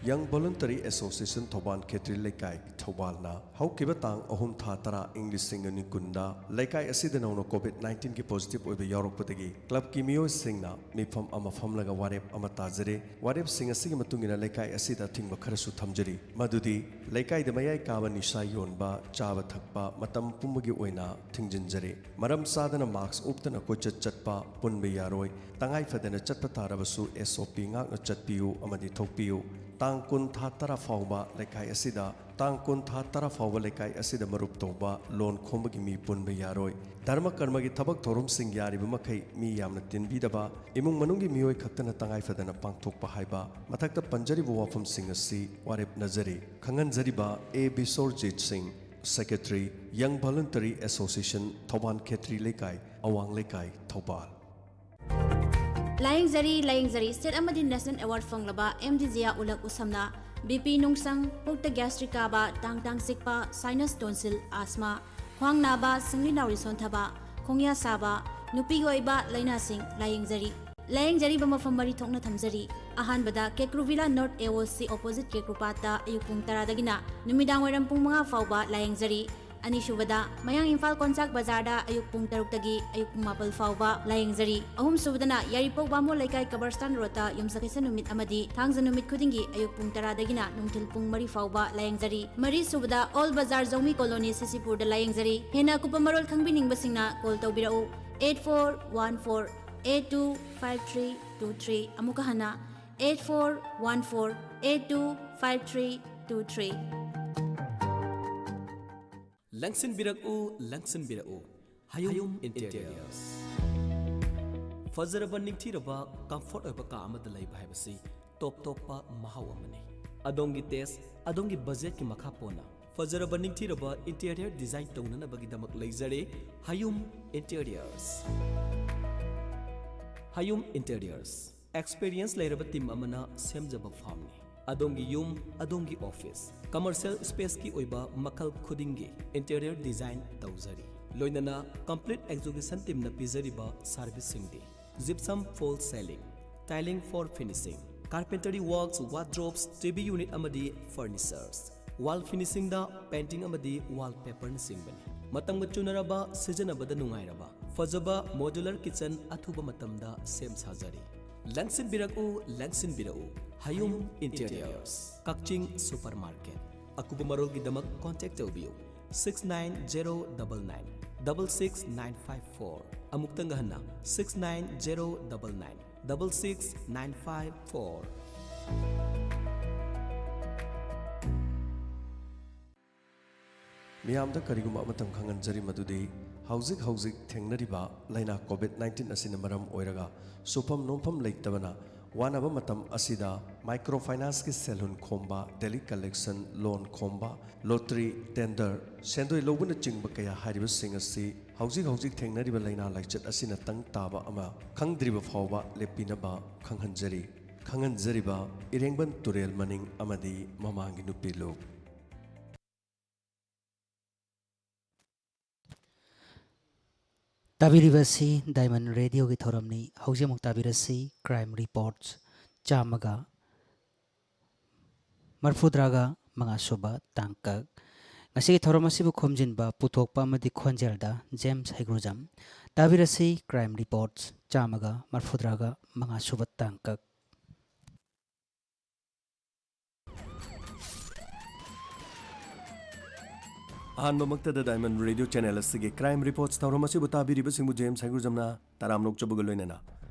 Young Voluntary Association Thoban Khetri Lekai Thobalna Haukiba Tang Ahum Tha Tara English Singani Kunda Lekai Asidano COVID-19 ki positive oiba yaurokpatagi club ki miyoi singna mifam ama famlaga warep ama tajare warep singa sigi matungina lekai asida thingba kharasu thamjari madudi lekai da mayai kaba nisha yonba chaba thakpa matam pumbagi oina thingjinjare maram sadana marks uptana kochat chatpa punbe yaroi tangai fadana chatpa tarabasu SOP ngakna chatpiu amadi thokpiu Tang kun tha tara fawba lekai asida tang kun tha tara fawba lekai asida marup toba lon khombagi mi punba yaroi dharma karma gi thabak thorum sing yari makai mi yamna tinbi daba imung manungi miyoi khaktana tangai fadana pangthokpa haiba mathakta panjari bo wafam sing asi warep nazari khangan jariba A Bisorjit Singh Secretary Young Voluntary Association Thoban Khetri Lekai Awang Lekai Thobal Laying Zari State Amadi National Award Fanglaba MDZA Ulak Usamna BP Nungsang Pukta Gastric Kaba Tang Sikpa Sinus Tonsil Asthma Hwang Naba Singli Naurison Thaba Khongya Saba Nupi Goiba Laina Sing Laying Zari Bama Famari Thongna Thamzari Ahan Bada Kekruvila North AOC Opposite Kekrupata Ayupung Taradagina Numidang Waram Pungma Fauba Laying Zari Ani Shubada Mayang Infal Konsak Bazarda Ayuk Pung Taruk-tagi Ayuk Pung Mapal Fauba Laying Zari Ahum Subadana Yaripok Bamo Lekai Kabarstan Rota Yumsakisa Numit Amadi Thangza Numit Kudingi Ayuk Pung Taradagina Nungtil Pung Mari Fauba Laying Zari Mari Subada All Bazar Zomi Colony Sisipur da Laying Zari Hena Kupamarol Khangbining Basingna Call Taubirao 8414 825323 Amukahana 8414 825323 Langsin Birau Hayum Interiors Fazaraba Ningtiraba Comfort of Baka Amadalai Bibasi Top Topa Mahawamani Adongi Test Adongi Budget Ki Makapona Fazaraba Ningtiraba Interior Design Tonana Bagidamak Lazare Hayum Interiors Hayum Interiors Experience Lairaba Tim Amana Semjaba Famni Adongi Yum, Adongi Office Commercial Space Ki Oiba Makal Khudingi Interior Design Tauzari Loinana Complete Execution Team na Pizariba Service Singdi Gypsum Fall Selling Tiling for Finishing carpentry works, wardrobes, TV unit amadi furnitures. Wall finishing da painting amadi wallpaper na singbani. Matang chunaraba sijanabada nungairaba. Fajaba modular kitchen athuba matamda sem sajari. Langsin birau, langsin birau. Hayum Interiors, Kakching Supermarket. Akuba marol gidamak contact tawbiyo. 69099 66954. Amuktang gahana 69099 66954. ꯃꯤꯌꯥꯝꯗ ꯀꯔꯤꯒꯨꯝꯕ ꯑꯃꯇꯪ ꯈꯪꯍꯟꯖꯔꯤ ꯃꯗꯨꯗꯤ ꯍꯧꯖꯤꯛ ꯊꯦꯡꯅꯔꯤꯕ ꯂꯩꯅꯥ COVID-19 ꯑꯁꯤꯅ ꯃꯔꯝ ꯑꯣꯏꯔꯒ ꯁꯨꯐꯝ ꯅꯣꯝꯐꯝ ꯂꯩꯇꯕꯅ ꯋꯥꯅꯕ ꯃꯇꯝ ꯑꯁꯤꯗ ꯃꯥꯏꯀ꯭ꯔꯣ ꯐꯥꯏꯅꯥꯟꯁꯀꯤ ꯁꯦꯜꯍꯨꯟ ꯈꯣꯝꯕ, ꯗꯦꯂꯤ ꯀꯂꯦꯛꯁꯟ, ꯂꯣꯟ ꯈꯣꯝꯕ, ꯂꯣꯇꯔꯤ, ꯇꯦꯟꯗꯔ, ꯁꯦꯟꯗꯣꯏ ꯂꯧꯕꯅꯆꯤꯡꯕ ꯀꯌꯥ ꯍꯥꯏꯔꯤꯕꯁꯤꯡ ꯑꯁꯤ ꯍꯧꯖꯤꯛ ꯊꯦꯡꯅꯔꯤꯕ ꯂꯩꯅꯥ ꯂꯥꯏꯆꯠ ꯑꯁꯤꯅ ꯇꯪ ꯇꯥꯕ ꯑꯃ ꯈꯪꯗ꯭ꯔꯤꯕ ꯐꯥꯎꯕ ꯂꯦꯞꯄꯤꯅꯕ ꯈꯪꯍꯟꯖꯔꯤꯕ ꯏꯔꯦꯡꯕꯟ ꯇꯨꯔꯦꯜ ꯃꯅꯤꯡ ꯑꯃꯗꯤ ꯃꯃꯥꯡꯒꯤ ꯅꯨꯄꯤꯂꯨ ꯇꯥꯕꯤꯔꯤꯕꯁꯤ ꯗꯥꯏꯃꯟ ꯔꯦꯗꯤꯑꯣꯒꯤ ꯊꯧꯔꯝꯅꯤ ꯍꯧꯖꯤꯛꯃꯨꯛ ꯇꯥꯕꯤꯔꯁꯤ ꯀ꯭ꯔꯥꯏꯝ ꯔꯤꯄꯣꯔꯠꯁ ꯆꯥꯝꯃꯒ ꯃꯔꯐꯨꯇꯔꯥꯒ ꯃꯉꯥ ꯁꯨꯕ ꯇꯥꯡꯀꯛ ꯉꯁꯤꯒꯤ ꯊꯧꯔꯝ ꯑꯁꯤꯕꯨ ꯈꯣꯝꯖꯤꯟꯕ ꯄꯨꯊꯣꯛꯄ ꯑꯃꯗꯤ ꯈꯣꯟꯖꯦꯜꯗ ꯖꯦꯝꯁ ꯍꯩꯒ꯭ꯔꯨꯖꯝ ꯇꯥꯕꯤꯔꯁꯤ ꯀ꯭ꯔꯥꯏꯝ ꯔꯤꯄꯣꯔꯠꯁ ꯆꯥꯝꯃꯒ ꯃꯔꯐꯨꯇꯔꯥꯒ ꯃꯉꯥ ꯁꯨꯕ ꯇꯥꯡꯀꯛ ꯑꯍꯥꯟꯕꯃꯛꯇꯗ ꯗꯥꯏꯃꯟ ꯔꯦꯗꯤꯑꯣ ꯆꯦꯅꯦꯜ ꯑꯁꯤꯒꯤ ꯀ꯭ꯔꯥꯏꯝ ꯔꯤꯄꯣꯔꯠꯁ ꯊꯧꯔꯝ ꯑꯁꯤꯕꯨ ꯇꯥꯕꯤꯔꯤꯕꯁꯤꯡꯕꯨ ꯖꯦꯝꯁ ꯍꯩꯒ꯭ꯔꯨꯖꯝꯅ ꯇꯔꯥꯝ ꯅꯣꯛꯆꯕꯒ ꯂꯣꯏꯅꯅ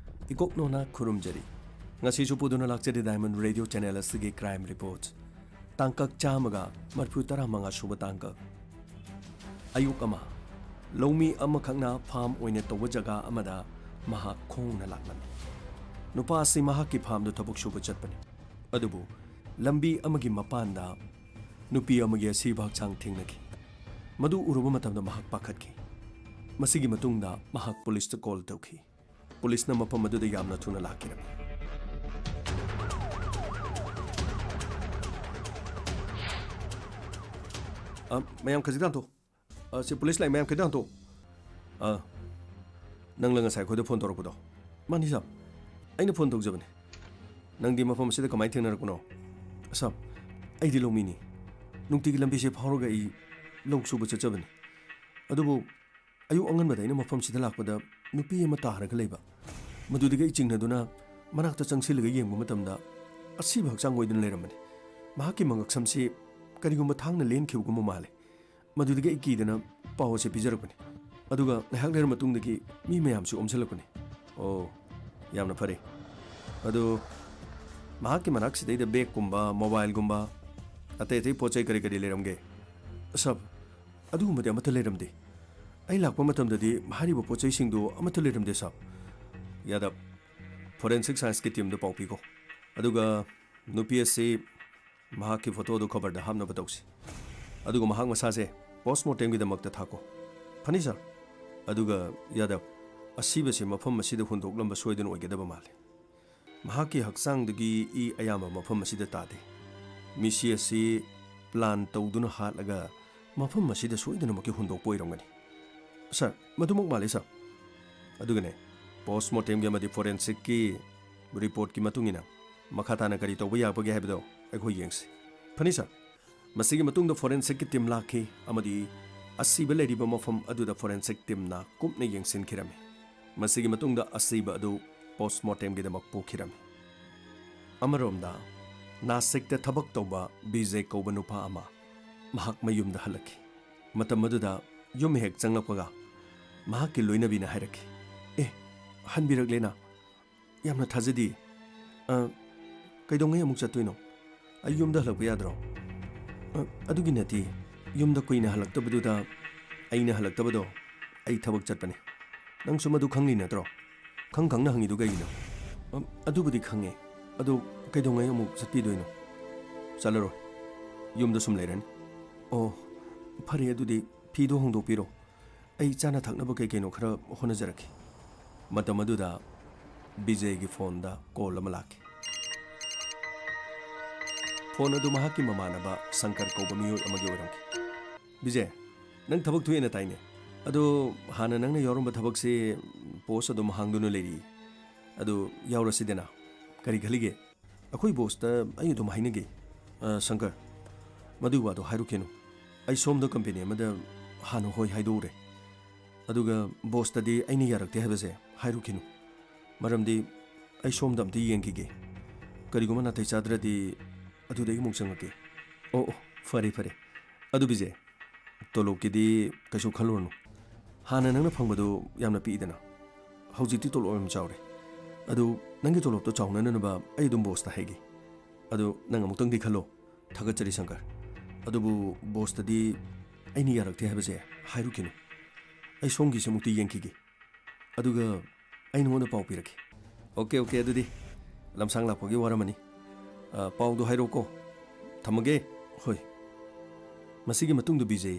ꯏꯀꯣꯛꯅꯣꯅ ꯈꯨꯔꯨꯝꯖꯔꯤ ꯉꯁꯤꯁꯨ ꯄꯨꯗꯨꯅ ꯂꯥꯛꯆꯔꯤ ꯗꯥꯏꯃꯟ ꯔꯦꯗꯤꯑꯣ ꯆꯦꯅꯦꯜ ꯑꯁꯤꯒꯤ ꯀ꯭ꯔꯥꯏꯝ ꯔꯤꯄꯣꯔꯠꯁ ꯇꯥꯡꯀꯛ ꯆꯥꯝꯃꯒ ꯃꯔꯐꯨꯇꯔꯥ ꯃꯉꯥ ꯁꯨꯕ ꯇꯥꯡꯀꯛ ꯑꯌꯨꯛ ꯑꯃ ꯂꯧꯃꯤ ꯑꯃꯈꯛꯅ ꯐꯥꯝ ꯑꯣꯏꯅ ꯇꯧꯕ ꯖꯒꯥ ꯑꯃꯗ ꯃꯍꯥꯛ ꯈꯣꯡꯅ ꯂꯥꯛꯂꯝꯃꯤ ꯅꯨꯄꯥ ꯑꯁꯤ ꯃꯍꯥꯛꯀꯤ ꯐꯥꯝꯗ ꯊꯕꯛ ꯁꯨꯕ ꯆꯠꯄꯅꯤ ꯑꯗꯨꯕꯨ ꯂꯝꯕꯤ ꯑꯃꯒꯤ ꯃꯄꯥꯟꯗ ꯅꯨꯄꯤ ꯑꯃꯒꯤ ꯑꯁꯤꯕ ꯍꯛꯆꯥꯡ ꯊꯦꯡꯅꯈꯤ ꯃꯗꯨ ꯎꯔꯨꯕ ꯃꯇꯝꯗ ꯃꯍꯥꯛ ꯄꯥꯈꯠꯈꯤ ꯃꯁꯤꯒꯤ ꯃꯇꯨꯡꯗ ꯃꯍꯥꯛ ꯄꯨꯂꯤꯁꯇ ꯀꯣꯜ ꯇꯧꯈꯤ ꯄꯨꯂꯤꯁꯅ ꯃꯐꯝ ꯑꯗꯨꯗ ꯌꯥꯝꯅ ꯊꯨꯅ ꯂꯥꯛꯈꯤꯔꯝꯃꯤ ꯃꯌꯥꯝ ꯈꯖꯤꯛꯇ ꯍꯟꯊꯣ ꯁꯤ ꯄꯨꯂꯤꯁ ꯂꯥꯛꯏ ꯃꯌꯥꯝ ꯈꯖꯤꯛꯇ ꯍꯟꯊꯣ ꯅꯪꯂ ꯉꯁꯥꯏ ꯑꯩꯈꯣꯏꯗ ꯐꯣꯟ ꯇꯧꯔꯛꯄꯗꯣ ꯃꯥꯅꯤ ꯁꯥꯕ ꯑꯩꯅ ꯐꯣꯟ ꯇꯧꯖꯕꯅꯤ ꯅꯪꯗꯤ ꯃꯐꯝ ꯑꯁꯤꯗ ꯀꯃꯥꯏꯅ ꯊꯦꯡꯅꯔꯛꯄꯅꯣ ꯁꯥꯕ ꯑꯩꯗꯤ ꯂꯧꯃꯤꯅꯤ ꯅꯨꯡꯇꯤꯒꯤ ꯂꯝꯕꯤꯁꯦ ꯐꯥꯎꯔꯒ ꯑꯩ ꯂꯧ ꯁꯨꯕ ꯆꯠꯆꯕꯅꯤ ꯑꯗꯨꯕꯨ ꯑꯌꯨꯛ ꯑꯉꯟꯕꯗ ꯑꯩꯅ ꯃꯐꯝꯁꯤꯗ ꯂꯥꯛꯄꯗ ꯅꯨꯄꯤ ꯑꯃ ꯇꯥꯔꯒ ꯂꯩꯕ ꯃꯗꯨꯗꯒꯤ ꯑꯩ ꯆꯤꯡꯅꯗꯨꯅ ꯃꯅꯥꯛꯇ ꯆꯪꯁꯤꯜꯂꯒ ꯌꯦꯡꯕ ꯃꯇꯝꯗ ꯑꯁꯤꯕ ꯍꯛꯆꯥꯡ ꯑꯣꯏꯗꯨꯅ ꯂꯩꯔꯝꯕꯅꯤ ꯃꯍꯥꯛꯀꯤ ꯃꯉꯛꯁꯝꯁꯤ ꯀꯔꯤꯒꯨꯝꯕ ꯊꯥꯡꯅ ꯂꯦꯟꯈꯤꯕꯒꯨꯝꯕ ꯃꯥꯜꯂꯦ ꯃꯗꯨꯗꯒꯤ ꯑꯩ ꯀꯤꯗꯅ ꯄꯥꯎ ꯑꯁꯦ ꯄꯤꯖꯔꯛꯄꯅꯤ ꯑꯗꯨꯒ ꯉꯥꯏꯍꯥꯛ ꯂꯩꯔ ꯃꯇꯨꯡꯗꯒꯤ ꯃꯤ ꯃꯌꯥꯝꯁꯨ ꯑꯣꯝꯁꯤꯜꯂꯛꯄꯅꯤ ꯑꯣ ꯌꯥꯝꯅ ꯐꯔꯦ ꯑꯗꯨ ꯃꯍꯥꯛꯀꯤ ꯃꯅꯥꯛꯁꯤꯗꯩꯗ ꯕꯦꯒꯀꯨꯝꯕ ꯃꯣꯕꯥꯏꯜꯒꯨꯝꯕ ꯑꯇꯩ ꯄꯣꯠ ꯆꯩ ꯀꯔꯤ ꯂꯩꯔꯝꯒꯦ ꯁꯕ ꯑꯗꯨꯒꯨꯝꯕꯗꯤ ꯑꯃꯠꯇ ꯂꯩꯔꯝꯗꯦ ꯑꯩ ꯂꯥꯛꯄ ꯃꯇꯝꯗꯗꯤ ꯍꯥꯏꯔꯤꯕ ꯄꯣꯠ ꯆꯩꯁꯤꯡꯗꯨ ꯑꯃꯠꯇ ꯂꯩꯔꯝꯗꯦ ꯁꯕ ꯌꯥꯗꯕ ꯐꯣꯔꯦꯟꯁꯤꯛ ꯁꯥꯏꯟꯁꯀꯤ ꯇꯤꯝꯗ ꯄꯥꯎ ꯄꯤꯈꯣ ꯑꯗꯨꯒ ꯅꯨꯄꯤ ꯑꯁꯤ ꯃꯍꯥꯛꯀꯤ ꯐꯣꯇꯣꯗꯨ ꯈꯕꯔꯗ ꯍꯥꯞꯅꯕ ꯇꯧꯁꯤ ꯑꯗꯨꯒ ꯃꯍꯥꯛ ꯃꯁꯥꯁꯦ ꯄꯣꯁꯠꯃꯣꯔꯇꯦꯝꯒꯤꯗꯃꯛꯇ ꯊꯥꯈꯣ ꯐꯅꯤ ꯁꯔ ꯑꯗꯨꯒ ꯌꯥꯗꯕ ꯑꯁꯤꯕꯁꯤ ꯃꯐꯝ ꯑꯁꯤꯗ ꯍꯨꯟꯗꯣꯛꯂꯝꯕ ꯁꯣꯏꯗꯅ ꯑꯣꯏꯒꯗꯕ ꯃꯥꯜꯂꯦ ꯃꯍꯥꯛꯀꯤ ꯍꯛꯆꯥꯡꯗꯒꯤ ꯏ ꯑꯌꯥꯝꯕ ꯃꯐꯝ ꯑꯁꯤꯗ ꯇꯥꯗꯦ ꯃꯤꯁꯤ ꯑꯁꯤ ꯄ꯭ꯂꯥꯟ ꯇꯧꯗꯨꯅ ꯍꯥꯠꯂꯒ ꯃꯐꯝ ꯑꯁꯤꯗ ꯁꯣꯏꯗꯅꯃꯛꯀꯤ ꯍꯨꯟꯗꯣꯛꯄ ꯑꯣꯏꯔꯝꯒꯅꯤ ꯁꯔ ꯃꯗꯨꯃꯛ ꯃꯥꯜꯂꯤ ꯁꯔ ꯑꯗꯨꯒꯅꯦ ꯄꯣꯁꯠꯃꯣꯔꯇꯦꯝꯒꯤ ꯑꯃꯗꯤ ꯐꯣꯔꯦꯟꯁꯤꯛꯀꯤ ꯔꯤꯄꯣꯔꯠꯀꯤ ꯃꯇꯨꯡ ꯏꯟꯅ ꯃꯈꯥ ꯇꯥꯅ ꯀꯔꯤ ꯇꯧꯕ ꯌꯥꯕꯒꯦ ꯍꯥꯏꯕꯗꯣ ꯑꯩꯈꯣꯏ ꯌꯦꯡꯁꯤ ꯐꯅꯤ ꯁꯔ ꯃꯁꯤꯒꯤ ꯃꯇꯨꯡꯗ ꯐꯣꯔꯦꯟꯁꯤꯛꯀꯤ ꯇꯤꯝ ꯂꯥꯛꯈꯤ ꯑꯃꯗꯤ ꯑꯁꯤꯕ ꯂꯩꯔꯤꯕ ꯃꯐꯝ ꯑꯗꯨꯗ ꯐꯣꯔꯦꯟꯁꯤꯛ ꯇꯤꯝꯅ ꯀꯨꯞꯅ ꯌꯦꯡꯁꯤꯟꯈꯤꯔꯝꯃꯤ ꯃꯁꯤꯒꯤ ꯃꯇꯨꯡꯗ ꯑꯁꯤꯕ ꯑꯗꯨ ꯄꯣꯁꯠꯃꯣꯔꯇꯦꯝꯒꯤꯗꯃꯛ ꯄꯨꯈꯤꯔꯝꯃꯤ ꯑꯃꯔꯣꯝꯗ ꯅꯥꯁꯤꯛꯇ ꯊꯕꯛ ꯇꯧꯕ ꯕꯤꯖꯦ ꯀꯧꯕ ꯅꯨꯄꯥ ꯑꯃ ꯃꯍꯥꯛ ꯃꯌꯨꯝꯗ ꯍꯜꯂꯛꯈꯤ ꯃꯇꯝ ꯑꯗꯨꯗ ꯌꯨꯝ ꯍꯦꯛ ꯆꯪꯂꯛꯄꯒ ꯃꯍꯥꯛꯀꯤ ꯂꯣꯏꯅꯕꯤꯅ ꯍꯥꯏꯔꯛꯈꯤ ꯍꯟꯕꯤꯔꯛꯂꯦꯅ ꯌꯥꯝꯅ ꯊꯥꯖꯗꯦ ꯀꯩꯗꯧꯉꯩ ꯑꯃꯨꯛ ꯆꯠꯇꯣꯏꯅꯣ ꯑꯩ ꯌꯨꯝꯗ ꯍꯜꯂꯛꯄ ꯌꯥꯗ꯭ꯔꯣ ꯑꯗꯨꯒꯤ ꯅꯠꯇꯦ ꯌꯨꯝꯗ ꯀꯨꯏꯅ ꯍꯜꯂꯛꯇꯕꯗꯨꯗ ꯑꯩꯅ ꯍꯜꯂꯛꯇꯕꯗꯣ ꯑꯩ ꯊꯕꯛ ꯆꯠꯄꯅꯤ ꯅꯪꯁꯨ ꯃꯗꯨ ꯈꯪꯂꯤ ꯅꯠꯇ꯭ꯔꯣ ꯈꯪꯅ ꯍꯪꯉꯤꯗꯨ ꯀꯩꯒꯤꯅꯣ ꯑꯗꯨꯕꯨꯗꯤ ꯈꯪꯉꯦ ꯑꯗꯨ ꯀꯩꯗꯧꯉꯩ ꯑꯃꯨꯛ ꯆꯠꯄꯤꯗꯣꯏꯅꯣ ꯆꯠꯂꯔꯣꯏ ꯌꯨꯝꯗ ꯁꯨꯝ ꯂꯩꯔꯅꯤ ꯑꯣ ꯐꯔꯦ ꯑꯗꯨꯗꯤ ꯐꯤꯗꯣ ꯍꯣꯡꯗꯣꯛꯄꯤꯔꯣ ꯑꯩ ꯆꯥꯅ ꯊꯛꯅꯕ ꯀꯩꯅꯣ ꯈꯔ ꯍꯣꯠꯅꯖꯔꯛꯈꯤ ꯃꯇꯝ ꯑꯗꯨꯗ ꯕꯤꯖꯦꯒꯤ ꯐꯣꯟꯗ ꯀꯣꯜ ꯑꯃ ꯂꯥꯛꯈꯤ ꯐꯣꯟ ꯑꯗꯨ ꯃꯍꯥꯛꯀꯤ ꯃꯃꯥꯟꯅꯕ ꯁꯪꯀꯔ ꯀꯧꯕ ꯃꯤꯑꯣꯏ ꯑꯃꯒꯤ ꯑꯣꯏꯔꯝꯈꯤ ꯕꯤꯖꯦ ꯅꯪ ꯊꯕꯛ ꯊꯣꯛꯑꯦꯅ ꯇꯥꯏꯅꯦ ꯑꯗꯣ ꯍꯥꯟꯅ ꯅꯪꯅ ꯌꯥꯎꯔꯝꯕ ꯊꯕꯛꯁꯦ ꯄꯣꯁ ꯑꯗꯨꯝ ꯍꯥꯡꯗꯨꯅ ꯂꯩꯔꯤ ꯑꯗꯨ ꯌꯥꯎꯔꯁꯤꯗꯅ ꯀꯔꯤ ꯈꯜꯂꯤꯒꯦ ꯑꯩꯈꯣꯏ ꯕꯣꯁꯇ ꯑꯩ ꯑꯗꯨꯝ ꯍꯥꯏꯅꯒꯦ ꯁꯪꯀꯔ ꯃꯗꯨꯒꯤ ꯋꯥꯗꯣ ꯍꯥꯏꯔꯨꯈꯤꯅꯨ ꯑꯩ ꯁꯣꯝꯗ ꯀꯝꯄꯦꯅꯤ ꯑꯃꯗ ꯍꯥꯟꯅ ꯍꯣꯏ ꯍꯥꯏꯗꯣꯛꯎꯔꯦ ꯑꯗꯨꯒ ꯕꯣꯁꯇꯗꯤ ꯑꯩꯅ ꯌꯥꯔꯛꯇꯦ ꯍꯥꯏꯕꯁꯦ ꯍꯥꯏꯔꯨꯈꯤꯅꯨ ꯃꯔꯝꯗꯤ ꯑꯩ ꯁꯣꯝꯗ ꯑꯝꯇ ꯌꯦꯡꯈꯤꯒꯦ ꯀꯔꯤꯒꯨꯝꯕ ꯅꯥꯇꯩ ꯆꯥꯗ꯭ꯔꯗꯤ ꯑꯗꯨꯗꯒꯤ ꯑꯃꯨꯛ ꯆꯪꯉꯛꯀꯦ ꯑꯣ ꯑꯣ ꯐꯔꯦ ꯐꯔꯦ ꯑꯗꯨ ꯕꯤꯖꯦ ꯇꯣꯂꯣꯞꯀꯤꯗꯤ ꯀꯩꯁꯨ ꯈꯜꯂꯨꯔꯅꯨ ꯍꯥꯟꯅ ꯅꯪꯅ ꯐꯪꯕꯗꯨ ꯌꯥꯝꯅ ꯄꯤꯛꯏꯗꯅ ꯍꯧꯖꯤꯛꯇꯤ ꯇꯣꯂꯣꯞ ꯌꯥꯝ ꯆꯥꯎꯔꯦ ꯑꯗꯨ ꯅꯪꯒꯤ ꯇꯣꯂꯣꯞꯇꯣ ꯆꯥꯎꯅꯅꯕ ꯑꯩ ꯑꯗꯨꯝ ꯕꯣꯁꯇ ꯍꯥꯏꯒꯦ ꯑꯗꯨ ꯅꯪ ꯑꯃꯨꯛꯇꯪꯗꯤ ꯈꯜꯂꯣ ꯊꯥꯒꯠꯆꯔꯤ ꯁꯪꯀꯔ ꯑꯗꯨꯕꯨ ꯕꯣꯁꯇꯗꯤ ꯑꯩꯅ ꯌꯥꯔꯛꯇꯦ ꯍꯥꯏꯕꯁꯦ ꯍꯥꯏꯔꯨꯈꯤꯅꯨ ꯑꯩ ꯁꯣꯝꯒꯤꯁꯦ ꯑꯃꯨꯛꯇ ꯌꯦꯡꯈꯤꯒꯦ ꯑꯗꯨꯒ ꯑꯩ ꯅꯉꯣꯟꯗ ꯄꯥꯎ ꯄꯤꯔꯛꯀꯦ ꯑꯣꯀꯦ ꯑꯣꯀꯦ ꯑꯗꯨꯗꯤ ꯂꯝꯁꯥꯡ ꯂꯥꯛꯄꯒꯤ ꯋꯥꯔꯝꯃꯅꯤ ꯄꯥꯎꯗꯣ ꯍꯥꯏꯔꯛꯑꯣꯀꯣ ꯊꯝꯃꯒꯦ ꯍꯣꯏ ꯃꯁꯤꯒꯤ ꯃꯇꯨꯡꯗ ꯕꯤꯖꯦ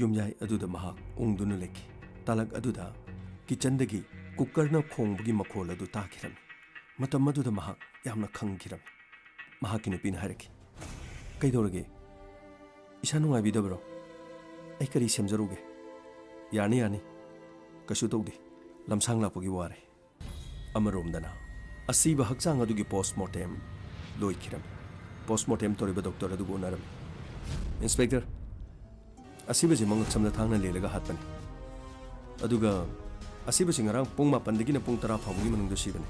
ꯌꯨꯝꯌꯥꯏ ꯑꯗꯨꯗ ꯃꯍꯥꯛ ꯎꯪꯗꯨꯅ ꯂꯩꯈꯤ ꯇꯥꯂꯛ ꯑꯗꯨꯗ ꯀꯤꯆꯟꯗꯒꯤ ꯀꯨꯀꯔꯅ ꯈꯣꯡꯕꯒꯤ ꯃꯈꯣꯜ ꯑꯗꯨ ꯇꯥꯈꯤꯔꯝꯃꯤ ꯃꯇꯝ ꯑꯗꯨꯗ ꯃꯍꯥꯛ ꯌꯥꯝꯅ ꯈꯪꯈꯤꯔꯝꯃꯤ ꯃꯍꯥꯛꯀꯤ ꯅꯨꯄꯤꯅ ꯍꯥꯏꯔꯛꯈꯤ ꯀꯩꯗꯧꯔꯒꯦ ꯏꯁꯥ ꯅꯨꯡꯉꯥꯏꯕꯤꯗꯕ꯭ꯔꯣ ꯑꯩ ꯀꯔꯤ ꯁꯦꯝꯖꯔꯨꯒꯦ ꯌꯥꯅꯤ ꯌꯥꯅꯤ ꯀꯩꯁꯨ ꯇꯧꯗꯦ ꯂꯝꯁꯥꯡ ꯂꯥꯛꯄꯒꯤ ꯋꯥꯔꯦ ꯑꯃꯔꯣꯝꯗꯅ ꯑꯁꯤꯕ ꯍꯛꯆꯥꯡ ꯑꯗꯨꯒꯤ ꯄꯣꯁꯠꯃꯣꯔꯇꯦꯝ ꯂꯣꯏꯈꯤꯔꯝꯃꯤ ꯄꯣꯁꯠꯃꯣꯔꯇꯦꯝ ꯇꯧꯔꯤꯕ ꯗꯣꯛꯇꯔ ꯑꯗꯨꯕꯨ ꯎꯅꯔꯝꯃꯤ ꯏꯟꯁꯄꯦꯛꯇꯔ ꯑꯁꯤꯕꯁꯤ ꯃꯉꯛꯁꯝꯗ ꯊꯥꯡꯅ ꯂꯦꯜꯂꯒ ꯍꯥꯠꯄꯅꯤ ꯑꯗꯨꯒ ꯑꯁꯤꯕꯁꯤ ꯉꯔꯥꯡ ꯄꯨꯡ 9ꯗꯒꯤꯅ ꯄꯨꯡ 10 ꯐꯥꯎꯕꯒꯤ ꯃꯅꯨꯡꯗ ꯁꯤꯕꯅꯤ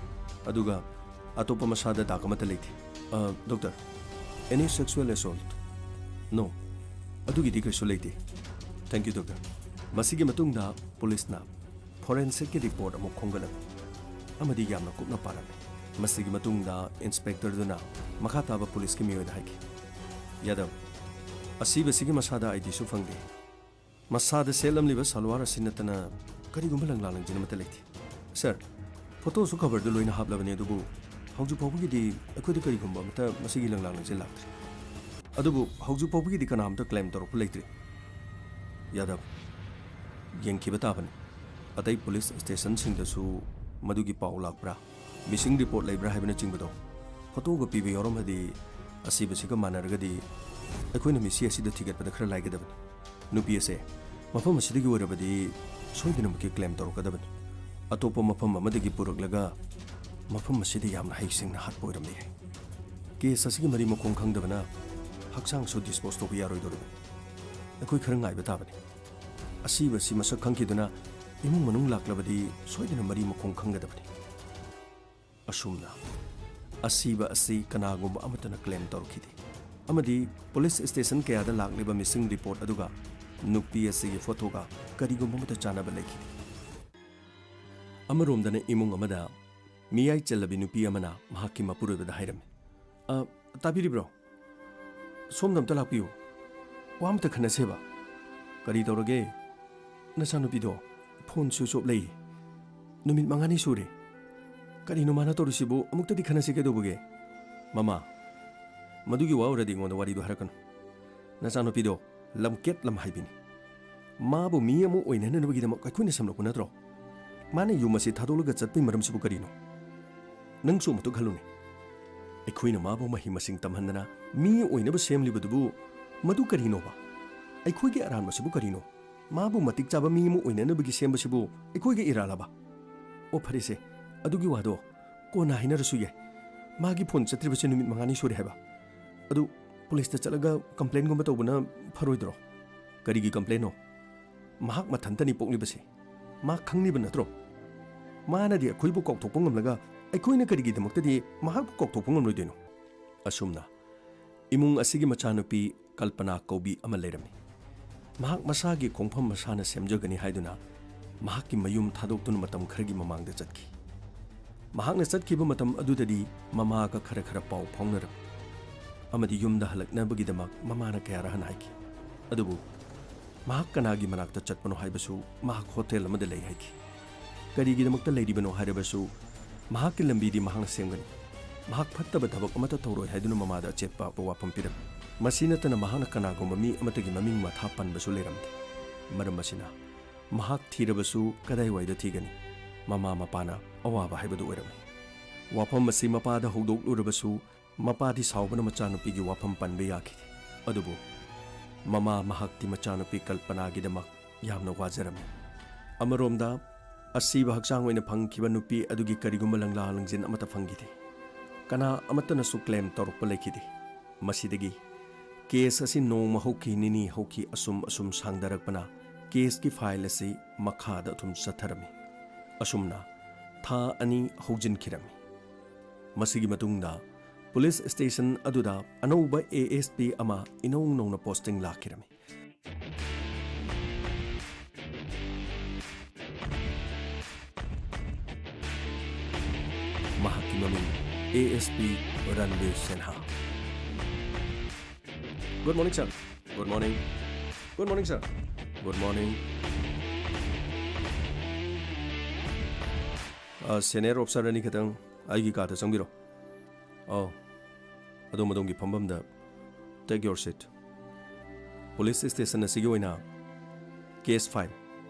ꯑꯗꯨꯒ ꯑꯇꯣꯞꯄ ꯃꯁꯥꯗ ꯗꯥꯛ ꯑꯃꯠꯇ ꯂꯩꯇꯦ ꯗꯣꯛꯇꯔ ꯑꯦꯅꯤ ꯁꯦꯛꯁꯨꯑꯦꯜ ꯑꯦꯁꯣꯜꯠ ꯅꯣ ꯑꯗꯨꯒꯤꯗꯤ ꯀꯩꯁꯨ ꯂꯩꯇꯦ ꯊꯦꯡꯛ ꯌꯨ ꯗꯣꯛꯇꯔ ꯃꯁꯤꯒꯤ ꯃꯇꯨꯡꯗ ꯄꯨꯂꯤꯁꯅ ꯐꯣꯔꯦꯟꯁꯤꯛꯀꯤ ꯔꯤꯄꯣꯔꯠ ꯑꯃꯨꯛ ꯈꯣꯝꯒꯠꯂꯝꯃꯤ ꯑꯃꯗꯤ ꯌꯥꯝꯅ ꯀꯨꯞꯅ ꯄꯥꯔꯝꯃꯤ ꯃꯁꯤꯒꯤ ꯃꯇꯨꯡꯗ ꯏꯟꯁꯄꯦꯛꯇꯔꯗꯨꯅ ꯃꯈꯥ ꯇꯥꯕ ꯄꯨꯂꯤꯁꯀꯤ ꯃꯤꯑꯣꯏꯗ ꯍꯥꯏꯈꯤ ꯌꯥꯗꯕ ꯑꯁꯤꯕꯁꯤꯒꯤ ꯃꯁꯥꯗ ꯑꯥꯏꯗꯤꯁꯨ ꯐꯪꯗꯦ ꯃꯁꯥꯗ ꯁꯦꯠꯂꯝꯂꯤꯕ ꯁꯜꯋꯥꯔ ꯑꯁꯤ ꯅꯠꯇꯅ ꯀꯔꯤꯒꯨꯝꯕ ꯂꯪꯂꯥ ꯂꯪꯖꯤꯟ ꯑꯃꯠꯇ ꯂꯩꯇꯦ ꯁꯥꯔ ꯐꯣꯇꯣꯁꯨ ꯈꯕꯔꯗ ꯂꯣꯏꯅ ꯍꯥꯞꯂꯕꯅꯤ ꯑꯗꯨꯕꯨ ꯍꯧꯖꯤꯛ ꯐꯥꯎꯕꯒꯤꯗꯤ ꯑꯩꯈꯣꯏꯗ ꯀꯔꯤꯒꯨꯝꯕ ꯑꯃꯠꯇ ꯃꯁꯤꯒꯤ ꯂꯪꯂꯥ ꯂꯪꯖꯤꯟ ꯂꯥꯛꯇ꯭ꯔꯤ ꯑꯗꯨꯕꯨ ꯍꯧꯖꯤꯛ ꯐꯥꯎꯕꯒꯤꯗꯤ ꯀꯅꯥꯝꯇ ꯀ꯭ꯂꯦꯝ ꯇꯧꯔꯛꯄ ꯂꯩꯇ꯭ꯔꯤ ꯌꯥꯗꯕ ꯌꯦꯡꯈꯤꯕ ꯇꯥꯕꯅꯤ ꯑꯇꯩ ꯄꯨꯂꯤꯁ ꯁ꯭ꯇꯦꯁꯟꯁꯤꯡꯗꯁꯨ ꯃꯗꯨꯒꯤ ꯄꯥꯎ ꯂꯥꯛꯄ꯭ꯔꯥ ꯃꯤꯁꯤꯡ ꯔꯤꯄꯣꯔꯠ ꯂꯩꯕ꯭ꯔꯥ ꯍꯥꯏꯕꯅꯆꯤꯡꯕꯗꯣ ꯐꯣꯇꯣꯒ ꯄꯤꯕ ꯌꯥꯎꯔꯝꯃꯗꯤ ꯑꯁꯤꯕꯁꯤꯒ ꯃꯥꯟꯅꯔꯒꯗꯤ ꯑꯩꯈꯣꯏꯅ ꯃꯤꯁꯤ ꯑꯁꯤꯗ ꯊꯤꯒꯠꯄꯗ ꯈꯔ ꯂꯥꯏꯒꯗꯕꯅꯤ ꯅꯨꯄꯤ ꯑꯁꯦ ꯃꯐꯝ ꯑꯁꯤꯗꯒꯤ ꯑꯣꯏꯔꯕꯗꯤ ꯁꯣꯏꯗꯅꯃꯛꯀꯤ ꯀ꯭ꯂꯦꯝ ꯇꯧꯔꯛꯀꯗꯕꯅꯤ ꯑꯇꯣꯞꯄ ꯃꯐꯝ ꯑꯃꯗꯒꯤ ꯄꯨꯔꯛꯂꯒ ꯃꯐꯝ ꯑꯁꯤꯗ ꯌꯥꯝꯅ ꯍꯩꯁꯤꯡꯅ ꯍꯥꯠꯄ ꯑꯣꯏꯔꯝꯕ ꯌꯥꯏ ꯀꯦꯁ ꯑꯁꯤꯒꯤ ꯃꯔꯤ ꯃꯈꯣꯡ ꯈꯪꯗꯕꯅ ꯍꯛꯆꯥꯡꯁꯨ ꯗꯤꯁꯄꯣꯖ ꯇꯧꯕ ꯌꯥꯔꯣꯏꯗꯧꯔꯤꯕꯅꯤ ꯑꯩꯈꯣꯏ ꯈꯔ ꯉꯥꯏꯕ ꯇꯥꯕꯅꯤ ꯑꯁꯤꯕꯁꯤ ꯃꯁꯛ ꯈꯪꯈꯤꯗꯨꯅ ꯏꯃꯨꯡ ꯃꯅꯨꯡ ꯂꯥꯛꯂꯕꯗꯤ ꯁꯣꯏꯗꯅ ꯃꯔꯤ ꯃꯈꯣꯡ ꯈꯪꯒꯗꯕꯅꯤ ꯑꯁꯨꯝꯅ ꯑꯁꯤꯕ ꯑꯁꯤ ꯀꯅꯥꯒꯨꯝꯕ ꯑꯃꯠꯇꯅ ꯀ꯭ꯂꯦꯝ ꯇꯧꯔꯛꯈꯤꯗꯦ ꯑꯃꯗꯤ ꯄꯨꯂꯤꯁ ꯁ꯭ꯇꯦꯁꯟ ꯀꯌꯥꯗ ꯂꯥꯛꯂꯤꯕ ꯃꯤꯁꯤꯡ ꯔꯤꯄꯣꯔꯠ ꯑꯗꯨꯒ ꯅꯨꯄꯤ ꯑꯁꯤꯒꯤ ꯐꯣꯇꯣꯒ ꯀꯔꯤꯒꯨꯝꯕ ꯑꯃꯠꯇ ꯆꯥꯟꯅꯕ ꯂꯩꯈꯤꯗꯦ ꯑꯃꯔꯣꯝꯗꯅ ꯏꯃꯨꯡ ꯑꯃꯗ ꯃꯤꯌꯥꯏ ꯆꯜꯂꯕꯤ ꯅꯨꯄꯤ ꯑꯃꯅ ꯃꯍꯥꯛꯀꯤ ꯃꯄꯨꯔꯣꯏꯕꯗ ꯍꯥꯏꯔꯝꯃꯤ ꯇꯥꯕꯤꯔꯤꯕ꯭ꯔꯣ ꯁꯣꯝꯗ ꯑꯝꯇ ꯂꯥꯛꯄꯤꯌꯨ ꯋꯥ ꯑꯝꯇ ꯈꯟꯅꯁꯦꯕ ꯀꯔꯤ ꯇꯧꯔꯒꯦ ꯅꯆꯥꯅꯨꯄꯤꯗꯣ ꯐꯣꯟ ꯁ꯭ꯋꯤꯆ ꯑꯣꯐ ꯂꯩ ꯅꯨꯃꯤꯠ 5ꯅꯤ ꯁꯨꯔꯦ ꯀꯔꯤꯅꯣ ꯃꯥꯅ ꯇꯧꯔꯤꯁꯤꯕꯨ ꯑꯃꯨꯛꯇꯗꯤ ꯈꯟꯅꯁꯤ ꯀꯩꯗꯧꯕꯒꯦ ꯃꯃꯥ ꯃꯗꯨꯒꯤ ꯋꯥ ꯑꯣꯏꯔꯗꯤ ꯑꯩꯉꯣꯟꯗ ꯋꯥꯔꯤꯗꯣ ꯍꯥꯏꯔꯛꯀꯅꯨ ꯅꯆꯥꯅꯨꯄꯤꯗꯣ ꯂꯝꯀꯦꯠ ꯂꯝꯍꯥꯏꯕꯤꯅꯤ ꯃꯥꯕꯨ ꯃꯤ ꯑꯃ ꯑꯣꯏꯅꯅꯕꯒꯤꯗꯃꯛ ꯑꯩꯈꯣꯏꯅ ꯁꯦꯝꯂꯛꯄ ꯅꯠꯇ꯭ꯔꯣ ꯃꯥꯅ ꯌꯨꯝ ꯑꯁꯤ ꯊꯥꯗꯣꯛꯂꯒ ꯆꯠꯄꯒꯤ ꯃꯔꯝꯁꯤꯕꯨ ꯀꯔꯤꯅꯣ ꯅꯪꯁꯨ ꯑꯃꯨꯛꯇ ꯈꯜꯂꯨꯅꯦ ꯑꯩꯈꯣꯏꯅ ꯃꯥꯕꯨ ꯃꯍꯩ ꯃꯁꯤꯡ ꯇꯝꯍꯟꯗꯅ ꯃꯤ ꯑꯣꯏꯅꯕ ꯁꯦꯝꯂꯤꯕꯗꯨꯕꯨ ꯃꯗꯨ ꯀꯔꯤꯅꯣꯕ ꯑꯩꯈꯣꯏꯒꯤ ꯑꯔꯥꯟꯕꯁꯤꯕꯨ ꯀꯔꯤꯅೋ ꯃꯥꯕꯨ ꯃꯇꯤꯛ ꯆꯥꯕ ꯃꯤ ꯑꯃ ꯑꯣꯏꯅꯅꯕꯒꯤ ꯁꯦꯝꯕꯁꯤꯕꯨ ꯑꯩꯈꯣꯏꯒꯤ ꯏꯔꯥꯜꯂꯕ ꯑꯣ ꯐꯔꯦꯁꯦ ꯑꯗꯨꯒꯤ ꯋꯥꯗꯣ ꯀꯣꯟꯅ ꯍꯥꯏꯅꯔꯁꯨ ꯌꯥꯏ ꯃꯥꯒꯤ ꯐꯣꯟ ꯆꯠꯇ꯭ꯔꯤꯕꯁꯦ ꯅꯨꯃꯤꯠ 5ꯅꯤ ꯁꯨꯔꯦ ꯍꯥꯏꯕ ꯑꯗꯨ ꯄꯨꯂꯤꯁꯇ ꯆꯠꯂꯒ ꯀꯝꯄ꯭ꯂꯦꯟꯒꯨꯝꯕ ꯇꯧꯕꯅ ꯐꯔꯣꯏꯗ꯭ꯔꯣ ꯀꯔꯤꯒꯤ ꯀꯝꯄ꯭ꯂꯦꯟꯅꯣ ꯃꯍꯥꯛ ꯃꯊꯟꯇꯅꯤ ꯄꯣꯛꯂꯤꯕꯁꯦ ꯃꯥ ꯈꯪꯂꯤꯕ ꯅꯠꯇ꯭ꯔꯣ ꯃꯥꯅꯗꯤ ꯑꯩꯈꯣꯏꯕꯨ ꯀꯥꯎꯊꯣꯛꯄ ꯉꯝꯂꯒ ꯑꯩꯈꯣꯏꯅ ꯀꯔꯤꯒꯤꯗꯃꯛꯇꯗꯤ ꯃꯍꯥꯛꯄꯨ ꯀꯥꯎꯊꯣꯛꯄ ꯉꯝꯂꯣꯏꯗꯣꯏꯅꯣ ꯑꯁꯨꯝꯅ ꯏꯃꯨꯡ ꯑꯁꯤꯒꯤ ꯃꯆꯥꯅꯨꯄꯤ ꯀꯜꯄꯅꯥ ꯀꯧꯕꯤ ꯑꯃ ꯂꯩꯔꯝꯃꯤ ꯃꯍꯥꯛ ꯃꯁꯥꯒꯤ ꯈꯣꯡꯐꯝ ꯃꯁꯥꯅ ꯁꯦꯝꯖꯒꯅꯤ ꯍꯥꯏꯗꯨꯅ ꯃꯍꯥꯛꯀꯤ ꯃꯌꯨꯝ ꯊꯥꯗꯣꯛꯇꯨꯅ ꯃꯇꯝ ꯈꯔꯒꯤ ꯃꯃꯥꯡꯗ ꯆꯠꯈꯤ ꯃꯍꯥꯛꯅ ꯆꯠꯈꯤꯕ ꯃꯇꯝ ꯑꯗꯨꯗꯗꯤ ꯃꯃꯥꯒ ꯈꯔ ꯄꯥꯎ ꯐꯥꯎꯅꯔꯝꯃꯤ ꯑꯃꯗꯤ ꯌꯨꯝꯗ ꯍꯜꯂꯛꯅꯕꯒꯤꯗꯃꯛ ꯃꯃꯥꯅ ꯀꯌꯥꯔ ꯍꯟꯅ ꯍꯥꯏꯈꯤ ꯑꯗꯨꯕꯨ ꯃꯍꯥꯛ ꯀꯅꯥꯒꯤ ꯃꯅꯥꯛꯇ ꯆꯠꯄꯅꯣ ꯍꯥꯏꯕꯁꯨ ꯃꯍꯥꯛ ꯍꯣꯇꯦꯜ ꯑꯃꯗ ꯂꯩ ꯍꯥꯏꯈꯤ ꯀꯔꯤꯒꯤꯗꯃꯛꯇ ꯂꯩꯔꯤꯕꯅꯣ ꯍꯥꯏꯔꯕꯁꯨ ꯃꯍꯥꯛꯀꯤ ꯂꯝꯕꯤꯗꯤ ꯃꯍꯥꯛꯅ ꯁꯦꯝꯒꯅꯤ ꯃꯍꯥꯛ ꯐꯠꯇꯕ ꯊꯕꯛ ꯑꯃꯠꯇ ꯇꯧꯔꯣꯏ ꯍꯥꯏꯗꯨꯅ ꯃꯃꯥꯗ ꯑꯆꯦꯠꯄ ꯋꯥꯐꯝ ꯄꯤꯔꯝꯃꯤ ꯃꯁꯤ ꯅꯠꯇꯅ ꯃꯍꯥꯛꯅ ꯀꯅꯥꯒꯨꯝꯕ ꯃꯤ ꯑꯃꯠꯇꯒꯤ ꯃꯃꯤꯡ ꯃꯊꯥ ꯄꯟꯕꯁꯨ ꯂꯩꯔꯝꯗꯦ ꯃꯔꯝ ꯑꯁꯤꯅ ꯃꯍꯥꯛ ꯊꯤꯔꯕꯁꯨ ꯀꯗꯥꯏꯋꯥꯏꯗ ꯊꯤꯒꯅꯤ ꯃꯃꯥ ꯃꯄꯥꯅ ꯑꯋꯥꯕ ꯍꯥꯏꯕꯗꯨ ꯑꯣꯏꯔꯝꯃꯤ ꯋꯥꯐꯝ ꯑꯁꯤ ꯃꯄꯥꯗ ꯍꯧꯗꯣꯛꯂꯨꯔꯕꯁꯨ ꯃꯄꯥꯗꯤ ꯁꯥꯎꯕꯅ ꯃꯆꯥꯅꯨꯄꯤꯒꯤ ꯋꯥꯐꯝ ꯄꯟꯕ ꯌꯥꯈꯤꯗꯦ ꯑꯗꯨꯕꯨ ꯃꯃꯥ ꯃꯍꯥꯛꯇꯤ ꯃꯆꯥꯅꯨꯄꯤ ꯀꯜꯄꯅꯥꯒꯤꯗꯃꯛ ꯌꯥꯝꯅ ꯋꯥꯖꯔꯝꯃꯤ ꯑꯃꯔꯣꯝꯗ ꯑꯁꯤꯕ ꯍꯛꯆꯥꯡ ꯑꯣꯏꯅ ꯐꯪꯈꯤꯕ ꯅꯨꯄꯤ ꯑꯗꯨꯒꯤ ꯀꯔꯤꯒꯨꯝꯕ ꯂꯪꯂꯥ ꯂꯪꯖꯤꯟ ꯑꯃꯠꯇ ꯐꯪꯈꯤꯗꯦ kana amatanasu claim torukpa lekhidi masidagi case asi nongma hoki nini hoki asum sangdarakpana case ki file asi makhada thum satharami asumna tha ani hojin khirami masigi matungda police station aduda anouba ASP ama inong nongna posting lakhirami mahaki maming ASP Ranbir Sinha. Good morning, sir. Good morning. Good morning, sir. Good morning. Senior officer ani khatang aigi ka ta changbiro. Oh. Adom adom gi phambam da take your seat. Police station asigi oina case file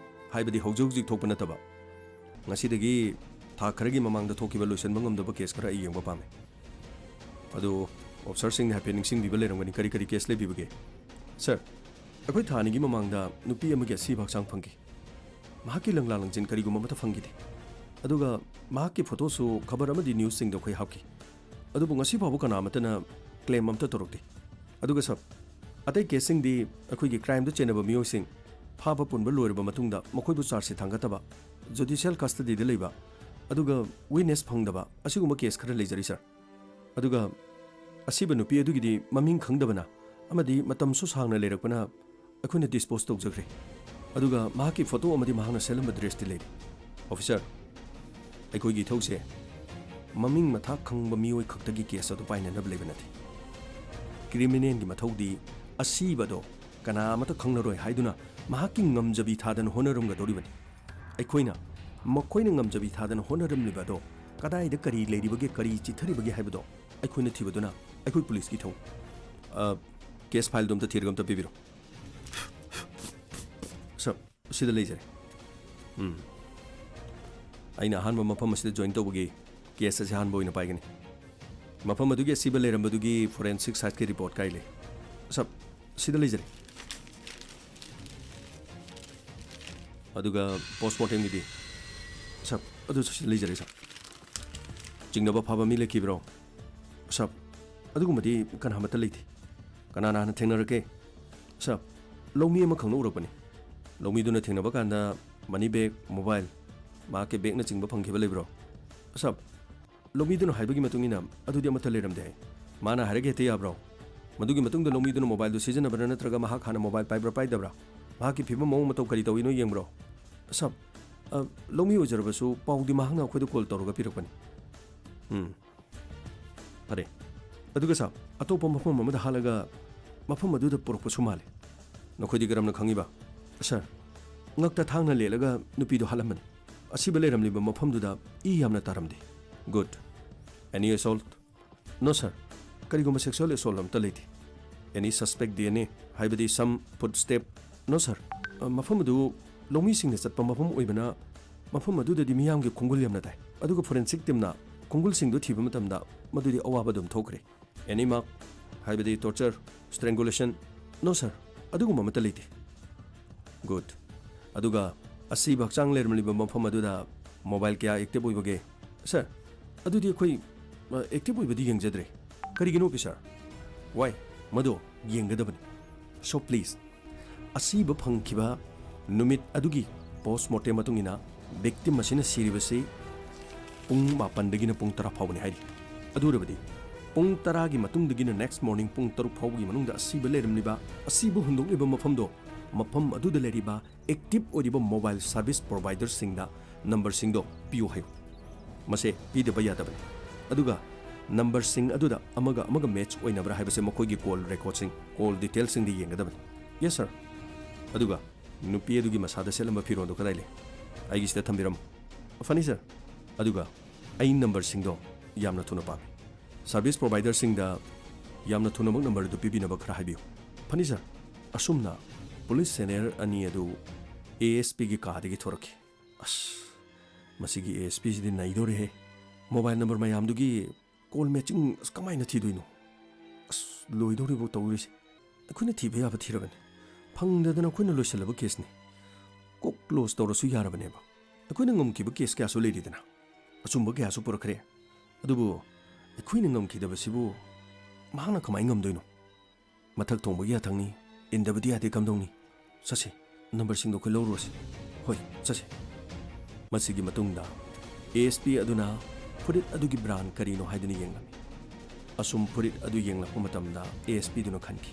haibadi hojog jik thokpa nataba. Ngasi dagi tha kharagi mamang da thokiba loisan bangam da case khara yengba pame. Ado officer sing happening sing biba lerangani kari case le bibage. Sir, akoi thani gi mamang da nupi amagi si baksang phangi. Mahaki langla langjin kari guma mata phangi de. Aduga mahaki photo su khabar amadi news sing da khoi hapki. Adubu ngasi babu kana matana claim amta torokti. Aduga sab atai case sing di akoi gi crime da chenaba mio sing phaba punba loirba matungda makoi bu charge thangataba judicial custody de leiba aduga witness phangdaba asiguma case khara leijari sir. Aduga asiba nupi adugi di maming khangdabana amadi matam su sangna lerakpana akhuna dispose tawjagre. Aduga mahaki photo amadi mahana selam address ti lei. Officer aikoi gi thause maming matha khangba mioi khaktagi case adu paina nab lebanati. Criminal gi mathodi asiba do kana mata khangnaroi haiduna mahaki ngamjabi thadan honarum ga doribani. Aikoina makoina ngamjabi thadan honarum libado kadai da kari leiribage kari chithari haibado aikoina thibaduna aikoi police ki thau case file dum ta thirgam ta bibiro sir sida leijare aina hanba mafam asida join tawbagi case ase hanba oina paigani mafam adugi asiba lerambadugi forensic site ki report kai le sir sida leijare aduga postmortem gi di sir adu sida leijare sir jingnaba phaba mi lekibro sir adugumadi kan hamata leiti kana na thengnarake sir lomi ama khangna urapani lomi duna thengnaba kanda money bag mobile ma ke bag na chingba phangkhiba lebro sir lomi duna haibagi matungina adudi amata leramde mana harage te yabro madugi matungda lomi duna mobile du season abra natraga ma khana mobile paibra paidabra ma ki phiba mong matau kari tawino yengbro sir lomi ojarbasu paudi ma hangna khoidu call tawruga pirakpani pare aduga sa atopa mafam amada halaga mafam aduda porokpa sumale nokhodi garamna khangiba sir ngakta thangna lelaga nupi do halamani asiba leramliba mafam duda I yamna taramde good any assault no sir karigoma sexual assault amta leiti any suspect DNA haibadi some footstep no sir mafam adu lomi sing chatpa mafam oibana mafam aduda di miyam ge khungul yamna dai aduga forensic team na khungul sing do thiba matamda madudi awaba dum thokre any mark haibadi torture strangulation no sir aduguma mata leiti good aduga asiba chang lermliba mafam aduda mobile kya active oibage sir adudi khoi active oibadi yengjadre karigino sir why mado yengadabani so please asiba phangkiba numit adugi postmortem matungina victim masina siribasi pung mapandagina pung tara phawni haidi adurabadi pung tara gi matungdagina next morning pung taru phawgi manungda asiba lermliba asiba hundokliba mafamdo mafam aduda leriba active odiba mobile service provider singda number singdo piu hayo mase pidaba yadabani aduga number sing aduda amaga match oinabra haibase makoigi call record sing call details sing di yengadabani yes sir aduga nupi adugi masada selamba pirondo kadaile aigi sida thambiram fani sir aduga ai number singdo yamna thuna pame service provider singda yamna thuna mak number du pibinaba khara haibiyo fani sir asumna police senior ani adu ASP gi kadigi thoraki as masigi ASP sidi naidore he mobile number mayam dugi call matching kamaina thidoino as loidore bo tawris akhuna thibe yaba thirabani phangdadana akhuna loisalaba case ni kok close tawrasu yarabane ba akhuna ngomkiba case kya so leidina achumba kya so purakhre adubu ꯑꯩꯈꯣꯏꯅ ꯉꯝꯈꯤꯗꯕꯁꯤꯕꯨ ꯃꯍꯥꯛꯅ ꯀꯃꯥꯏꯅ ꯉꯝꯗꯣꯏꯅꯣ? ꯃꯊꯛ ꯊꯣꯡꯕꯒꯤ ꯌꯥꯊꯪꯅꯤ, ꯏꯟꯗꯕꯗꯤ ꯌꯥꯗꯦ ꯀꯝꯗꯧꯅꯤ? ꯆꯠꯁꯤ, ꯅꯝꯕꯔꯁꯤꯡꯗꯣ ꯑꯩꯈꯣꯏ ꯂꯧꯔꯨꯔꯁꯤ꯫ ꯍꯣꯏ, ꯆꯠꯁꯤ꯫ ꯃꯁꯤꯒꯤ ꯃꯇꯨꯡꯗ ASP ꯑꯗꯨꯅ ꯐꯨꯔꯤꯠ ꯑꯗꯨꯒꯤ ꯕ꯭ꯔꯥꯟ ꯀꯔꯤꯅꯣ ꯍꯥꯏꯗꯨꯅ ꯌꯦꯡꯂꯝꯃꯤ꯫ ꯑꯁꯨꯝ ꯐꯨꯔꯤꯠ ꯑꯗꯨ ꯌꯦꯡꯂꯛꯄ ꯃꯇꯝꯗ ASP ꯗꯨꯅ ꯈꯟꯈꯤ,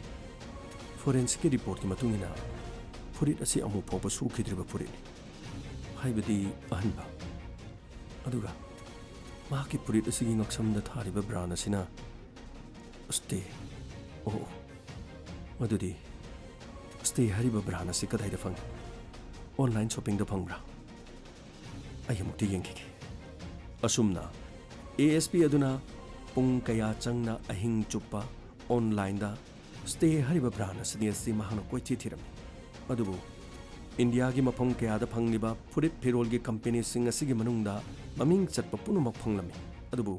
ꯐꯣꯔꯦꯟꯁꯤꯛꯀꯤ ꯔꯤꯄꯣꯔꯠꯀꯤ ꯃꯇꯨꯡ ꯏꯟꯅ ꯐꯨꯔꯤꯠ ꯑꯁꯤ ꯑꯃꯨꯛ ꯐꯥꯎꯕ ꯁꯨꯈꯤꯗ꯭ꯔꯤꯕ ꯐꯨꯔꯤꯠꯅꯤ, ꯍꯥꯏꯕꯗꯤ ꯑꯍꯟꯕ꯫ ꯑꯗꯨꯒ ꯃꯍꯥꯛꯀꯤ ꯐꯨꯔꯤꯠ ꯑꯁꯤꯒꯤ ꯉꯛꯁꯝꯗ ꯊꯥꯔꯤꯕ ꯕ꯭ꯔꯥꯟ ꯑꯁꯤꯅ ꯁ꯭ꯇꯦ꯫ ꯑꯣ, ꯑꯗꯨꯗꯤ ꯁ꯭ꯇꯦ ꯍꯥꯏꯔꯤꯕ ꯕ꯭ꯔꯥꯟ ꯑꯁꯤ ꯀꯗꯥꯏꯗ ꯐꯪꯏ? ꯑꯣꯟꯂꯥꯏꯟ ꯁꯣꯞꯄꯤꯡꯗ ꯐꯪꯕ꯭ꯔꯥ? ꯑꯩ ꯑꯃꯨꯛꯇ ꯌꯦꯡꯈꯤꯒꯦ꯫ ꯑꯁꯨꯝꯅ ASP ꯑꯗꯨꯅ ꯄꯨꯡ ꯀꯌꯥ ꯆꯪꯅ ꯑꯍꯤꯡ ꯆꯨꯞꯄ ꯑꯣꯟꯂꯥꯏꯟꯗ ꯁ꯭ꯇꯦ ꯍꯥꯏꯔꯤꯕ ꯕ꯭ꯔꯥꯟ ꯑꯁꯤ ꯃꯍꯥꯛꯅ ꯀꯣꯏꯊꯤ ꯊꯤꯔꯝꯃꯤ꯫ ꯑꯗꯨꯕꯨ ꯏꯟꯗꯤꯌꯥꯒꯤ ꯃꯐꯝ ꯀꯌꯥꯗ ꯐꯪꯂꯤꯕ ꯐꯨꯔꯤꯠ ꯐꯤꯔꯣꯜꯒꯤ ꯀꯝꯄꯦꯅꯤꯁꯤꯡ ꯑꯁꯤꯒꯤ ꯃꯅꯨꯡꯗ ꯃꯃꯤꯡ ꯆꯠꯄ ꯄꯨꯝꯅꯃꯛ ꯐꯪꯂꯝꯃꯤ, ꯑꯗꯨꯕꯨ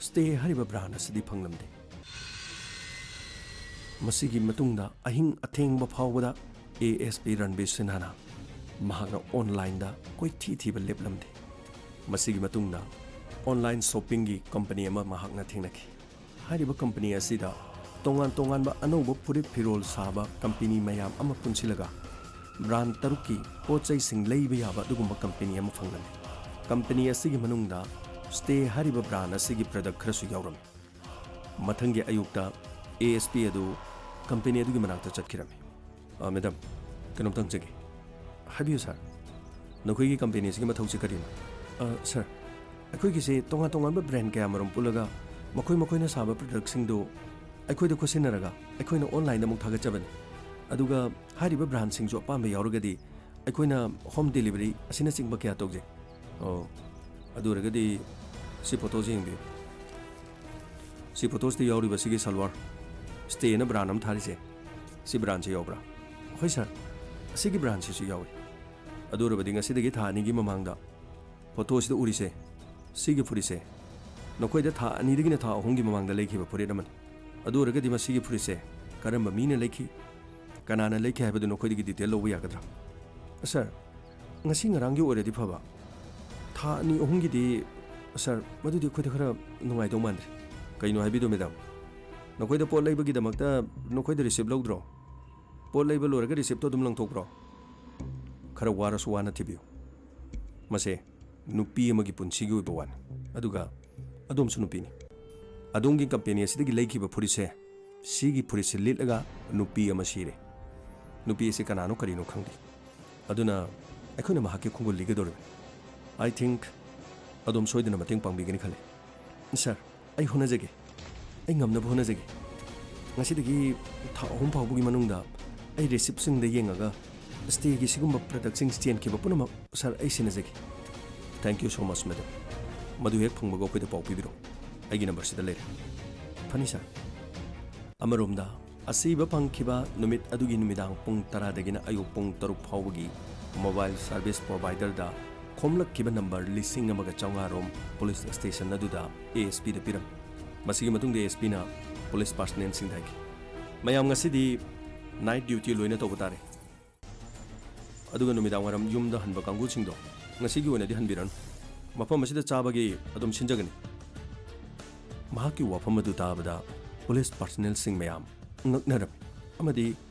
ꯁ꯭ꯇꯦ ꯍꯥꯏꯔꯤꯕ ꯕ꯭ꯔꯥꯟ ꯑꯁꯤꯗꯤ ꯐꯪꯂꯝꯗꯦ꯫ ꯃꯁꯤꯒꯤ ꯃꯇꯨꯡꯗ ꯑꯍꯤꯡ ꯑꯊꯦꯡꯕ ꯐꯥꯎꯕꯗ ASP ꯔꯟꯕꯤꯔ ꯁꯤꯟꯍꯥꯅ ꯃꯍꯥꯛꯅ ꯑꯣꯟꯂꯥꯏꯟꯗ ꯀꯣꯏꯊꯤ ꯊꯤꯕ ꯂꯦꯞꯂꯝꯗꯦ꯫ ꯃꯁꯤꯒꯤ ꯃꯇꯨꯡꯗ ꯑꯣꯟꯂꯥꯏꯟ ꯁꯣꯞꯄꯤꯡꯒꯤ ꯀꯝꯄꯅꯤ ꯑꯃ ꯃꯍꯥꯛꯅ ꯊꯦꯡꯅꯈꯤ꯫ ꯍꯥꯏꯔꯤꯕ ꯀꯝꯄꯅꯤ ꯑꯁꯤꯗ ꯇꯣꯉꯥꯟ ꯇꯣꯉꯥꯟꯕ ꯑꯅꯧꯕ ꯐꯨꯔꯤꯠ ꯐꯤꯔꯣꯜ ꯁꯥꯕ ꯀꯝꯄꯦꯅꯤ ꯃꯌꯥꯝ ꯑꯃ ꯄꯨꯟꯁꯤꯜꯂꯒ ꯕ꯭ꯔꯥꯟ 6ꯀꯤ ꯄꯣꯠꯆꯩꯁꯤꯡ ꯂꯩꯕ ꯌꯥꯕ ꯑꯗꯨꯒꯨꯝꯕ ꯀꯝꯄꯦꯅꯤ ꯑꯃ ꯐꯪꯂꯝꯃꯤ꯫ ꯀꯝꯄꯦꯅꯤ ꯑꯁꯤꯒꯤ ꯃꯅꯨꯡꯗ ꯁ꯭ꯇꯦ ꯍꯥꯏꯔꯤꯕ ꯕ꯭ꯔꯥꯟ ꯑꯁꯤꯒꯤ ꯄ꯭ꯔꯗꯛ ꯈꯔꯁꯨ ꯌꯥꯎꯔꯝꯃꯤ꯫ ꯃꯊꯪꯒꯤ ꯑꯌꯨꯛꯇ ASP ꯑꯗꯨ ꯀꯝꯄꯦꯅꯤ ꯑꯗꯨꯒꯤ ꯃꯅꯥꯛꯇ ꯆꯠꯈꯤꯔꯝꯃꯤ꯫ ꯃꯦꯗꯝ, ꯀꯩꯅꯣꯝꯇ ꯍꯪꯖꯒꯦ꯫ ꯍꯥꯏꯕꯤꯌꯨ ꯁꯥꯔ, ꯅꯈꯣꯏꯒꯤ ꯀꯝꯄꯦꯅꯤ ꯑꯁꯤꯒꯤ ꯃꯊꯧꯁꯤ ꯀꯔꯤꯅꯣ? ꯁꯥꯔ, ꯑꯩꯈꯣꯏꯒꯤꯁꯦ ꯇꯣꯉꯥꯟ ꯇꯣꯉꯥꯟꯕ ꯕ꯭ꯔꯥꯟ ꯀꯌꯥꯃꯔꯨꯝ ꯄꯨꯜꯂꯒ ꯃꯈꯣꯏꯅ ꯁꯥꯕ ꯄ꯭ꯔꯗꯛꯁꯤꯡꯗꯨ ꯑꯩꯈꯣꯏꯗ ꯈꯨꯠꯁꯤꯟꯅꯔꯒ ꯑꯩꯈꯣꯏꯅ ꯑꯣꯟꯂꯥꯏꯟꯗ ꯑꯃꯨꯛ ꯊꯥꯒꯠꯆꯕꯅꯤ꯫ ꯑꯗꯨꯒ ꯍꯥꯏꯔꯤꯕ ꯕ꯭ꯔꯥꯟꯁꯤꯡꯁꯨ ꯑꯄꯥꯝꯕ ꯌꯥꯎꯔꯒꯗꯤ ꯑꯩꯈꯣꯏꯅ ꯍꯣꯝ ꯗꯦꯂꯤꯚꯔꯤ ꯑꯁꯤꯅꯆꯤꯡꯕ ꯀꯌꯥ ꯇꯧꯖꯩ꯫ ꯑꯣ, ꯑꯗꯨ ꯑꯣꯏꯔꯒꯗꯤ ꯁꯤ ꯐꯣꯇꯣꯁꯤ ꯌꯦꯡꯕꯤꯌꯨ꯫ ꯁꯤ ꯐꯣꯇꯣꯁꯤꯗ ꯌꯥꯎꯔꯤꯕ ꯁꯤꯒꯤ ꯁꯜꯋꯥꯔ, ꯁ꯭ꯇꯦꯅ ꯕ꯭ꯔꯥꯟ ꯑꯃ ꯊꯥꯔꯤꯁꯦ, ꯁꯤ ꯕ꯭ꯔꯥꯟꯁꯤ ꯌꯥꯎꯕ꯭ꯔꯥ? ꯍꯣꯏ ꯁꯥꯔ, ꯑꯁꯤꯒꯤ ꯕ꯭ꯔꯥꯟꯁꯤꯁꯨ ꯌꯥꯎꯏ꯫ ꯑꯗꯨ ꯑꯣꯏꯔꯕꯗꯤ ꯉꯁꯤꯗꯒꯤ ꯊꯥ 2ꯒꯤ ꯃꯃꯥꯡꯗ ꯐꯣꯇꯣꯁꯤꯗ ꯎꯔꯤꯁꯦ, ꯁꯤꯒꯤ ꯐꯨꯔꯤꯠꯁꯦ ꯅꯈꯣꯏꯗ ꯊꯥ 2ꯗꯒꯤꯅ ꯊꯥ 3ꯒꯤ ꯃꯃꯥꯡꯗ ꯂꯩꯈꯤꯕ ꯐꯨꯔꯤꯠ ꯑꯃꯅꯤ꯫ ꯑꯗꯨ ꯑꯣꯏꯔꯒꯗꯤ ꯃꯁꯤꯒꯤ ꯐꯨꯔꯤꯠꯁꯦ ꯀꯔꯝꯕ ꯃꯤꯅ ꯂꯩꯈꯤ, ꯀꯅꯥꯅ ꯂꯩꯈꯤ ꯍꯥꯏꯕꯗꯨ ꯅꯈꯣꯏꯗꯒꯤ ꯗꯤꯇꯦꯜ ꯂꯧꯕ ꯌꯥꯒꯗ꯭ꯔꯥ? ꯁꯥꯔ, ꯉꯁꯤ ꯉꯔꯥꯡꯒꯤ ꯑꯣꯏꯔꯗꯤ ꯐꯕ, ꯊꯥ 2-3ꯒꯤꯗꯤ ꯁꯥꯔ ꯃꯗꯨꯗꯤ ꯑꯩꯈꯣꯏꯗ ꯈꯔ ꯅꯨꯡꯉꯥꯏꯗꯧ ꯃꯥꯟꯗ꯭ꯔꯦ꯫ ꯀꯩꯅꯣ ꯍꯥꯏꯕꯤꯗꯣ ꯃꯦꯗꯥꯝ? ꯅꯈꯣꯏꯗ ꯄꯣꯠ ꯂꯩꯕꯒꯤꯗꯃꯛꯇ ꯅꯈꯣꯏꯗ ꯔꯤꯁꯤꯞ ꯂꯧꯗ꯭ꯔꯣ? ꯄꯣꯠ ꯂꯩꯕ ꯂꯣꯏꯔꯒ ꯔꯤꯁꯤꯞꯇꯣ ꯑꯗꯨꯝ ꯂꯪꯊꯣꯛꯄ꯭ꯔꯣ? ꯈꯔ ꯋꯥꯔꯁꯨ ꯋꯥꯅ ꯊꯤꯕꯤꯌꯨ꯫ ꯃꯁꯦ ꯅꯨꯄꯤ ꯑꯃꯒꯤ ꯄꯨꯟꯁꯤꯒꯤ ꯑꯣꯏꯕ ꯋꯥꯅꯤ, ꯑꯗꯨꯒ ꯑꯗꯣꯝꯁꯨ ꯅꯨꯄꯤꯅꯤ꯫ ꯑꯗꯣꯝꯒꯤ ꯀꯝꯄꯦꯅꯤ ꯑꯁꯤꯗꯒꯤ ꯂꯩꯈꯤꯕ ꯐꯨꯔꯤꯠꯁꯦ, ꯁꯤꯒꯤ ꯐꯨꯔꯤꯠꯁꯦ ꯂꯤꯠꯂꯒ ꯅꯨꯄꯤ ꯑꯃ ꯁꯤꯔꯦ꯫ ꯅꯨꯄꯤ ꯑꯁꯤ ꯀꯅꯥꯅꯣ ꯀꯔꯤꯅꯣ ꯈꯪꯗꯦ꯫ ꯑꯗꯨꯅ ꯑꯩꯈꯣꯏꯅ ꯃꯍꯥꯛꯀꯤ ꯈꯣꯡꯒꯨꯜ ꯂꯤꯒꯗꯧꯔꯤꯕꯅꯤ꯫ ꯑꯥꯏ ꯊꯤꯡꯛ ꯑꯗꯣꯝ ꯁꯣꯏꯗꯅ ꯃꯇꯦꯡ ꯄꯥꯡꯕꯤꯒꯅꯤ ꯈꯜꯂꯤ꯫ ꯁꯥꯔ, ꯑꯩ ꯍꯣꯠꯅꯖꯒꯦ, ꯑꯩ ꯉꯝꯅꯕ ꯍꯣꯠꯅꯖꯒꯦ꯫ ꯉꯁꯤꯗꯒꯤ ꯊꯥ 3 ꯐꯥꯎꯕꯒꯤ ꯃꯅꯨꯡꯗ ꯑꯩ ꯔꯤꯁꯤꯞꯁꯤꯡꯗ ꯌꯦꯡꯉꯒ ꯁ꯭ꯇꯦꯒꯤ ꯁꯤꯒꯨꯝꯕ ꯄ꯭ꯔꯗꯛꯁꯤꯡ ꯆꯦꯟꯈꯤꯕ ꯄꯨꯝꯅꯃꯛ ꯁꯥꯔ ꯑꯩ ꯁꯤꯟꯅꯖꯒꯦ꯫ Thank you so much madam. ꯃꯗꯨ ꯍꯦꯛ ꯐꯪꯕꯒ ꯑꯩꯈꯣꯏꯗ ꯄꯥꯎ ꯄꯤꯕꯤꯔꯛꯎ, ꯑꯩꯒꯤ ꯅꯝꯕꯔꯁꯤꯗ ꯂꯩꯔꯦ꯫ ꯐꯅꯤ ꯁꯥꯔ꯫ ꯑꯃꯔꯣꯝꯗ ꯑꯁꯤꯕ ꯐꯪꯈꯤꯕ ꯅꯨꯃꯤꯠ ꯑꯗꯨꯒꯤ ꯅꯨꯃꯤꯗꯥꯡ ꯄꯨꯡ 10ꯗꯒꯤꯅ ꯑꯌꯨꯛ ꯄꯨꯡ 6 ꯐꯥꯎꯕꯒꯤ ꯃꯣꯕꯥꯏꯜ ꯁꯥꯔꯚꯤꯁ ꯄ꯭ꯔꯣꯚꯥꯏꯗꯔꯗ ꯈꯣꯝꯂꯛꯈꯤꯕ ꯅꯝꯕꯔ 1900 ꯔꯣꯝ ꯄꯨꯂꯤꯁ ꯁ꯭ꯇꯦꯁꯟ ꯑꯗꯨꯗ ASPꯗ ꯄꯤꯔꯝꯃꯤ꯫ ꯃꯁꯤꯒꯤ ꯃꯇꯨꯡꯗ ASPꯅ ꯄꯨꯂꯤꯁ ꯄꯥꯔꯁꯅꯦꯜꯁꯤꯡꯗ ꯍꯥꯏꯈꯤ, ꯃꯌꯥꯝ ꯉꯁꯤꯗꯤ ꯅꯥꯏꯠ ꯗ꯭ꯌꯨꯇꯤ ꯂꯣꯏꯅ ꯇꯧꯕ ꯇꯥꯔꯦ꯫ ꯑꯗꯨꯒ ꯅꯨꯃꯤꯗꯥꯡ ꯋꯥꯏꯔꯝ ꯌꯨꯝꯗ ꯍꯟꯕ ꯀꯥꯡꯕꯨꯁꯤꯡꯗꯣ ꯉꯁꯤꯒꯤ ꯑꯣꯏꯅꯗꯤ ꯍꯟꯕꯤꯔꯅꯨ, ꯃꯐꯝ ꯑꯁꯤꯗ ꯆꯥꯕꯒꯤ ꯑꯗꯨꯝ ꯁꯤꯟꯖꯒꯅꯤ꯫ ꯃꯍꯥꯛꯀꯤ ꯋꯥꯐꯝ ꯑꯗꯨ ꯇꯥꯕꯗ ꯄꯨꯂꯤꯁ ꯄꯥꯔꯁꯅꯦꯜꯁꯤꯡ ꯃꯌꯥꯝ ꯉꯛꯅꯔꯝꯃꯤ, ꯑꯃꯗꯤ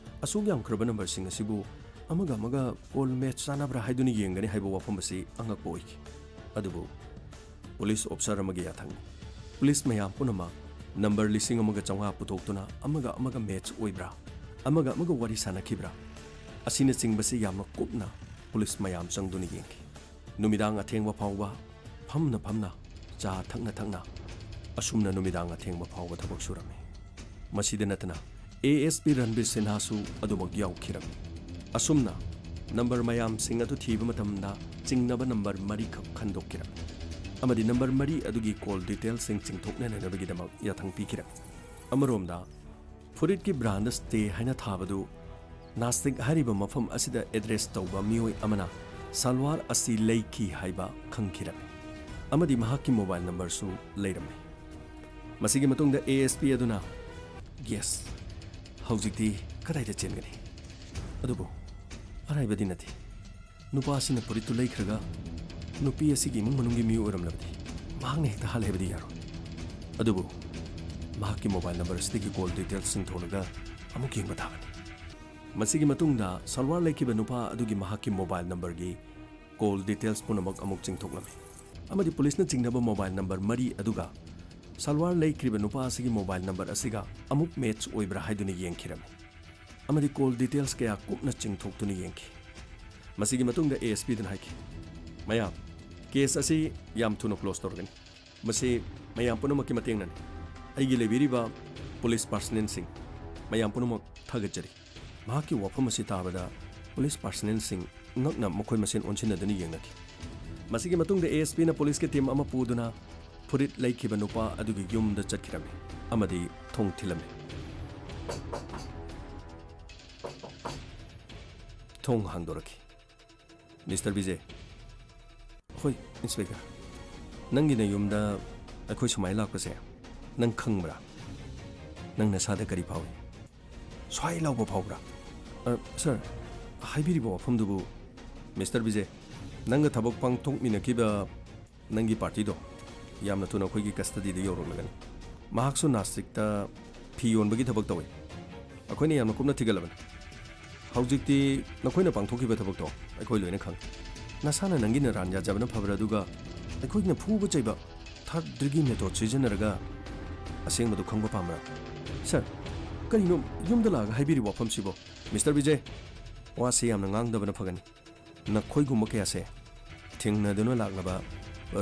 ꯑꯁꯨꯛ ꯌꯥꯝꯈ꯭ꯔꯕ ꯅꯝꯕꯔꯁꯤꯡ ꯑꯁꯤꯕꯨ ꯑꯃꯒ ꯀꯣꯜ ꯃꯦꯆ ꯆꯥꯅꯕ꯭ꯔꯥ ꯍꯥꯏꯗꯨꯅ ꯌꯦꯡꯒꯅꯤ ꯍꯥꯏꯕ ꯋꯥꯐꯝ ꯑꯁꯤ ꯑꯉꯛꯄ ꯑꯣꯏꯈꯤ꯫ ꯑꯗꯨꯕꯨ ꯄꯨꯂꯤꯁ ꯑꯣꯐꯤꯁꯥꯔ ꯑꯃꯒꯤ ꯌꯥꯊꯪꯅꯤ꯫ ꯄꯨꯂꯤꯁ ꯃꯌꯥꯝ ꯄꯨꯝꯅꯃꯛ ꯅꯝꯕꯔ 1900 ꯄꯨꯊꯣꯛꯇꯨꯅ ꯑꯃꯒ ꯃꯦꯆ ꯑꯣꯏꯕ꯭ꯔꯥ, ꯑꯃꯒ ꯋꯥꯔꯤ ꯁꯥꯟꯅꯈꯤꯕ꯭ꯔꯥ, ꯑꯁꯤꯅꯆꯤꯡꯕꯁꯤ ꯌꯥꯝꯅ ꯀꯨꯞꯅ ꯄꯨꯂꯤꯁ ꯃꯌꯥꯝ ꯆꯪꯗꯨꯅ ꯌꯦꯡꯈꯤ꯫ ꯅꯨꯃꯤꯗꯥꯡ ꯑꯊꯦꯡꯕ ꯐꯥꯎꯕ ꯐꯝꯅ ꯆꯥ ꯊꯛꯅ ꯑꯁꯨꯝꯅ ꯅꯨꯃꯤꯗꯥꯡ ꯑꯊꯦꯡꯕ ꯐꯥꯎꯕ ꯊꯕꯛ ꯁꯨꯔꯝꯃꯤ꯫ ꯃꯁꯤꯗ ꯅꯠꯇꯅ ASP ꯔꯟꯕꯤꯔ ꯁꯤꯟꯍꯥꯁꯨ ꯑꯗꯨꯃꯛ ꯌꯥꯎꯈꯤꯔꯝꯃꯤ꯫ ꯑꯁꯨꯝꯅ ꯅꯝꯕꯔ ꯃꯌꯥꯝꯁꯤꯡ ꯑꯗꯨ ꯊꯤꯕ ꯃꯇꯝꯗ ꯆꯤꯡꯅꯕ ꯅꯝꯕꯔ 3ꯈꯛ ꯈꯟꯗꯣꯛꯈꯤꯔꯝꯃꯤ, ꯑꯃꯗꯤ ꯅꯝꯕꯔ 3 ꯑꯗꯨꯒꯤ ꯀꯣꯜ ꯗꯤꯇꯦꯜꯁꯤꯡ ꯆꯤꯡꯊꯣꯛꯅꯅꯕꯒꯤꯗꯃꯛ ꯌꯥꯊꯪ ꯄꯤꯈꯤꯔꯝꯃꯤ꯫ ꯑꯃꯔꯣꯝꯗ ꯐꯨꯔꯤꯠꯀꯤ ꯕ꯭ꯔꯥꯟꯗ ꯁ꯭ꯇꯦ ꯍꯥꯏꯅ ꯊꯥꯕꯗꯨ ꯅꯥꯁꯤꯛ ꯍꯥꯏꯔꯤꯕ ꯃꯐꯝ ꯑꯁꯤꯗ ꯑꯦꯗ꯭ꯔꯦꯁ ꯇꯧꯕ ꯃꯤꯑꯣꯏ ꯑꯃꯅ ꯁꯜꯋꯥꯔ ꯑꯁꯤ ꯂꯩꯈꯤ ꯍꯥꯏꯕ ꯈꯪꯈꯤꯔꯝꯃꯤ, ꯑꯃꯗꯤ ꯃꯍꯥꯛꯀꯤ ꯃꯣꯕꯥꯏꯜ ꯅꯝꯕꯔꯁꯨ ꯂꯩꯔꯝꯃꯤ꯫ ꯃꯁꯤꯒꯤ ꯃꯇꯨꯡꯗ ASP ꯑꯗꯨꯅ ꯌꯦꯁ, ꯍꯧꯖꯤꯛꯇꯤ ꯀꯗꯥꯏꯗ ꯆꯦꯟꯒꯅꯤ? ꯑꯗꯨꯕꯨ ꯑꯔꯥꯏꯕꯗꯤ ꯅꯠꯇꯦ꯫ ꯅꯨꯄꯥ ꯑꯁꯤꯅ ꯐꯨꯔꯤꯠꯇꯨ ꯂꯩꯈ꯭ꯔꯒ ꯅꯨꯄꯤ ꯑꯁꯤꯒꯤ ꯏꯃꯨꯡ ꯃꯅꯨꯡꯒꯤ ꯃꯤ ꯑꯣꯏꯔꯝꯂꯕꯗꯤ ꯃꯍꯥꯛꯅ ꯍꯦꯛꯇ ꯍꯥꯜꯂꯦ ꯍꯥꯏꯕꯗꯤ ꯌꯥꯔꯣꯏ꯫ ꯑꯗꯨꯕꯨ ꯃꯍꯥꯛꯀꯤ ꯃꯣꯕꯥꯏꯜ ꯅꯝꯕꯔ ꯑꯁꯤꯗꯒꯤ ꯀꯣꯜ ꯗꯤꯇꯦꯜꯁꯤꯡ ꯊꯣꯛꯂꯒ ꯑꯃꯨꯛ ꯌꯦꯡꯕ ꯇꯥꯒꯅꯤ꯫ ꯃꯁꯤꯒꯤ ꯃꯇꯨꯡꯗ ꯁꯜꯋꯥꯔ ꯂꯩꯈꯤꯕ ꯅꯨꯄꯥ ꯑꯗꯨꯒꯤ ꯃꯍꯥꯛꯀꯤ ꯃꯣꯕꯥꯏꯜ ꯅꯝꯕꯔꯒꯤ ꯀꯣꯜ ꯗꯤꯇꯦꯜꯁ ꯄꯨꯝꯅꯃꯛ ꯑꯃꯨꯛ ꯆꯤꯡꯊꯣꯛꯂꯝꯃꯤ ꯑꯃꯗꯤ ꯄꯨꯂꯤꯁꯅ ꯆꯤꯡꯅꯕ ꯃꯣꯕꯥꯏꯜ ꯅꯝꯕꯔ 3 ꯑꯗꯨꯒ ꯁꯜꯋꯥꯔ ꯂꯩꯈꯤꯕ ꯅꯨꯄꯥ ꯑꯁꯤꯒꯤ ꯃꯣꯕꯥꯏꯜ ꯅꯝꯕꯔ ꯑꯁꯤꯒ ꯑꯃꯨꯛ ꯃꯦꯠꯆ ꯑꯣꯏꯕ꯭ꯔꯥ ꯍꯥꯏꯗꯨꯅ ꯌꯦꯡꯈꯤꯔꯝꯃꯤ ꯑꯃꯗꯤ ꯀꯣꯜ ꯗꯤꯇꯦꯜꯁ ꯀꯌꯥ ꯀꯨꯞꯅ ꯆꯤꯡꯊꯣꯛꯇꯨꯅ ꯌꯦꯡꯈꯤ꯫ ꯃꯁꯤꯒꯤ ꯃꯇꯨꯡꯗ ASPꯗꯨꯅ ꯍꯥꯏꯈꯤ, ꯃꯌꯥꯝ ꯀꯦꯁ ꯑꯁꯤ ꯌꯥꯝ ꯊꯨꯅ ꯀ꯭ꯂꯣꯖ ꯇꯧꯔꯒꯅꯤ꯫ ꯃꯁꯤ ꯃꯌꯥꯝ ꯄꯨꯝꯅꯃꯛꯀꯤ ꯃꯇꯦꯡꯅꯅꯤ꯫ ꯑꯩꯒꯤ ꯂꯩꯕꯤꯔꯤꯕ ꯄꯨꯂꯤꯁ ꯄꯥꯔꯁꯅꯦꯜꯁꯤꯡ ꯃꯌꯥꯝ ꯄꯨꯝꯅꯃꯛ ꯊꯥꯒꯠꯆꯔꯤ꯫ ꯃꯍꯥꯛꯀꯤ ꯋꯥꯐꯝ ꯑꯁꯤ ꯇꯥꯕꯗ ꯄꯨꯂꯤꯁ ꯄꯥꯔꯁꯅꯦꯜꯁꯤꯡ ꯉꯛꯅ ꯃꯈꯣꯏ ꯃꯁꯦꯟ ꯑꯣꯟꯁꯤꯟꯅꯗꯨꯅ ꯌꯦꯡꯅꯈꯤ꯫ ꯃꯁꯤꯒꯤ ꯃꯇꯨꯡꯗ ASPꯅ ꯄꯨꯂꯤꯁꯀꯤ ꯇꯤꯝ ꯑꯃ ꯄꯨꯗꯨꯅ ꯐꯨꯔꯤꯠ ꯂꯩꯈꯤꯕ ꯅꯨꯄꯥ ꯑꯗꯨꯒꯤ ꯌꯨꯝꯗ ꯆꯠꯈꯤꯔꯝꯃꯤ ꯑꯃꯗꯤ ꯊꯣꯡ ꯊꯤꯜꯂꯝꯃꯤ꯫ ꯊꯣꯡ ꯍꯥꯡꯗꯣꯔꯛꯈꯤ꯫ ꯃꯤꯁꯇꯔ ꯕꯤꯖꯦ, ꯍꯣꯏ ꯏꯟꯁꯄꯦꯛꯇꯔ, ꯅꯪꯒꯤ ꯌꯨꯝꯗ ꯑꯩꯈꯣꯏ ꯁꯨꯃꯥꯏꯅ ꯂꯥꯛꯄꯁꯦ ꯅꯪ ꯈꯪꯕ꯭ꯔꯥ? ꯅꯪ ꯅꯁꯥꯗ ꯀꯔꯤ ꯐꯥꯎꯏ? ꯁ꯭ꯋꯥꯏ ꯂꯥꯎꯕ ꯐꯥꯎꯕ꯭ꯔꯥ? ꯁꯔ, ꯍꯥꯏꯕꯤꯔꯤꯕ ꯋꯥꯐꯝꯗꯨꯕꯨ ꯃꯤꯁꯇꯔ ꯕꯤꯖꯦ, ꯅꯪꯒ ꯊꯕꯛ ꯄꯥꯡꯊꯣꯛꯃꯤꯟꯅꯈꯤꯕ ꯅꯪꯒꯤ ꯄꯥꯔꯇꯤꯗꯣ ꯌꯥꯝꯅ ꯊꯨꯅ ꯑꯩꯈꯣꯏꯒꯤ ꯀꯁꯇꯗꯤꯗ ꯌꯧꯔꯛꯂꯒꯅꯤ꯫ ꯃꯍꯥꯛꯁꯨ ꯅꯥꯁꯤꯛꯇ ꯐꯤ ꯌꯣꯟꯕꯒꯤ ꯊꯕꯛ ꯇꯧꯏ꯫ ꯑꯩꯈꯣꯏꯅ ꯌꯥꯝꯅ ꯀꯨꯞꯅ ꯊꯤꯒꯠꯂꯕꯅꯤ꯫ ꯍꯧꯖꯤꯛꯇꯤ ꯅꯈꯣꯏꯅ ꯄꯥꯡꯊꯣꯛꯈꯤꯕ ꯊꯕꯛꯇꯣ ꯑꯩꯈꯣꯏ ꯂꯣꯏꯅ ꯈꯪꯉꯤ꯫ ꯅꯁꯥꯅ ꯅꯪꯒꯤ ꯅꯔꯥꯟ ꯌꯥꯖꯕꯅ ꯐꯕ꯭ꯔꯥ ꯑꯗꯨꯒ ꯑꯩꯈꯣꯏꯅ ꯐꯨꯕ ꯆꯩꯕ ꯊꯥꯔꯗ ꯗꯤꯒ꯭ꯔꯤ ꯃꯦꯊꯣꯗ ꯁꯤꯖꯤꯟꯅꯔꯒ ꯑꯁꯦꯡꯕꯗꯨ ꯈꯪꯕ ꯄꯥꯝꯕ꯭ꯔꯥ? ꯁꯔ, ꯀꯔꯤꯅꯣ ꯌꯨꯝꯗ ꯂꯥꯛꯑꯒ ꯍꯥꯏꯕꯤꯔꯤꯕ ꯋꯥꯐꯝꯁꯤꯕꯣ? ꯃꯤꯁꯇꯔ ꯕꯤꯖꯦ, ꯋꯥꯁꯦ ꯌꯥꯝꯅ ꯉꯥꯡꯗꯕꯅ ꯐꯒꯅꯤ꯫ ꯅꯈꯣꯏꯒꯨꯝꯕ ꯀꯌꯥꯁꯦ ꯊꯦꯡꯅꯗꯨꯅ ꯂꯥꯛꯂꯕ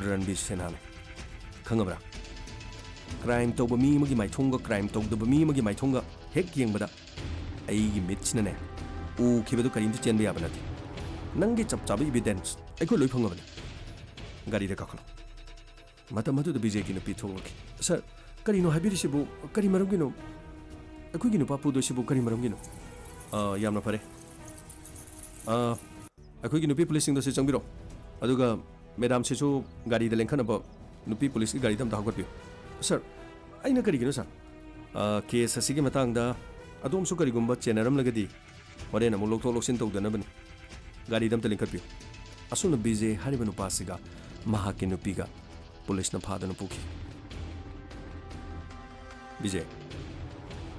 ꯔꯟꯕꯤꯔ ꯁꯦꯅꯥꯅꯤ꯫ ꯈꯪꯉꯕ꯭ꯔꯥ? ꯀ꯭ꯔꯥꯏꯝ ꯇꯧꯕ ꯃꯤ ꯑꯃꯒꯤ ꯃꯥꯏꯊꯣꯡꯒ ꯀ꯭ꯔꯥꯏꯝ ꯇꯧꯗꯕ ꯃꯤ ꯑꯃꯒꯤ ꯃꯥꯏꯊꯣꯡꯒ ꯍꯦꯛ ꯌꯦꯡꯕꯗ ꯑꯩꯒꯤ ꯃꯤꯠꯁꯤꯅꯅꯦ ꯎꯈꯤꯕꯗꯨ ꯀꯔꯤꯝꯇ ꯆꯦꯟꯕ ꯌꯥꯕ ꯅꯠꯇꯦ꯫ ꯅꯪꯒꯤ ꯆꯞ ꯆꯥꯕ ꯏꯕꯤꯗꯦꯟꯁ ꯑꯩꯈꯣꯏ ꯂꯣꯏ ꯐꯪꯉꯕꯅꯤ꯫ ꯒꯥꯔꯤꯗ ꯀꯥꯈꯠꯂꯣ꯫ ꯃꯇꯝ ꯑꯗꯨꯗ ꯕꯤꯖꯦꯒꯤ ꯅꯨꯄꯤ ꯊꯣꯛꯂꯛꯈꯤ꯫ ꯁꯔ, ꯀꯔꯤꯅꯣ ꯍꯥꯏꯕꯤꯔꯤꯁꯤꯕꯨ? ꯀꯔꯤ ꯃꯔꯝꯒꯤꯅꯣ? ꯑꯩꯈꯣꯏꯒꯤ ꯅꯨꯄꯥ ꯄꯨꯗꯣꯏꯁꯤꯕꯨ ꯀꯔꯤ ꯃꯔꯝꯒꯤꯅꯣ? ꯌꯥꯝꯅ ꯐꯔꯦ꯫ ꯑꯩꯈꯣꯏꯒꯤ ꯅꯨꯄꯤ ꯄꯨꯂꯤꯁꯁꯤꯡꯗꯨꯁꯨ ꯆꯪꯕꯤꯔꯣ, ꯑꯗꯨꯒ ꯃꯦꯗꯥꯝꯁꯤꯁꯨ ꯒꯥꯔꯤꯗ ꯂꯦꯡꯈꯠꯅꯕ ꯅꯨꯄꯤ ꯄꯨꯂꯤꯁꯀꯤ ꯒꯥꯔꯤꯗ ꯑꯝꯇ ꯍꯧꯒꯠꯄꯤꯌꯨ꯫ ꯁꯔ, ꯑꯩꯅ ꯀꯔꯤꯒꯤꯅꯣ ꯁꯔ? ꯀꯦꯁ ꯑꯁꯤꯒꯤ ꯃꯇꯥꯡꯗ ꯑꯗꯣꯝꯁꯨ ꯀꯔꯤꯒꯨꯝꯕ ꯆꯦꯟꯅꯔꯝꯂꯒꯗꯤ ꯍꯣꯔꯦꯟ ꯑꯃꯨꯛ ꯂꯧꯊꯣꯛ ꯂꯧꯁꯤꯟ ꯇꯧꯗꯅꯕꯅꯤ꯫ ꯒꯥꯔꯤꯗ ꯑꯝꯇ ꯂꯦꯡꯈꯠꯄꯤꯌꯨ꯫ ꯑꯁꯨꯝꯅ ꯕꯤꯖꯦ ꯍꯥꯏꯔꯤꯕ ꯅꯨꯄꯥꯁꯤꯒ ꯃꯍꯥꯛꯀꯤ ꯅꯨꯄꯤꯒ ꯄꯨꯂꯤꯁꯅ ꯐꯥꯗꯨꯅ ꯄꯨꯈꯤ꯫ ꯕꯤꯖꯦ,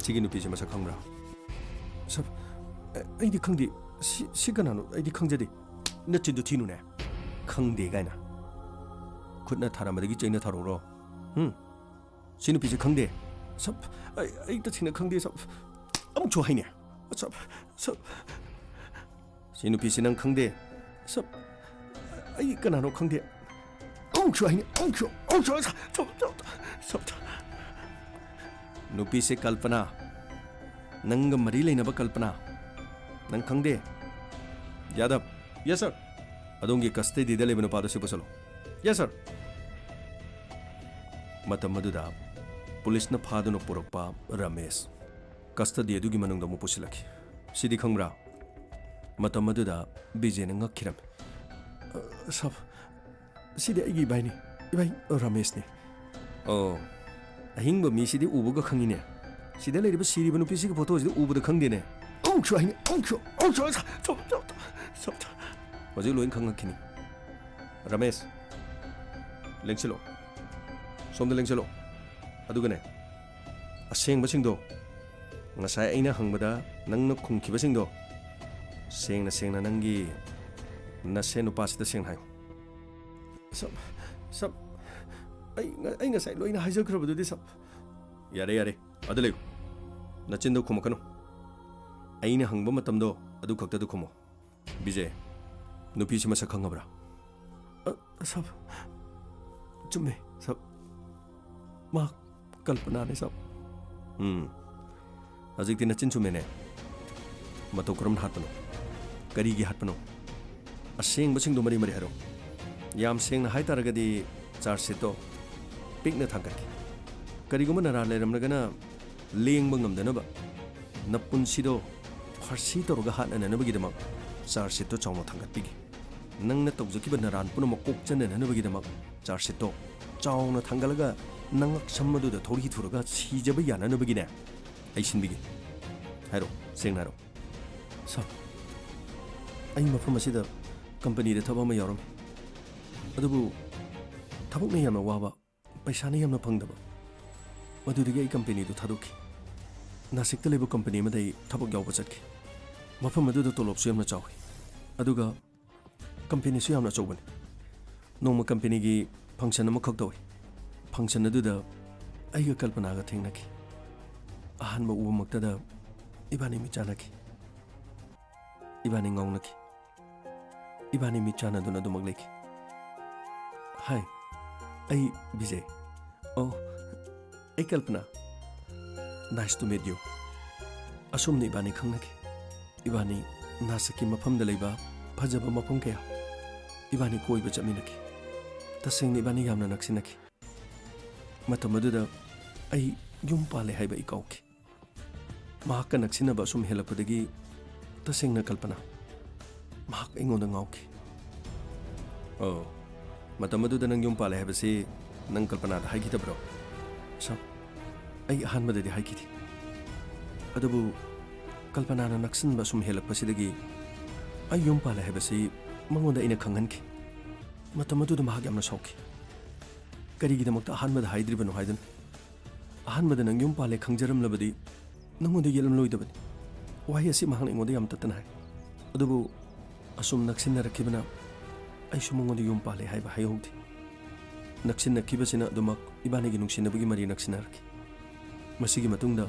ꯁꯤꯒꯤ ꯅꯨꯄꯤꯁꯤ ꯃꯁꯛ ꯈꯪꯕ꯭ꯔꯥ? ꯁꯔ, ꯑꯩꯗꯤ ꯈꯪꯗꯦ꯫ ꯁꯤ ꯀꯅꯥꯅꯣ? ꯑꯩꯗꯤ ꯈꯪꯖꯗꯦ꯫ ꯅꯆꯤꯟꯗꯨ ꯊꯤꯅꯨꯅꯦ꯫ ꯈꯪꯗꯦ ꯀꯥꯏꯅ ꯈꯨꯠꯅ ꯊꯥꯔꯝꯕꯗꯒꯤ ꯆꯩꯅ ꯊꯥꯔꯛꯎꯔꯣ? ꯁꯤ ꯅꯨꯄꯤꯁꯤ ꯈꯪꯗꯦ? ꯁꯞ, ꯑꯩ ꯇꯁꯦꯡꯅ ꯈꯪꯗꯦ ꯁꯞ꯫ ꯑꯃꯨꯛꯁꯨ ꯍꯥꯏꯅꯦ꯫ ꯁꯞ, ꯁꯤ ꯅꯨꯄꯤꯁꯤ ꯅꯪ ꯈꯪꯗꯦ? ꯁꯞ, ꯑꯩ ꯀꯅꯥꯅꯣ ꯈꯪꯗꯦ꯫ ꯑꯃꯨꯛꯁꯨ ꯍꯥꯏꯅꯦ꯫ ꯁꯞ, ꯅꯨꯄꯤꯁꯤ ꯀꯜꯄꯅꯥ, ꯅꯪꯒ ꯃꯔꯤ ꯂꯩꯅꯕ ꯀꯜꯄꯅꯥ, ꯅꯪ ꯈꯪꯗꯦ? ꯌꯥꯗꯕ, ꯌꯦꯁ ꯁꯔ, ꯑꯗꯣꯝꯒꯤ ꯀꯁꯇꯗꯤꯗ ꯂꯩꯕ ꯅꯨꯄꯥꯗꯨ ꯁꯤ ꯄꯨꯁꯜꯂꯨ꯫ Yes sir. ꯃꯇꯝ ꯑꯗꯨꯗ ꯄꯨꯂꯤꯁꯅ ꯐꯥꯗꯨꯅ ꯄꯨꯔꯛꯄ ꯔꯃꯦꯁ ꯀꯁꯇꯗꯤ ꯑꯗꯨꯒꯤ ꯃꯅꯨꯡꯗ ꯑꯃꯨꯛ ꯄꯨꯁꯤꯜꯂꯛꯈꯤ꯫ ꯁꯤꯗꯤ ꯈꯪꯕ꯭ꯔꯥ? ꯃꯇꯝ ꯑꯗꯨꯗ ꯕꯤꯖꯦꯅ ꯉꯛꯈꯤꯔꯝꯃꯤ꯫ ꯁꯞ, ꯁꯤꯗꯤ ꯑꯩꯒꯤ ꯏꯕꯥꯏꯅꯤ, ꯏꯕꯥꯏ ꯔꯃꯦꯁꯅꯤ꯫ ꯑꯣ, ꯑꯍꯤꯡꯕ ꯃꯤꯁꯤꯗꯤ ꯎꯕꯒ ꯈꯪꯉꯤꯅꯦ꯫ ꯁꯤꯗ ꯂꯩꯔꯤꯕ ꯁꯤꯔꯤꯕ ꯅꯨꯄꯤꯁꯤꯒꯤ ꯐꯣꯇꯣꯁꯤꯗ ꯎꯕꯗ ꯈꯪꯗꯦꯅꯦ꯫ ꯑꯃꯨꯛꯁꯨ ꯍꯥꯏꯅꯦ꯫ ꯍꯧꯖꯤꯛ ꯂꯣꯏꯅ ꯈꯪꯉꯛꯈꯤꯅꯤ꯫ ꯔꯃꯦꯁ, ꯂꯦꯡꯁꯤꯜꯂꯣ, ꯁꯣꯝꯗ ꯂꯦꯡꯁꯤꯜꯂꯣ, ꯑꯗꯨꯒꯅꯦ ꯑꯁꯦꯡꯕꯁꯤꯡꯗꯣ, ꯉꯁꯥꯏ ꯑꯩꯅ ꯍꯪꯕꯗ ꯅꯪꯅ ꯈꯨꯝꯈꯤꯕꯁꯤꯡꯗꯣ ꯁꯦꯡꯅ ꯅꯪꯒꯤ ꯅꯁꯦ ꯅꯨꯄꯥꯁꯤꯗ ꯁꯦꯡꯅ ꯍꯥꯏꯌꯨ꯫ ꯁꯞ, ꯑꯩ ꯉꯁꯥꯏ ꯂꯣꯏꯅ ꯍꯥꯏꯖꯈ꯭ꯔꯕꯗꯨꯗꯤ ꯁꯞ꯫ ꯌꯥꯔꯦ, ꯑꯗꯨ ꯂꯩꯌꯨ꯫ ꯅꯆꯤꯟꯗꯣ ꯈꯨꯝꯃꯛꯀꯅꯨ꯫ ꯑꯩꯅ ꯍꯪꯕ ꯃꯇꯝꯗꯣ ꯑꯗꯨ ꯈꯛꯇꯗ ꯈꯨꯝꯃꯨ꯫ ꯕꯤꯖꯦ, ꯅꯨꯄꯤꯁꯤ ꯃꯁꯛ ꯈꯪꯉꯕ꯭ꯔꯥ? ꯁꯞ, ꯆꯨꯝꯃꯦ ꯁꯞ, ꯃꯥ ꯀꯜꯄꯅꯥꯅꯦ ꯁꯞ꯫ ꯍꯧꯖꯤꯛꯇꯤ ꯅꯆꯤꯟ ꯆꯨꯝꯃꯦꯅꯦ꯫ ꯃꯇꯧ ꯀꯔꯝꯅ ꯍꯥꯠꯄꯅꯣ? ꯀꯔꯤꯒꯤ ꯍꯥꯠꯄꯅꯣ? ꯑꯁꯦꯡꯕꯁꯤꯡꯗꯣ ꯃꯔꯤ ꯍꯥꯏꯔꯣ꯫ ꯌꯥꯝ ꯁꯦꯡꯅ ꯍꯥꯏꯇꯥꯔꯒꯗꯤ ꯆꯥꯔꯖ ꯁꯤꯠꯇꯣ ꯄꯤꯛꯅ ꯊꯥꯡꯒꯠꯈꯤ꯫ ꯀꯔꯤꯒꯨꯝꯕ ꯅꯔꯥꯟ ꯂꯩꯔꯝꯂꯒꯅ ꯂꯦꯡꯕ ꯉꯝꯗꯅꯕ ꯅꯄꯨꯟꯁꯤꯗꯣ ꯐꯥꯔꯁꯤ ꯇꯧꯔꯒ ꯍꯥꯠꯅꯅꯕꯒꯤꯗꯃꯛ ꯆꯥꯔꯖ ꯁꯤꯠꯇꯣ ꯆꯥꯎꯅ ꯊꯥꯡꯒꯠꯄꯤꯒꯦ꯫ ꯅꯪꯅ ꯇꯧꯖꯈꯤꯕ ꯅꯔꯥꯟ ꯄꯨꯝꯅꯃꯛ ꯀꯣꯛꯆꯅꯅꯕꯒꯤꯗꯃꯛ ꯆꯥꯔꯖ ꯁꯤꯠꯇꯣ ꯆꯥꯎꯅ ꯊꯥꯡꯒꯠꯂꯒ ꯅꯉꯛ ꯁꯝ ꯑꯗꯨꯗ ꯊꯧꯔꯤ ꯊꯨꯔꯒ ꯁꯤꯖꯕ ꯌꯥꯅꯅꯕꯒꯤꯅꯦ ꯑꯩ ꯁꯤꯟꯕꯤꯒꯦ꯫ ꯍꯥꯏꯔꯣ, ꯁꯦꯡꯅ ꯍꯥꯏꯔꯣ꯫ ꯁꯔ, ꯑꯩ ꯃꯐꯝ ꯑꯁꯤꯗ ꯀꯝꯄꯅꯤꯗ ꯊꯕꯛ ꯑꯃ ꯌꯥꯎꯔꯝꯃꯤ꯫ ꯑꯗꯨꯕꯨ ꯊꯕꯛꯅ ꯌꯥꯝꯅ ꯋꯥꯕ, ꯄꯩꯁꯥꯅ ꯌꯥꯝꯅ ꯐꯪꯗꯕ, ꯃꯗꯨꯗꯒꯤ ꯑꯩ ꯀꯝꯄꯦꯅꯤꯗꯨ ꯊꯥꯗꯣꯛꯈꯤ ꯅꯥꯁꯤꯛꯇ ꯂꯩꯕ ꯀꯝꯄꯦꯅꯤ ꯑꯃꯗ ꯑꯩ ꯊꯕꯛ ꯌꯥꯎꯕ ꯆꯠꯈꯤ ꯃꯐꯝ ꯑꯗꯨꯗ ꯇꯣꯂꯣꯞꯁꯨ ꯌꯥꯝꯅ ꯆꯥꯎꯏ ꯑꯗꯨꯒ ꯀꯝꯄꯦꯅꯤꯁꯨ ꯌꯥꯝꯅ ꯑꯆꯧꯕꯅꯤ ꯅꯣꯡꯃ ꯀꯝꯄꯦꯅꯤꯒꯤ ꯐꯪꯁꯟ ꯑꯃꯈꯛ ꯇꯧꯏ ꯐꯪꯁꯟ ꯑꯗꯨꯗ ꯑꯩꯒ ꯀꯜꯄꯅꯥꯒ ꯊꯦꯡꯅꯈꯤ ꯑꯍꯥꯟꯕ ꯎꯕꯃꯛꯇꯗ ꯏꯕꯥꯅꯤ ꯃꯤꯠ ꯆꯥꯟꯅꯈꯤ ꯏꯕꯥꯅꯤ ꯉꯥꯎꯅꯈꯤ ꯏꯕꯥꯅꯤ ꯃꯤꯠ ꯆꯥꯟꯅꯗꯨꯅ ꯑꯗꯨꯃꯛ ꯂꯩꯈꯤ ꯍꯥꯏ ꯑꯩ ꯕꯤꯖꯦ ꯑꯣ ꯑꯩ ꯀꯜꯄꯅꯥ नाइस टू मीट यू असुमने इबानी खंगनखी इबानी नासिक की मफम लेबा फजब मफम कया इबानी कोइब चमिनखी तसेंग इबानी यामना नक्सिनखी मतम अदुदा आई युम पाले हाइबा इकाउखी महाक नक्सिनबा असुम हेलपदगी तसेंग कल्पना महाक इंगोंदा ngaukhi ओ मतम अदुदा नंग युम पाले हाइबसे नंग कल्पना दा हाइगिदब्रो सब आई अहानबददी हाइखिथि अदुबु कल्पनाना नक्सनबा सुम हेलकपसिदगी आई युम पाले हाइबसे मंगोंदा इना खंगनखि मतम अदुदा महाक यामना सौखि करिगिदमक्ता अहानबदा हाइद्रिबनो हाइदन अहानबदा नंग युम पाले खंगजरमलबदी नंगोंदा येलमलोइदबनि वाहि असि महाक इंगोंदा याम ततना हाइ अदुबु असुम नक्सिनरखिबना आइसु मंगोंदा युम पाले हाइबा हाइहौदि नक्सिनखिबसिना अदुमक इबानिगी नुंसिनबगी मरि नक्सिनरखि मसीगी मतुंगदा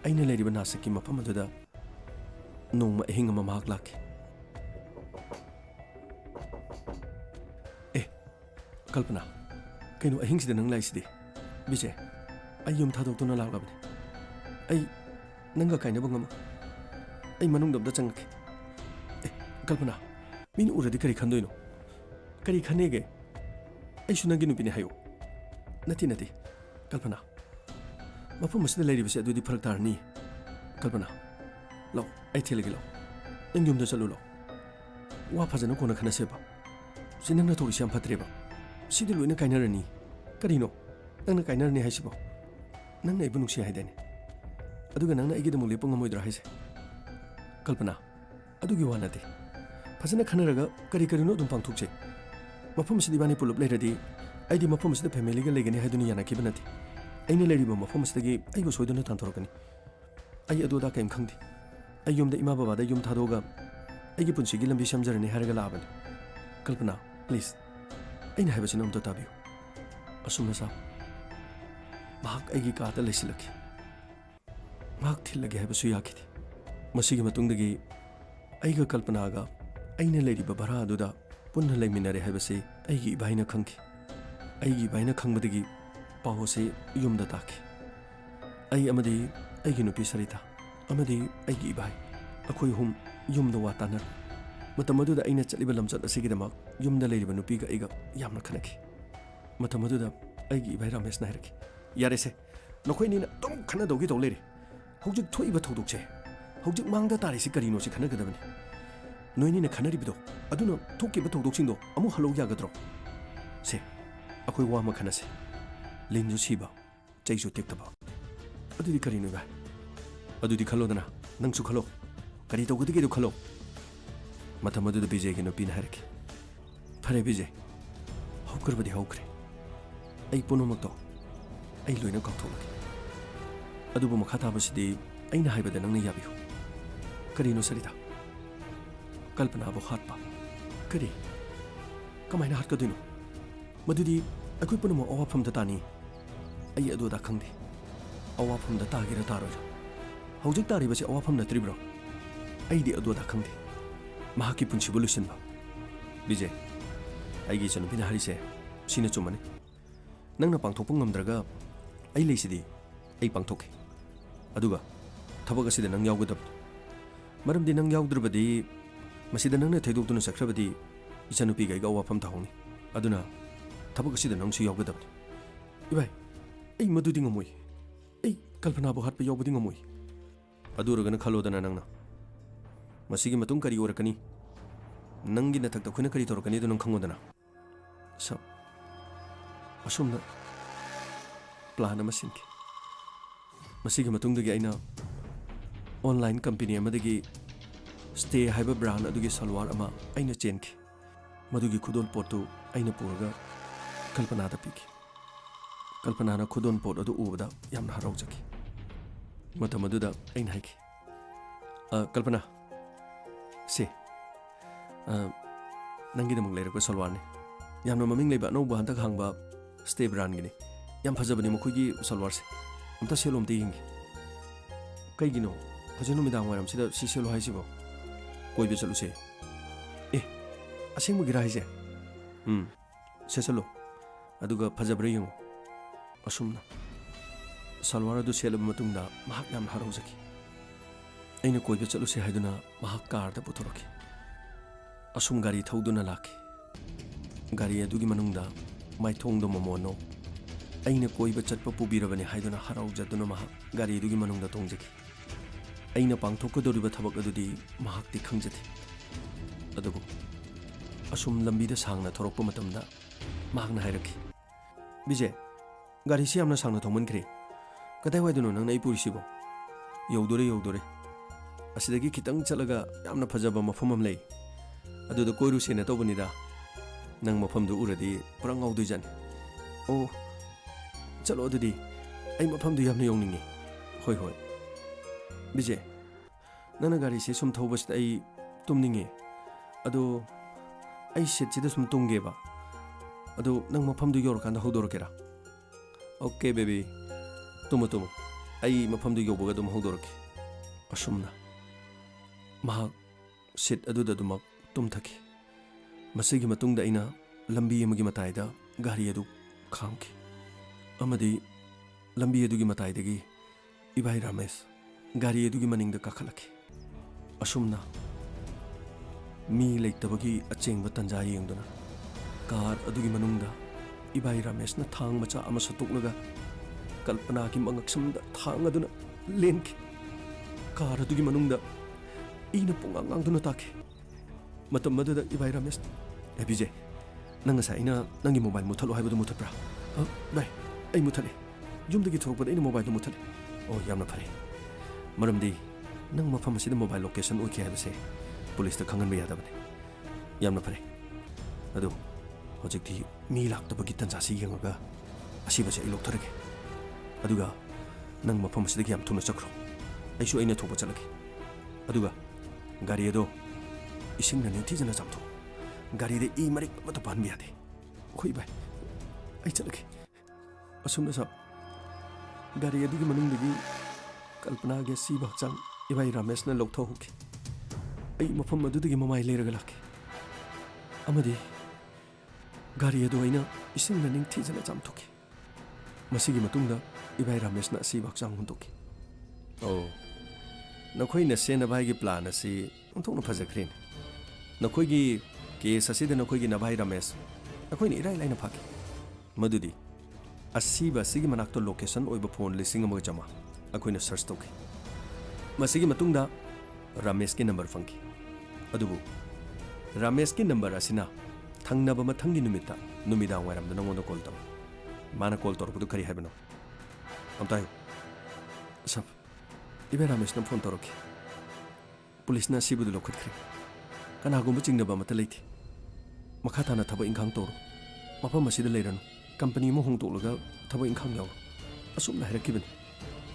अइना लेरिबा नासिककी मफम अदुदा नोंमा अहिंग अमा महाक लाखि ए कल्पना कइनो अहिंगसिदा नंग लाइसिदि बिजे आई युम थादोक्तुना लाक्लाबनि आई नंगा काइनबा ngama आई मनुंगदबदा चंगखि ए कल्पना मिन उरदि करि खंदोइनो करि खनेगे आइसु नंगी नुपिने हायो नति नति कल्पना मफम मसिदा लेरिबसे अदुदि फरक तारनी कल्पना लो आई थेलगे लो नंग युमदा चलु लो वा फजन कोना खनसेबा सिनंगना थोगिसि याम फत्रेबा सिदि लोइना काइनरनी करिनो नंगना काइनरनी हाइसिबो नंगना इबु नुंसि हाइदेने अदुगा नंगना आइगिदमु लेपंग मोइद्रा हाइसे कल्पना अदुगी वा नते फजन खनरगा करि करिनो दुम पांथुकसे मफम सिदि बानी पुलुप लेरदि आइदि मफम सिदा फैमिलीगा लेगनि हाइदुनि यानाखिबा नते अइना लेरिबा मफम सिदगी आइबो सोइदुना तांथोरकनि आई अदुदा कैम खंगदि आई युमदा इमा बाबादा युम थादोगा आइगी पुंसिगी लंबी समजरनि हारगा लाबनि कल्पना प्लीज अइना हाइबसिना अमता ताबियु असुमना सा महाक आइगी काता लेसिलखि महाक थिलगे हाइबसु याखिदि मसिगी मतुंगदगी आइगा कल्पनागा अइना लेरिबा भरा अदुदा पुन्ना लेमिनारे हाइबसे आइगी इबाइना खंगि आइगी इबाइना खंगबदगी पाहोसे युमदा ताखि आई अमदी आइगी नुपी सरिता अमदी आइगी इबाई अखोई हुम युमदा वा तानर मतम अदुदा अइना चलिबा लमचत असिगिदमक युमदा लेरिबा नुपीगा आइगा यामना खनखि मतम अदुदा आइगी इबाई रमेश नायरखि यारेसे नखोइनिना तुम खनदौगी तौ लेरि हौजिक थोइबा थौदोकसे हौजिक मांगदा तारिसि करिनो सि खनगदबनि नोइनिना खनरिबिदो अदुना थोकिबा थौदोकसिंदो अमु हलो यागद्रो से अखोई वा म खनसे लिंजु सीबा चैसु तेक्तबा अदुदि करिनु बा अदुदि खलोदना नंसु खलो करि तौगदिगिदु खलो मतम अदुदा बिजेगी नुपीना हारखि फरे बिजे हौकरबदि हौकरे आई पुनमक्तो आई लोइना काउथोलखि अदुबु मखा ताबसिदि अइना हाइबदा नंगना याबियु करिनु सरिता कल्पनाबु हाटपा करि कमाइना हाटकदिनु मदुदि अखोइ पुनम अवाफमदा तानी आई अदुदा खंगदे अवाफमदा तागिरा तारोइरा हौजिक तारिबसे अवाफम नत्रिब्रो आइदि अदुदा खंगदे महाकी पुंसिबु लुसिनबा बिजे आइगी चनुपिना हारिसे सिना चुमने नंगना पांथोकपा ngamद्रगा आई लेसिदि आई पांथोके अदुगा थबक असिदा नंग यावगदब मरमदि नंग यावद्रबदि मसिदा नंगना थैदोक्तुना सख्रबदि इचनुपिगा आइगा अवाफम थाहोंनि अदुना थबक असिदा नंगसु यावगदबनि इबाई आई मदुदि ngमोइ आई कल्पनाबु हाटपा यावबदि ngमोइ अदुरगना खलोदना नंगना मसिगी मतुंग करि ओरकनि नंगी नथक्ता खुना करि तोरकनि दु नंग खंगोदना सब असुमना प्लान अमा सिनखि मसिगी मतुंगदगी आइना ऑनलाइन कंपनी अमदगी स्टे हाइबा ब्रांड अदुगी सलवार अमा आइना चेनखि मदुगी खुदोल पोतु आइना पुरगा कल्पनादा पिखि ꯀꯜꯄꯅꯥꯅ ꯈꯨꯗꯣꯟ ꯄꯣꯠ ꯑꯗꯨ ꯎꯕꯗ ꯌꯥꯝꯅ ꯍꯔꯥꯎꯖꯈꯤ꯫ ꯃꯇꯝ ꯑꯗꯨꯗ ꯑꯩꯅ ꯍꯥꯏꯈꯤ, ꯀꯜꯄꯅꯥ, ꯁꯤ ꯅꯪꯒꯤꯗꯃꯛ ꯂꯩꯔꯛꯄ ꯁꯜꯋꯥꯔꯅꯤ꯫ ꯌꯥꯝꯅ ꯃꯃꯤꯡ ꯂꯩꯕ ꯑꯅꯧꯕ ꯍꯟꯗꯛ ꯍꯥꯡꯕ ꯁ꯭ꯇꯦ ꯕ꯭ꯔꯥꯟꯒꯤꯅꯤ꯫ ꯌꯥꯝ ꯐꯖꯕꯅꯤ ꯃꯈꯣꯏꯒꯤ ꯁꯜꯋꯥꯔꯁꯦ꯫ ꯑꯝꯇ ꯁꯦꯠꯂꯣ, ꯑꯝꯇ ꯌꯦꯡꯒꯦ꯫ ꯀꯩꯒꯤꯅꯣ ꯍꯧꯖꯤꯛ ꯅꯨꯃꯤꯗꯥꯡ ꯋꯥꯏꯔꯝꯁꯤꯗ ꯁꯤ ꯁꯦꯠꯂꯣ ꯍꯥꯏꯁꯤꯕꯣ? ꯀꯣꯏꯕ ꯆꯠꯂꯨꯁꯦ꯫ ꯑꯦ, ꯑꯁꯦꯡꯕꯒꯤꯔꯥ ꯍꯥꯏꯁꯦ? ꯁꯦꯠꯆꯜꯂꯣ, ꯑꯗꯨꯒ ꯐꯖꯕ꯭ꯔꯥ ꯌꯦꯡꯉꯣ꯫ ꯑꯁꯨꯝꯅ ꯁꯜꯋꯥꯔ ꯑꯗꯨ ꯁꯦꯠꯂꯕ ꯃꯇꯨꯡꯗ ꯃꯍꯥꯛ ꯌꯥꯝꯅ ꯍꯔꯥꯎꯖꯈꯤ꯫ ꯑꯩꯅ ꯀꯣꯏꯕ ꯆꯠꯂꯨꯁꯦ ꯍꯥꯏꯗꯨꯅ ꯃꯍꯥꯛ ꯀꯥꯔꯗ ꯄꯨꯊꯣꯔꯛꯈꯤ꯫ ꯑꯁꯨꯝ ꯒꯥꯔꯤ ꯊꯧꯗꯨꯅ ꯂꯥꯛꯈꯤ꯫ ꯒꯥꯔꯤ ꯑꯗꯨꯒꯤ ꯃꯅꯨꯡꯗ ꯃꯥꯏꯊꯣꯡꯗꯣ ꯃꯃꯣꯟꯅꯣ ꯑꯩꯅ ꯀꯣꯏꯕ ꯆꯠꯄ ꯄꯨꯕꯤꯔꯕꯅꯤ ꯍꯥꯏꯗꯨꯅ ꯍꯔꯥꯎꯖꯗꯨꯅ ꯃꯍꯥꯛ ꯒꯥꯔꯤ ꯑꯗꯨꯒꯤ ꯃꯅꯨꯡꯗ ꯇꯣꯡꯖꯈꯤ꯫ ꯑꯩꯅ ꯄꯥꯡꯊꯣꯛꯀꯗꯧꯔꯤꯕ ꯊꯕꯛ ꯑꯗꯨꯗꯤ ꯃꯍꯥꯛꯇꯤ ꯈꯪꯖꯗꯦ꯫ ꯑꯗꯨꯕꯨ ꯑꯁꯨꯝ ꯂꯝꯕꯤꯗ ꯁꯥꯡꯅ ꯊꯧꯔꯛꯄ ꯃꯇꯝꯗ ꯃꯍꯥꯛꯅ ꯍꯥꯏꯔꯛꯈꯤ, ꯕꯤꯖꯦ, ꯒꯥꯔꯤꯁꯤ ꯌꯥꯝꯅ ꯁꯥꯡꯅ ꯊꯧꯃꯟꯈ꯭ꯔꯦ꯫ ꯀꯗꯥꯏꯋꯥꯏꯗꯅꯣ ꯅꯪꯅ ꯑꯩ ꯄꯨꯔꯤꯁꯤꯕꯣ? ꯌꯧꯗꯣꯔꯦ꯫ ꯑꯁꯤꯗꯒꯤ ꯈꯤꯇꯪ ꯆꯠꯂꯒ ꯌꯥꯝꯅ ꯐꯖꯕ ꯃꯐꯝ ꯑꯃ ꯂꯩ꯫ ꯑꯗꯨꯗ ꯀꯣꯏꯔꯨꯁꯦꯅ ꯇꯧꯕꯅꯤꯗ꯫ ꯅꯪ ꯃꯐꯝꯗꯨ ꯎꯔꯗꯤ ꯄꯨꯔꯥ ꯉꯥꯎꯗꯣꯏꯖꯥꯠꯅꯤ꯫ ꯑꯣ, ꯆꯠꯂꯣ ꯑꯗꯨꯗꯤ꯫ ꯑꯩ ꯃꯐꯝꯗꯨ ꯌꯥꯝꯅ ꯌꯧꯅꯤꯡꯉꯤ꯫ ꯍꯣꯏ꯫ ꯕꯤꯖꯦ, ꯅꯪꯅ ꯒꯥꯔꯤꯁꯤ ꯁꯨꯝ ꯊꯧꯕꯁꯤꯗ ꯑꯩ ꯇꯨꯝꯅꯤꯡꯉꯦ꯫ ꯑꯗꯣ ꯑꯩ ꯁꯤꯠꯁꯤꯗ ꯁꯨꯝ ꯇꯨꯝꯒꯦꯕ꯫ ꯑꯗꯣ ꯅꯪ ꯃꯐꯝꯗꯨ ꯌꯧꯔꯀꯥꯟꯗ ꯍꯧꯗꯣꯔꯛꯀꯦꯔꯥ? ꯑꯣꯀꯦ ꯕꯦꯕꯤ, ꯇꯨꯝꯃꯣ꯫ ꯑꯩ ꯃꯐꯝꯗꯨ ꯌꯧꯕꯒ ꯑꯗꯨꯝ ꯍꯧꯗꯣꯔꯛꯀꯦ꯫ ꯑꯁꯨꯝꯅ ꯃꯍꯥꯛ ꯁꯤꯠ ꯑꯗꯨꯗ ꯑꯗꯨꯃꯛ ꯇꯨꯝꯊꯈꯤ꯫ ꯃꯁꯤꯒꯤ ꯃꯇꯨꯡꯗ ꯑꯩꯅ ꯂꯝꯕꯤ ꯑꯃꯒꯤ ꯃꯇꯥꯏꯗ ꯒꯥꯔꯤ ꯑꯗꯨ ꯈꯥꯝꯈꯤ꯫ ꯑꯃꯗꯤ ꯂꯝꯕꯤ ꯑꯗꯨꯒꯤ ꯃꯇꯥꯏꯗꯒꯤ ꯏꯕꯥꯏ ꯔꯥꯃꯦꯁ ꯒꯥꯔꯤ ꯑꯗꯨꯒꯤ ꯃꯅꯤꯡꯗ ꯀꯥꯈꯠꯂꯛꯈꯤ꯫ ꯑꯁꯨꯝꯅ ꯃꯤ ꯂꯩꯇꯕꯒꯤ ꯑꯆꯦꯡꯕ ꯇꯟꯖꯥ ꯌꯦꯡꯗꯨꯅ ꯀꯥꯔ ꯑꯗꯨꯒꯤ ꯃꯅꯨꯡꯗ ꯏꯕꯥꯏ ꯔꯥꯃꯦꯁꯅ ꯊꯥꯡ ꯃꯆꯥ ꯑꯃ ꯁꯠꯇꯣꯛꯂꯒ ꯀꯜꯄꯅꯥꯒꯤ ꯃꯉꯛꯁꯝꯗ ꯊꯥꯡꯗꯨꯅ ꯂꯦꯟꯈꯤ꯫ ꯀꯥꯔ ꯑꯗꯨꯒꯤ ꯃꯅꯨꯡꯗ ꯑꯩꯅ ꯄꯨꯡꯉꯥꯡ ꯉꯥꯡꯗꯨꯅ ꯇꯥꯈꯤ꯫ ꯃꯇꯝ ꯑꯗꯨꯗ ꯏꯕꯥꯏ ꯔꯥꯃꯦꯁ, ꯕꯤꯖꯦ, ꯅꯪ ꯉꯁꯥꯏ ꯑꯩꯅ ꯅꯪꯒꯤ ꯃꯣꯕꯥꯏꯜ ꯃꯨꯠꯊꯠꯂꯣ ꯍꯥꯏꯕꯗꯨ ꯃꯨꯠꯊꯠꯄ꯭ꯔꯥ? ꯚꯥꯏ, ꯑꯩ ꯃꯨꯠꯊꯠꯂꯦ꯫ ꯌꯨꯝꯗꯒꯤ ꯊꯣꯛꯂꯛꯄꯗ ꯑꯩꯅ ꯃꯣꯕꯥꯏꯜꯗꯨ ꯃꯨꯠꯊꯠꯂꯦ꯫ ꯑꯣ, ꯌꯥꯝꯅ ꯐꯔꯦ꯫ ꯃꯔꯝꯗꯤ ꯅꯪ ꯃꯐꯝ ꯑꯁꯤꯗ ꯃꯣꯕꯥꯏꯜ ꯂꯣꯀꯦꯁꯟ ꯑꯣꯏꯈꯤ ꯍꯥꯏꯕꯁꯦ ꯄꯨꯂꯤꯁꯇ ꯈꯪꯍꯟꯕ ꯌꯥꯗꯕꯅꯤ꯫ ꯌꯥꯝꯅ ꯐꯔꯦ꯫ ꯑꯗꯣ ꯍꯧꯖꯤꯛꯇꯤ ꯃꯤ ꯂꯥꯛꯇꯕꯒꯤ ꯇꯟꯖꯥꯁꯤ ꯌꯦꯡꯉꯒ ꯑꯁꯤꯕꯁꯦ ꯑꯩ ꯂꯧꯊꯔꯒꯦ꯫ ꯑꯗꯨꯒ ꯅꯪ ꯃꯐꯝ ꯑꯁꯤꯗꯒꯤ ꯌꯥꯝ ꯊꯨꯅ ꯆꯠꯈ꯭ꯔꯣ꯫ ꯑꯩꯁꯨ ꯑꯩꯅ ꯊꯣꯛꯄ ꯆꯠꯂꯒꯦ꯫ ꯑꯗꯨꯒ ꯒꯥꯔꯤ ꯑꯗꯣ ꯏꯁꯤꯡꯅ ꯅꯤꯡꯊꯤꯖꯅ ꯆꯥꯝꯊꯣꯛ꯫ ꯒꯥꯔꯤꯗ ꯏ ꯃꯔꯤꯛ ꯑꯃꯠꯇ ꯄꯥꯟꯕ ꯌꯥꯗꯦ꯫ ꯍꯣꯏ ꯚꯥꯏ, ꯑꯩ ꯆꯠꯂꯒꯦ꯫ ꯑꯁꯨꯝꯅ ꯁꯥꯕ ꯒꯥꯔꯤ ꯑꯗꯨꯒꯤ ꯃꯅꯨꯡꯗꯒꯤ ꯀꯜꯄꯅꯥꯒꯤ ꯑꯁꯤꯕ ꯍꯛꯆꯥꯡ ꯏꯕꯥꯏ ꯔꯥꯃꯦꯁꯅ ꯂꯧꯊꯣꯛꯈꯤ꯫ ꯑꯩ ꯃꯐꯝ ꯑꯗꯨꯗꯒꯤ ꯃꯃꯥꯏ ꯂꯩꯔꯒ ꯂꯥꯛꯈꯤ꯫ ꯑꯃꯗꯤ ꯒꯥꯔꯤ ꯑꯗꯨ ꯑꯩꯅ ꯏꯁꯤꯡꯅ ꯅꯤꯡꯊꯤꯖꯅ ꯆꯥꯝꯊꯣꯛꯈꯤ꯫ ꯃꯁꯤꯒꯤ ꯃꯇꯨꯡꯗ ꯏꯕꯥꯏ ꯔꯥꯃꯦꯁꯅ ꯑꯁꯤꯕ ꯍꯛꯆꯥꯡ ꯍꯨꯟꯗꯣꯛꯈꯤ꯫ ꯑꯣ, ꯅꯈꯣꯏꯅ ꯁꯦꯟꯅꯕꯥꯏꯒꯤ ꯄ꯭ꯂꯥꯟ ꯑꯁꯤ ꯑꯣꯟꯊꯣꯛꯅ ꯐꯖꯈ꯭ꯔꯦꯅꯦ꯫ ꯅꯈꯣꯏꯒꯤ ꯀꯦꯁ ꯑꯁꯤꯗ ꯅꯈꯣꯏꯒꯤ ꯅꯚꯥꯏ ꯔꯥꯃꯦꯁ ꯑꯩꯈꯣꯏꯅ ꯏꯔꯥꯏ ꯂꯥꯏꯅ ꯐꯥꯈꯤ꯫ ꯃꯗꯨꯗꯤ ꯑꯁꯤꯕ ꯑꯁꯤꯒꯤ ꯃꯅꯥꯛꯇ ꯂꯣꯀꯦꯁꯟ ꯑꯣꯏꯕ ꯐꯣꯟ 1,100,000 ꯑꯩꯈꯣꯏꯅ ꯁꯔꯆ ꯇꯧꯈꯤ꯫ ꯃꯁꯤꯒꯤ ꯃꯇꯨꯡꯗ ꯔꯥꯃꯦꯁꯀꯤ ꯅꯝꯕꯔ ꯐꯪꯈꯤ꯫ ꯑꯗꯨꯕꯨ ꯔꯥꯃꯦꯁꯀꯤ ꯅꯝꯕꯔ ꯑꯁꯤꯅ ꯊꯪꯅꯕ ꯃꯊꯪꯒꯤ ꯅꯨꯃꯤꯠꯇ ꯅꯨꯃꯤꯗꯥꯡ ꯋꯥꯏꯔꯝꯗ ꯅꯉꯣꯟꯗ ꯀꯣꯜ ꯇꯧꯏ꯫ ꯃꯥꯅ ꯀꯣꯜ ꯇꯧꯔꯛꯄꯗꯨ ꯀꯔꯤ ꯍꯥꯏꯕꯅꯣ? ꯑꯝꯇ ꯍꯥꯏꯌꯨ꯫ ꯁꯕ ꯏꯕꯥꯏ ꯔꯥꯃꯦꯁꯅ ꯐꯣꯟ ꯇꯧꯔꯛꯈꯤ꯫ ꯄꯨꯂꯤꯁꯅ ꯑꯁꯤꯕꯗꯨ ꯂꯧꯈꯠꯈ꯭ꯔꯦ꯫ ꯀꯅꯥꯒꯨꯝꯕ ꯆꯤꯡꯅꯕ ꯑꯃꯠꯇ ꯂꯩꯇꯦ꯫ ꯃꯈꯥ ꯇꯥꯅ ꯊꯕꯛ ꯏꯪꯈꯥꯡ ꯇꯧꯔꯣ꯫ ꯃꯐꯝ ꯑꯁꯤꯗ ꯂꯩꯔꯅꯨ꯫ ꯀꯝꯄꯅꯤ ꯑꯃ ꯍꯣꯡꯗꯣꯛꯂꯒ ꯊꯕꯛ ꯏꯪꯈꯥꯡ ꯌꯥꯎꯔꯣ꯫ ꯑꯁꯨꯝꯅ ꯍꯥꯏꯔꯛꯈꯤꯕꯅꯤ꯫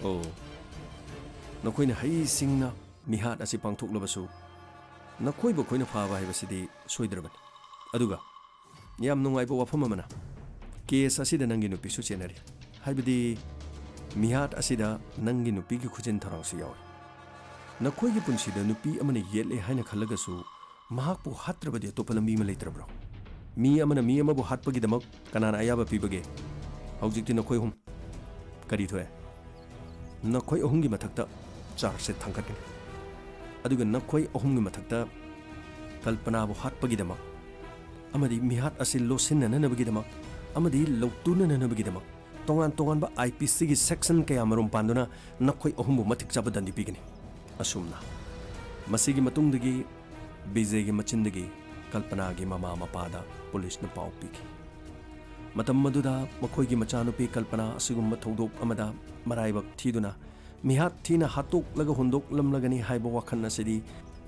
ꯑꯣ, ꯅꯈꯣꯏꯅ ꯍꯩꯁꯤꯡꯅ ꯃꯤꯍꯥꯠ ꯑꯁꯤ ꯄꯥꯡꯊꯣꯛꯂꯕꯁꯨ ꯅꯈꯣꯏꯕꯨ ꯑꯩꯈꯣꯏꯅ ꯐꯥꯕ ꯍꯥꯏꯕꯁꯤꯗꯤ ꯁꯣꯏꯗ꯭ꯔꯕꯅꯤ꯫ ꯑꯗꯨꯒ ꯌꯥꯝ ꯅꯨꯡꯉꯥꯏꯕ ꯋꯥꯐꯝ ꯑꯃꯅ ꯀꯦꯁ ꯑꯁꯤꯗ ꯅꯪꯒꯤ ꯅꯨꯄꯤꯁꯨ ꯆꯦꯟꯅꯔꯤ꯫ ꯍꯥꯏꯕꯗꯤ ꯃꯤꯍꯥꯠ ꯑꯁꯤꯗ ꯅꯪꯒꯤ ꯅꯨꯄꯤꯒꯤ ꯈꯨꯖꯤꯟ ꯊꯧꯔꯥꯡꯁꯨ ꯌꯥꯎꯏ꯫ ꯅꯈꯣꯏꯒꯤ ꯄꯨꯟꯁꯤꯗ ꯅꯨꯄꯤ ꯑꯃꯅ ꯌꯦꯠꯂꯦ ꯍꯥꯏꯅ ꯈꯜꯂꯒꯁꯨ ꯃꯍꯥꯛꯄꯨ ꯍꯥꯠꯇ꯭ꯔꯕꯗꯤ ꯑꯇꯣꯞꯄ ꯂꯝꯕꯤ ꯑꯃ ꯂꯩꯇ꯭ꯔꯕ꯭ꯔꯣ? ꯃꯤ ꯑꯃꯅ ꯃꯤ ꯑꯃꯕꯨ ꯍꯥꯠꯄꯒꯤꯗꯃꯛ ꯀꯅꯥꯅ ꯑꯌꯥꯕ ꯄꯤꯕꯒꯦ? ꯍꯧꯖꯤꯛꯇꯤ ꯅꯈꯣꯏ ꯑꯍꯨꯝ ꯀꯔꯤ ꯊꯣꯛꯑꯦ? ꯅꯈꯣꯏ ꯑꯍꯨꯝꯒꯤ ꯃꯊꯛꯇ ꯆꯥꯔꯖꯁꯦ ꯊꯥꯡꯒꯠꯀꯅꯤ꯫ ꯑꯗꯨꯒ ꯅꯈꯣꯏ ꯑꯍꯨꯝꯒꯤ ꯃꯊꯛꯇ ꯀꯜꯄꯅꯥꯕꯨ ꯍꯥꯠꯄꯒꯤꯗꯃꯛ ꯑꯃꯗꯤ ꯃꯤꯍꯥꯠ ꯑꯁꯤ ꯂꯣꯠꯁꯤꯟꯅꯅꯕꯒꯤꯗꯃꯛ ꯑꯃꯗꯤ ꯂꯧꯇꯨꯅꯅꯕꯒꯤꯗꯃꯛ ꯇꯣꯉꯥꯟ ꯇꯣꯉꯥꯟꯕ IPCꯒꯤ ꯁꯦꯛꯁꯟ ꯀꯌꯥ ꯃꯔꯨꯝ ꯄꯥꯟꯗꯨꯅ ꯅꯈꯣꯏ ꯑꯍꯨꯝꯕꯨ ꯃꯇꯤꯛ ꯆꯥꯕ ꯗꯟꯗꯤ ꯄꯤꯒꯅꯤ꯫ ꯑꯁꯨꯝꯅ ꯃꯁꯤꯒꯤ ꯃꯇꯨꯡꯗꯒꯤ ꯕꯤꯖꯦꯒꯤ ꯃꯆꯤꯟꯗꯒꯤ ꯀꯜꯄꯅꯥꯒꯤ ꯃꯃꯥ ꯃꯄꯥꯗ ꯄꯨꯂꯤꯁꯅ ꯄꯥꯎ ꯄꯤꯈꯤ꯫ ꯃꯇꯝ ꯑꯗꯨꯗ ꯃꯈꯣꯏꯒꯤ ꯃꯆꯥꯅꯨꯄꯤ ꯀꯜꯄꯅꯥ ꯑꯁꯤꯒꯨꯝꯕ ꯊꯧꯗꯣꯛ ꯑꯃꯗ ꯃꯔꯥꯏꯕꯛ ꯊꯤꯗꯨꯅ ꯃꯤꯍꯥꯠ ꯊꯤꯅ ꯍꯥꯠꯇꯣꯛꯂꯒ ꯍꯨꯟꯗꯣꯛꯂꯝꯂꯒꯅꯤ ꯍꯥꯏꯕ ꯋꯥꯈꯜ ꯑꯁꯤꯗꯤ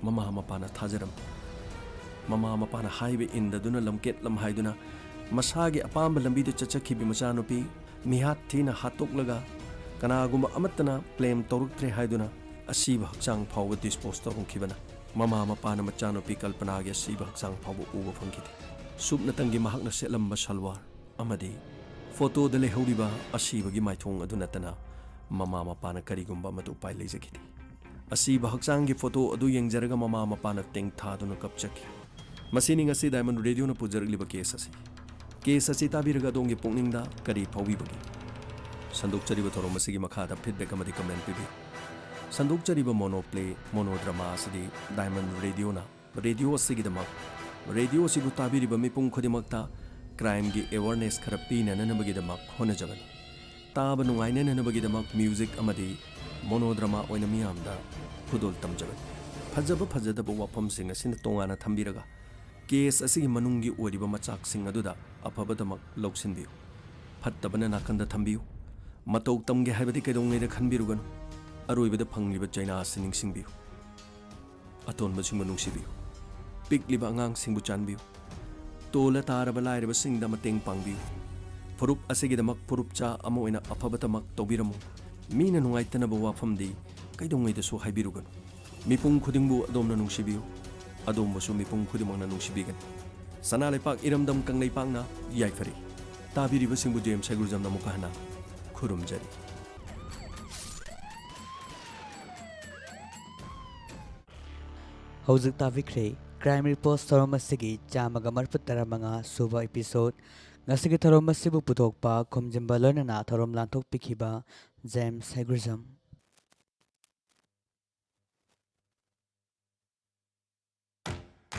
ꯃꯃꯥ ꯃꯄꯥꯅ ꯊꯥꯖꯔꯝꯗꯦ꯫ ꯃꯃꯥ ꯃꯄꯥꯅ ꯍꯥꯏꯕ ꯏꯟꯗꯗꯨꯅ ꯂꯝꯀꯦꯠ ꯂꯝꯍꯥꯏꯗꯨꯅ ꯃꯁꯥꯒꯤ ꯑꯄꯥꯝꯕ ꯂꯝꯕꯤꯗ ꯆꯠꯆꯈꯤꯕ ꯃꯆꯥꯅꯨꯄꯤ ꯃꯤꯍꯥꯠ ꯊꯤꯅ ꯍꯥꯠꯇꯣꯛꯂꯒ ꯀꯅꯥꯒꯨꯝꯕ ꯑꯃꯠꯇꯅ ꯀ꯭ꯂꯦꯝ ꯇꯧꯔꯛꯇ꯭ꯔꯦ ꯍꯥꯏꯗꯨꯅ ꯑꯁꯤꯕ ꯍꯛꯆꯥꯡ ꯐꯥꯎꯕ ꯗꯤꯁꯄꯣꯖ ꯇꯧꯔꯝꯈꯤꯕꯅ ꯃꯃꯥ ꯃꯄꯥꯅ ꯃꯆꯥꯅꯨꯄꯤ ꯀꯜꯄꯅꯥꯒꯤ ꯑꯁꯤꯕ ꯍꯛꯆꯥꯡ ꯐꯥꯎꯕ ꯎꯕ ꯐꯪꯈꯤꯗꯦ꯫ ꯁꯨꯞꯅꯇꯪꯒꯤ ꯃꯍꯥꯛꯅ ꯁꯦꯠꯂꯝꯕ ꯁꯜꯋꯥꯔ ꯑꯃꯗꯤ ꯐꯣꯇꯣꯗ ꯂꯩꯍꯧꯔꯤꯕ ꯑꯁꯤꯕꯒꯤ ꯃꯥꯏꯊꯣꯡ ꯑꯗꯨ ꯅꯠꯇꯅ ꯃꯃꯥ ꯃꯄꯥꯅ ꯀꯔꯤꯒꯨꯝꯕ ꯑꯃꯠꯇ ꯎꯄꯥꯏ ꯂꯩꯖꯈꯤꯗꯦ꯫ ꯑꯁꯤꯕ ꯍꯛꯆꯥꯡꯒꯤ ꯐꯣꯇꯣ ꯑꯗꯨ ꯌꯦꯡꯖꯔꯒ ꯃꯃꯥ ꯃꯄꯥꯅ ꯇꯦꯡꯊꯥꯗꯨꯅ ꯀꯞꯆꯈꯤ꯫ ꯃꯁꯤꯅꯤ ꯉꯁꯤ ꯗꯥꯏꯃꯟ ꯔꯦꯗꯤꯑꯣꯅ ꯄꯨꯖꯔꯛꯂꯤꯕ ꯀꯦꯁ ꯑꯁꯤ꯫ ꯀꯦꯁ ꯑꯁꯤ ꯇꯥꯕꯤꯔꯒ ꯑꯗꯣꯝꯒꯤ ꯄꯨꯛꯅꯤꯡꯗ ꯀꯔꯤ ꯐꯥꯎꯕꯤꯕꯒꯦ? ꯁꯟꯗꯣꯛꯆꯔꯤꯕ ꯊꯧꯔꯝ ꯑꯁꯤꯒꯤ ꯃꯈꯥꯗ ꯐꯤꯗꯕꯦꯛ ꯑꯃꯗꯤ ꯀꯃꯦꯟ ꯄꯤꯕꯤꯌꯨ꯫ ꯁꯟꯗꯣꯛꯆꯔꯤꯕ ꯃꯣꯅꯣꯄ꯭ꯂꯦ ꯃꯣꯅꯣꯗ꯭ꯔꯃꯥ ꯑꯁꯤꯗꯤ ꯗꯥꯏꯃꯟ ꯔꯦꯗꯤꯑꯣꯅ ꯔꯦꯗꯤꯑꯣ ꯑꯁꯤꯒꯤꯗꯃꯛ ꯔꯦꯗꯤꯑꯣ ꯑꯁꯤꯕꯨ ꯇꯥꯕꯤꯔꯤꯕ ꯃꯤꯄꯨꯝ ꯈꯨꯗꯤꯡꯃꯛꯇ ꯀ꯭ꯔꯥꯏꯝꯒꯤ ꯑꯦꯋꯥꯔꯅꯦꯁ ꯈꯔ ꯄꯤꯅꯅꯕꯒꯤꯗꯃꯛ ꯍꯣꯠꯅꯖꯕꯅꯤ꯫ ꯇꯥꯕ ꯅꯨꯡꯉꯥꯏꯅꯅꯕꯒꯤꯗꯃꯛ ꯃ꯭ꯌꯨꯖꯤꯛ ꯑꯃꯗꯤ ꯃꯣꯅꯣꯗ꯭ꯔꯃꯥ ꯑꯣꯏꯅ ꯃꯤꯌꯥꯝꯗ ꯈꯨꯗꯣꯜ ꯇꯝꯖꯕꯅꯤ꯫ ꯐꯖꯕ ꯐꯖꯗꯕ ꯋꯥꯐꯝꯁꯤꯡ ꯑꯁꯤꯅ ꯇꯣꯉꯥꯟꯅ ꯊꯝꯕꯤꯔꯒ ꯀꯦꯁ ꯑꯁꯤꯒꯤ ꯃꯅꯨꯡꯒꯤ ꯑꯣꯏꯔꯤꯕ ꯃꯆꯥꯛꯁꯤꯡ ꯑꯗꯨꯗ ꯑꯐꯕꯗꯃꯛ ꯂꯧꯁꯤꯟꯕꯤꯌꯨ, ꯐꯠꯇꯕꯅ ꯅꯥꯀꯟꯗ ꯊꯝꯕꯤꯌꯨ꯫ ꯃꯇꯧ ꯇꯝꯒꯦ ꯍꯥꯏꯕꯗꯤ ꯀꯩꯗꯧꯉꯩꯗ ꯈꯟꯕꯤꯔꯨꯒꯅꯨ꯫ ꯑꯔꯣꯏꯕꯗ ꯐꯪꯂꯤꯕ ꯆꯩꯅꯥ ꯑꯁꯤ ꯅꯤꯡꯁꯤꯡꯕꯤꯌꯨ꯫ ꯑꯇꯣꯟꯕꯁꯤꯡꯕꯨ ꯅꯨꯡꯁꯤꯕꯤꯌꯨ, ꯄꯤꯛꯂꯤꯕ ꯑꯉꯥꯡꯁꯤꯡꯕꯨ ꯆꯥꯟꯕꯤꯌꯨ, ꯇꯣꯜꯂ ꯇꯥꯔꯕ ꯂꯥꯏꯔꯕꯁꯤꯡꯗ ꯃꯇꯦꯡ ꯄꯥꯡꯕꯤꯌꯨ꯫ ꯐꯨꯔꯨꯞ ꯑꯁꯤꯒꯤꯗꯃꯛ ꯐꯨꯔꯨꯞꯆꯥ ꯑꯃ ꯑꯣꯏꯅ ꯑꯐꯕꯇꯃꯛ ꯇꯧꯕꯤꯔꯝꯃꯨ꯫ ꯃꯤꯅ ꯅꯨꯡꯉꯥꯏꯇꯅꯕ ꯋꯥꯐꯝꯗꯤ ꯀꯩꯗꯧꯉꯩꯗꯁꯨ ꯍꯥꯏꯕꯤꯔꯨꯒꯅꯨ꯫ ꯃꯤꯄꯨꯝ ꯈꯨꯗꯤꯡꯕꯨ ꯑꯗꯣꯝꯅ ꯅꯨꯡꯁꯤꯕꯤꯌꯨ, ꯑꯗꯣꯝꯕꯨꯁꯨ ꯃꯤꯄꯨꯝ ꯈꯨꯗꯤꯡꯃꯛꯅ ꯅꯨꯡꯁꯤꯕꯤꯒꯅꯤ꯫ ꯁꯅꯥꯂꯩꯄꯥꯛ ꯏꯔꯝꯗꯝ ꯀꯪꯂꯩꯄꯥꯛꯅ ꯌꯥꯏꯐꯔꯤ꯫ ꯇꯥꯕꯤꯔꯤꯕꯁꯤꯡꯕꯨ ꯖꯦꯝꯁ ꯁꯩꯒ꯭ꯔꯨꯖꯝꯅ ꯑꯃꯨꯛꯀ ꯍꯟꯅ ꯈꯨꯔꯨꯝꯖꯔꯤ꯫ ꯍꯧꯖꯤꯛ ꯇꯥꯕꯤꯈ꯭ꯔꯦ ꯀ꯭ꯔꯥꯏꯝ ꯔꯤꯄꯣꯔꯠ ꯊꯧꯔꯝ ꯑꯁꯤꯒꯤ 135 ꯁꯨꯕ ꯏꯄꯤꯁꯣꯗ꯫ ꯉꯁꯤꯒꯤ ꯊꯧꯔꯝ ꯑꯁꯤꯕꯨ ꯄꯨꯊꯣꯛꯄ ꯈꯣꯝꯖꯤꯟꯕ ꯂꯣꯏꯅꯅ ꯊꯧꯔꯝ ꯂꯥꯟꯊꯣꯛꯄꯤꯈꯤꯕ ꯖꯦꯝꯁ ꯁꯩꯒ꯭ꯔꯨꯖꯝ꯫